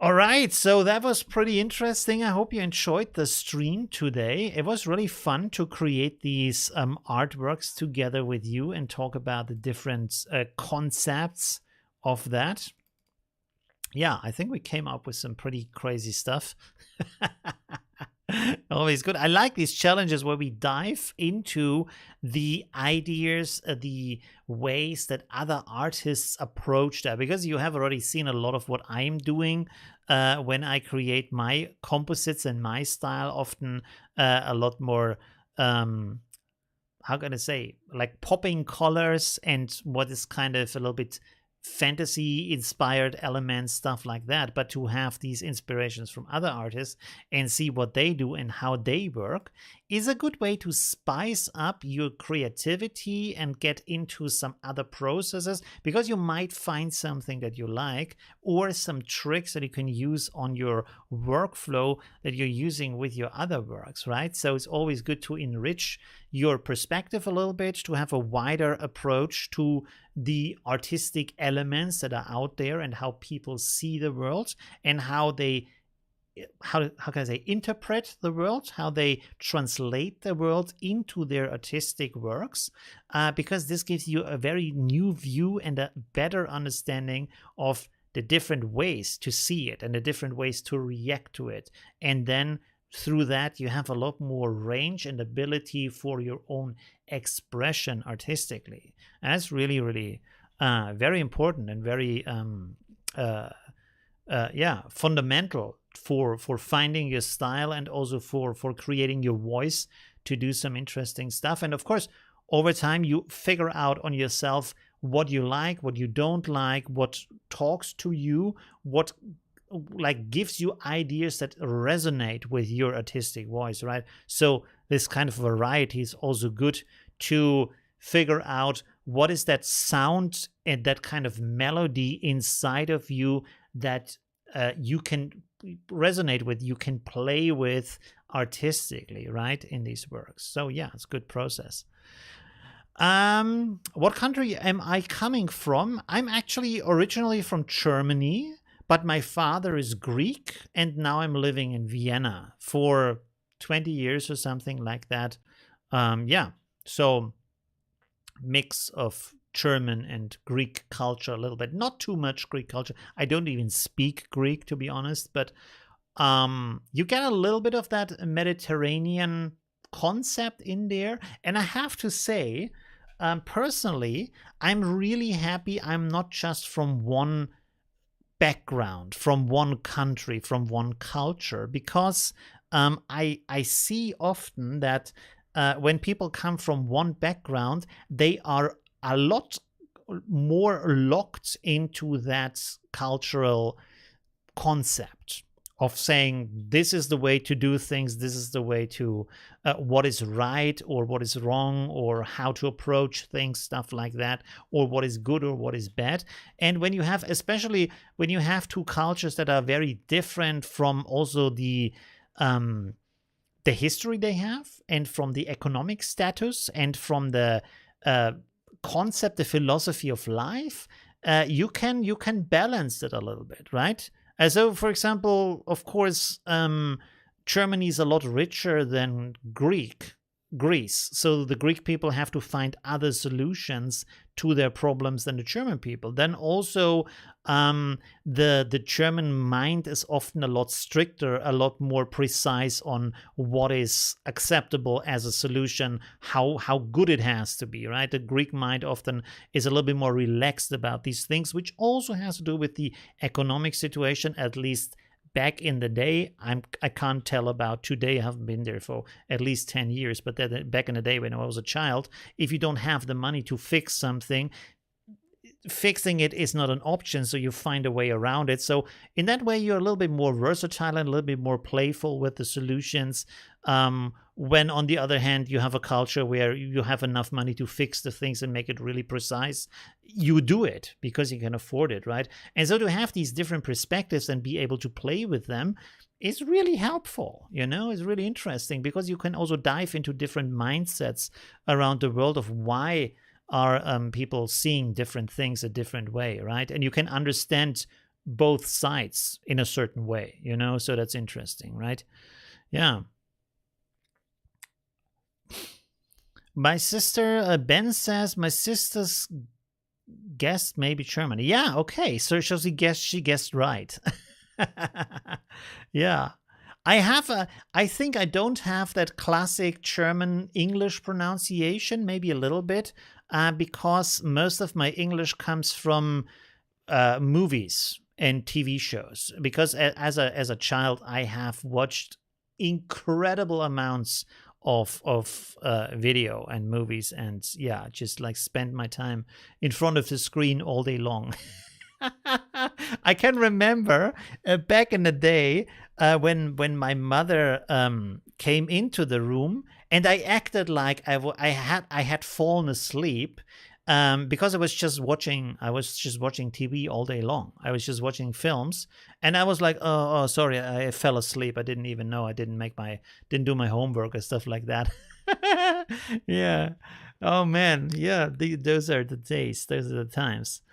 All right, so that was pretty interesting. I hope you enjoyed the stream today. It was really fun to create these artworks together with you and talk about the different concepts of that. Yeah, I think we came up with some pretty crazy stuff. Always good. I like these challenges where we dive into the ideas, the ways that other artists approach that, because you have already seen a lot of what I'm doing when I create my composites and my style, often a lot more, how can I say, like popping colors and what is kind of a little bit fantasy inspired elements, stuff like that. But to have these inspirations from other artists and see what they do and how they work is a good way to spice up your creativity and get into some other processes, because you might find something that you like or some tricks that you can use on your workflow that you're using with your other works, right? So it's always good to enrich your perspective a little bit, to have a wider approach to the artistic elements that are out there and how people see the world and how they how can I say, interpret the world, how they translate the world into their artistic works, because this gives you a very new view and a better understanding of the different ways to see it and the different ways to react to it. And then through that, you have a lot more range and ability for your own expression artistically. And that's really, really very important and very, fundamental for finding your style and also for creating your voice to do some interesting stuff. And of course, over time, you figure out on yourself what you like, what you don't like, what talks to you, what like gives you ideas that resonate with your artistic voice, right? So this kind of variety is also good to figure out what is that sound and that kind of melody inside of you that you can resonate with, you can play with artistically, right, in these works. So yeah, it's a good process. What country am I coming from? I'm actually originally from Germany, but my father is Greek, and now I'm living in Vienna for 20 years or something like that. So mix of German and Greek culture a little bit. Not too much Greek culture. I don't even speak Greek, to be honest, but you get a little bit of that Mediterranean concept in there. And I have to say, personally, I'm really happy I'm not just from one background, from one country, from one culture, because I see often that when people come from one background, they are a lot more locked into that cultural concept of saying this is the way to do things, this is the way to what is right or what is wrong, or how to approach things, stuff like that, or what is good or what is bad. And when you have, especially when you have two cultures that are very different from also the history they have, and from the economic status, and from the concept, the philosophy of life, you can balance it a little bit, right? So, for example, of course, Germany is a lot richer than Greece. So the Greek people have to find other solutions to their problems than the German people. Then also, the German mind is often a lot stricter, a lot more precise on what is acceptable as a solution, how good it has to be, right? The Greek mind often is a little bit more relaxed about these things, which also has to do with the economic situation, at least back in the day. I can't tell about today. I haven't been there for at least 10 years, but back in the day when I was a child, if you don't have the money to fix something, fixing it is not an option, so you find a way around it. So in that way, you're a little bit more versatile and a little bit more playful with the solutions. When on the other hand, you have a culture where you have enough money to fix the things and make it really precise, you do it because you can afford it, right? And so to have these different perspectives and be able to play with them is really helpful, it's really interesting, because you can also dive into different mindsets around the world of why are people seeing different things a different way, right? And you can understand both sides in a certain way, you know, so that's interesting, right? Yeah. My sister, Ben says, my sister's guessed maybe Germany. Yeah, okay. So she guessed right. Yeah. I think I don't have that classic German English pronunciation, maybe a little bit, because most of my English comes from movies and TV shows. Because as a child, I have watched incredible amounts of video and movies, and yeah, just like spend my time in front of the screen all day long. I can remember back in the day when my mother came into the room, and I acted like I had fallen asleep because I was just watching TV all day long. I was just watching films, and I was like, oh, sorry, I fell asleep. I didn't even know. I didn't do my homework or stuff like that. Yeah. Oh man. Yeah. Those are the days. Those are the times.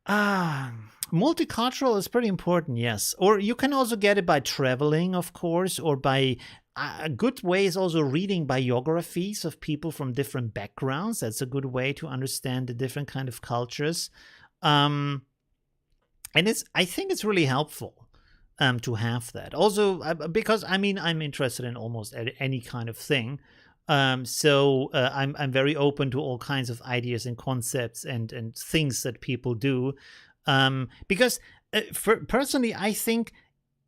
Multicultural is pretty important, yes. Or you can also get it by traveling, of course, or by a good way is also reading biographies of people from different backgrounds. That's a good way to understand the different kind of cultures. And I think it's really helpful to have that. Also, because I mean, I'm interested in almost any kind of thing. So I'm very open to all kinds of ideas and concepts and things that people do, because personally, I think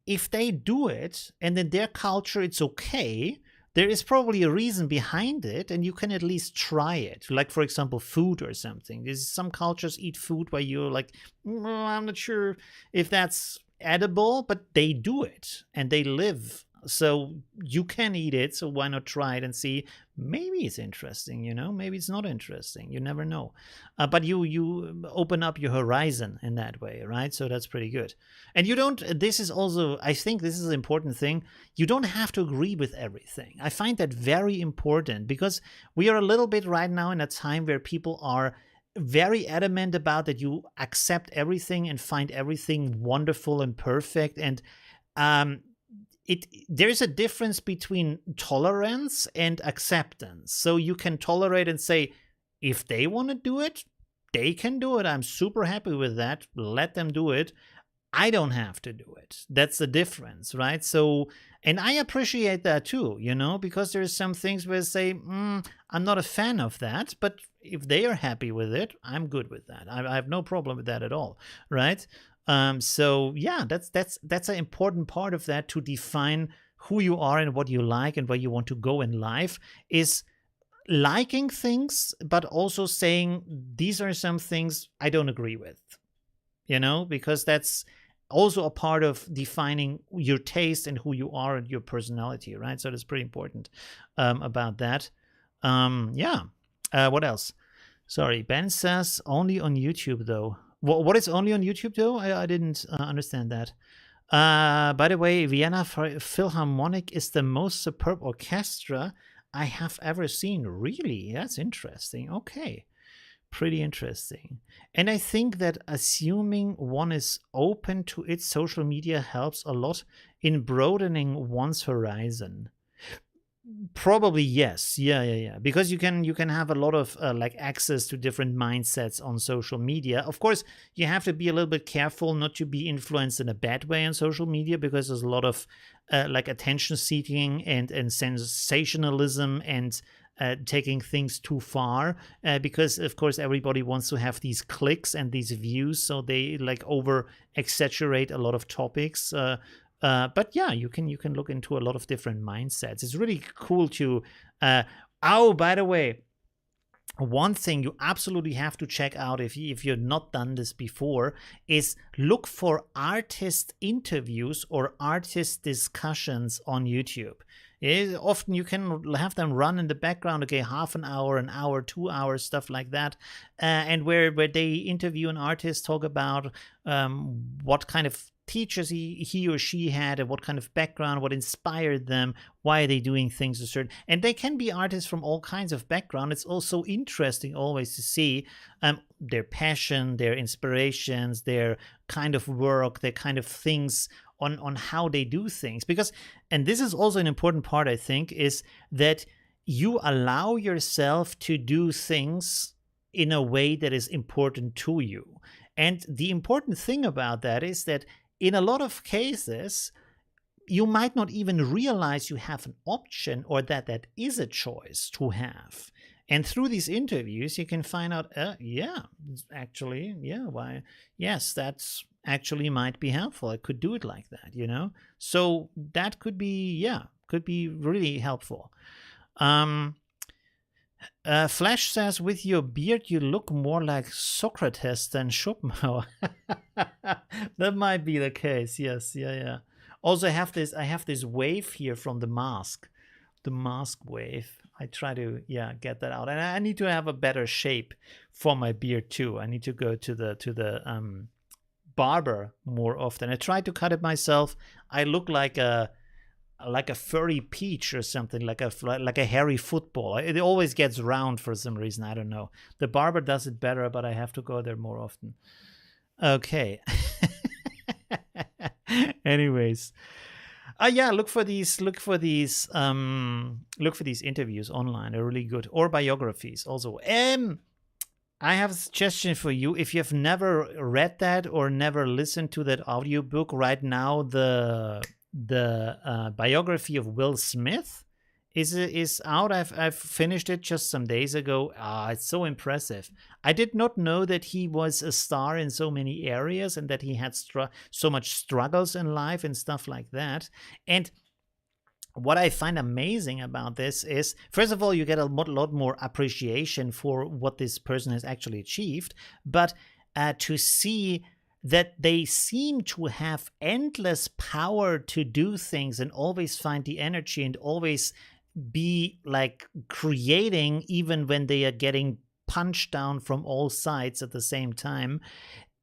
if they do it and in their culture it's okay, there is probably a reason behind it, and you can at least try it. Like, for example, food or something. There's some cultures eat food where you're like, I'm not sure if that's edible, but they do it and they live. So you can eat it, so why not try it and see? Maybe it's interesting, you know, maybe it's not interesting, you never know. But you open up your horizon in that way, right? So that's pretty good. And you don't, this is also, I think this is an important thing, you don't have to agree with everything. I find that very important, because we are a little bit right now in a time where people are very adamant about that you accept everything and find everything wonderful and perfect. And there's a difference between tolerance and acceptance. So you can tolerate and say, if they want to do it, they can do it. I'm super happy with that. Let them do it. I don't have to do it. That's the difference, right? So, and I appreciate that too, you know, because there's some things where I say, I'm not a fan of that, but if they are happy with it, I'm good with that. I have no problem with that at all, right? So yeah, that's an important part of that, to define who you are and what you like and where you want to go in life, is liking things, but also saying these are some things I don't agree with, you know, because that's also a part of defining your taste and who you are and your personality, right? So that's pretty important about that. Yeah. What else? Sorry, Ben says only on YouTube though. What is only on YouTube though? I didn't understand that. By the way, Vienna Philharmonic is the most superb orchestra I have ever seen. Really? That's interesting. Okay. Pretty interesting. And I think that assuming one is open to its social media helps a lot in broadening one's horizon. Probably yes. Yeah. Because you can have a lot of like access to different mindsets on social media. Of course, you have to be a little bit careful not to be influenced in a bad way on social media, because there's a lot of like attention seeking and sensationalism and taking things too far, because of course everybody wants to have these clicks and these views, so they like over exaggerate a lot of topics. But yeah, you can look into a lot of different mindsets. It's really cool to. Oh, by the way, one thing you absolutely have to check out if you've not done this before is look for artist interviews or artist discussions on YouTube. Often you can have them run in the background, okay, half an hour, 2 hours, stuff like that, and where they interview an artist, talk about what kind of teachers he or she had, and what kind of background, what inspired them, why are they doing things a certain. And they can be artists from all kinds of background. It's also interesting always to see their passion, their inspirations, their kind of work, their kind of things on how they do things. Because, and this is also an important part, I think, is that you allow yourself to do things in a way that is important to you. And the important thing about that is that in a lot of cases, you might not even realize you have an option, or that that is a choice to have. And through these interviews, you can find out, yeah, actually, yeah, why? Yes, that's actually might be helpful. I could do it like that, you know? So that could be, yeah, could be really helpful. Flash says, with your beard, you look more like Socrates than Schopenhauer. That might be the case. Yes. Yeah. Also, I have this wave here from the mask wave. I try to, get that out. And I need to have a better shape for my beard too. I need to go to the barber more often. I try to cut it myself. I look like a furry peach or something, like a hairy football. It always gets round for some reason. I don't know. The barber does it better, but I have to go there more often. Okay. Anyways, look for these interviews online. They're really good, or biographies also. I have a suggestion for you. If you have never read that or never listened to that audiobook, right now the biography of Will Smith is out. I've finished it just some days ago. It's so impressive. I did not know that he was a star in so many areas, and that he had so much struggles in life and stuff like that. And what I find amazing about this is, first of all, you get a lot more appreciation for what this person has actually achieved, but to see that they seem to have endless power to do things and always find the energy and always be like creating, even when they are getting punched down from all sides at the same time,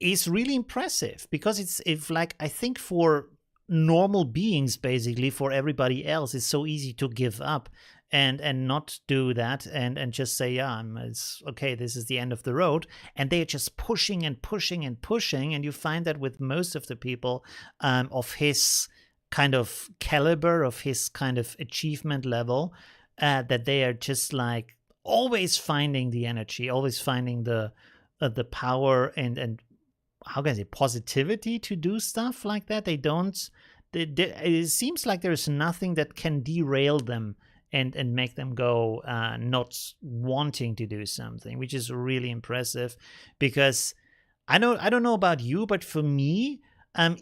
is really impressive. Because it's like, I think for normal beings, basically for everybody else, it's so easy to give up and not do that and just say, it's okay, this is the end of the road. And they're just pushing and pushing and pushing. And you find that with most of the people of his kind of caliber, of his kind of achievement level, that they are just like always finding the energy, always finding the power and how can I say, positivity to do stuff like that. It seems like there's nothing that can derail them and make them go not wanting to do something, which is really impressive. Because I don't know about you, but for me,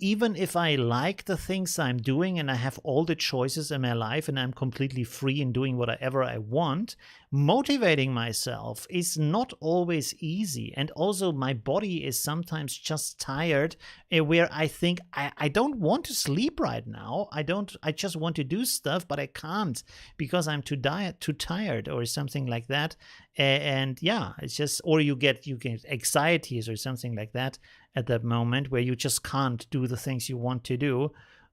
even if I like the things I'm doing and I have all the choices in my life and I'm completely free in doing whatever I want, motivating myself is not always easy. And also my body is sometimes just tired, where I think I don't want to sleep right now. I just want to do stuff, but I can't because I'm too tired or something like that. And it's just, or you get anxieties or something like that at that moment, where you just can't do the things you want to do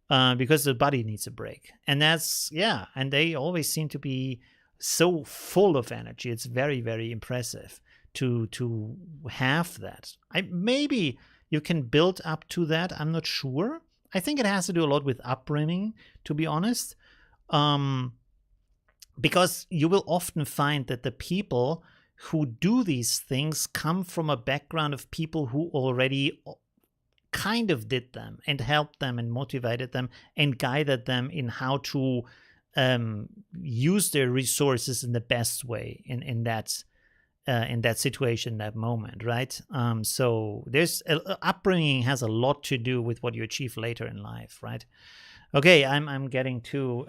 because the body needs a break. And and they always seem to be so full of energy. It's very, very impressive to have that. Maybe you can build up to that. I'm not sure. I think it has to do a lot with upbringing, to be honest. Because you will often find that the people who do these things come from a background of people who already kind of did them and helped them and motivated them and guided them in how to use their resources in the best way in that situation, that moment, right? So there's upbringing has a lot to do with what you achieve later in life, right? Okay, I'm getting too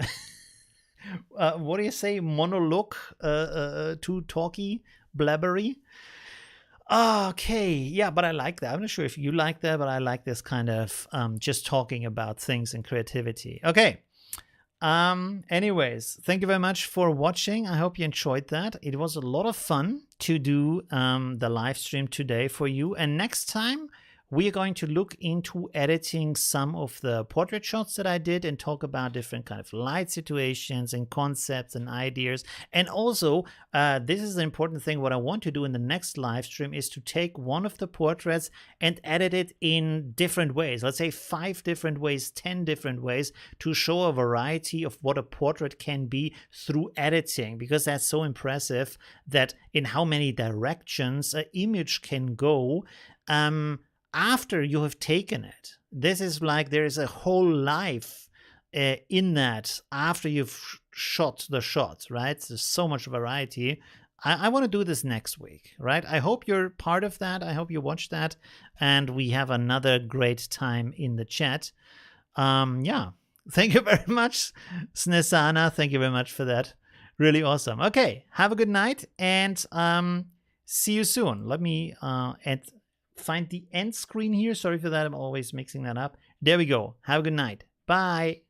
what do you say, monologue, too talky, blabbery. Okay, yeah, but I like that. I'm not sure if you like that, but I like this kind of just talking about things and creativity. Okay. Anyways, thank you very much for watching. I hope you enjoyed that. It was a lot of fun to do the live stream today for you. And next time we are going to look into editing some of the portrait shots that I did and talk about different kind of light situations and concepts and ideas. And also, this is the important thing. What I want to do in the next live stream is to take one of the portraits and edit it in different ways. Let's say 5 different ways, 10 different ways, to show a variety of what a portrait can be through editing, because that's so impressive that in how many directions an image can go after you have taken it. This is like there is a whole life in that after you've shot the shot, right? There's so much variety. I want to do this next week, right? I hope you're part of that. I hope you watch that and we have another great time in the chat. Yeah, thank you very much, Snesana. Thank you very much for that. Really awesome. Okay, have a good night and see you soon. Let me find the end screen here. Sorry for that. I'm always mixing that up. There we go. Have a good night. Bye.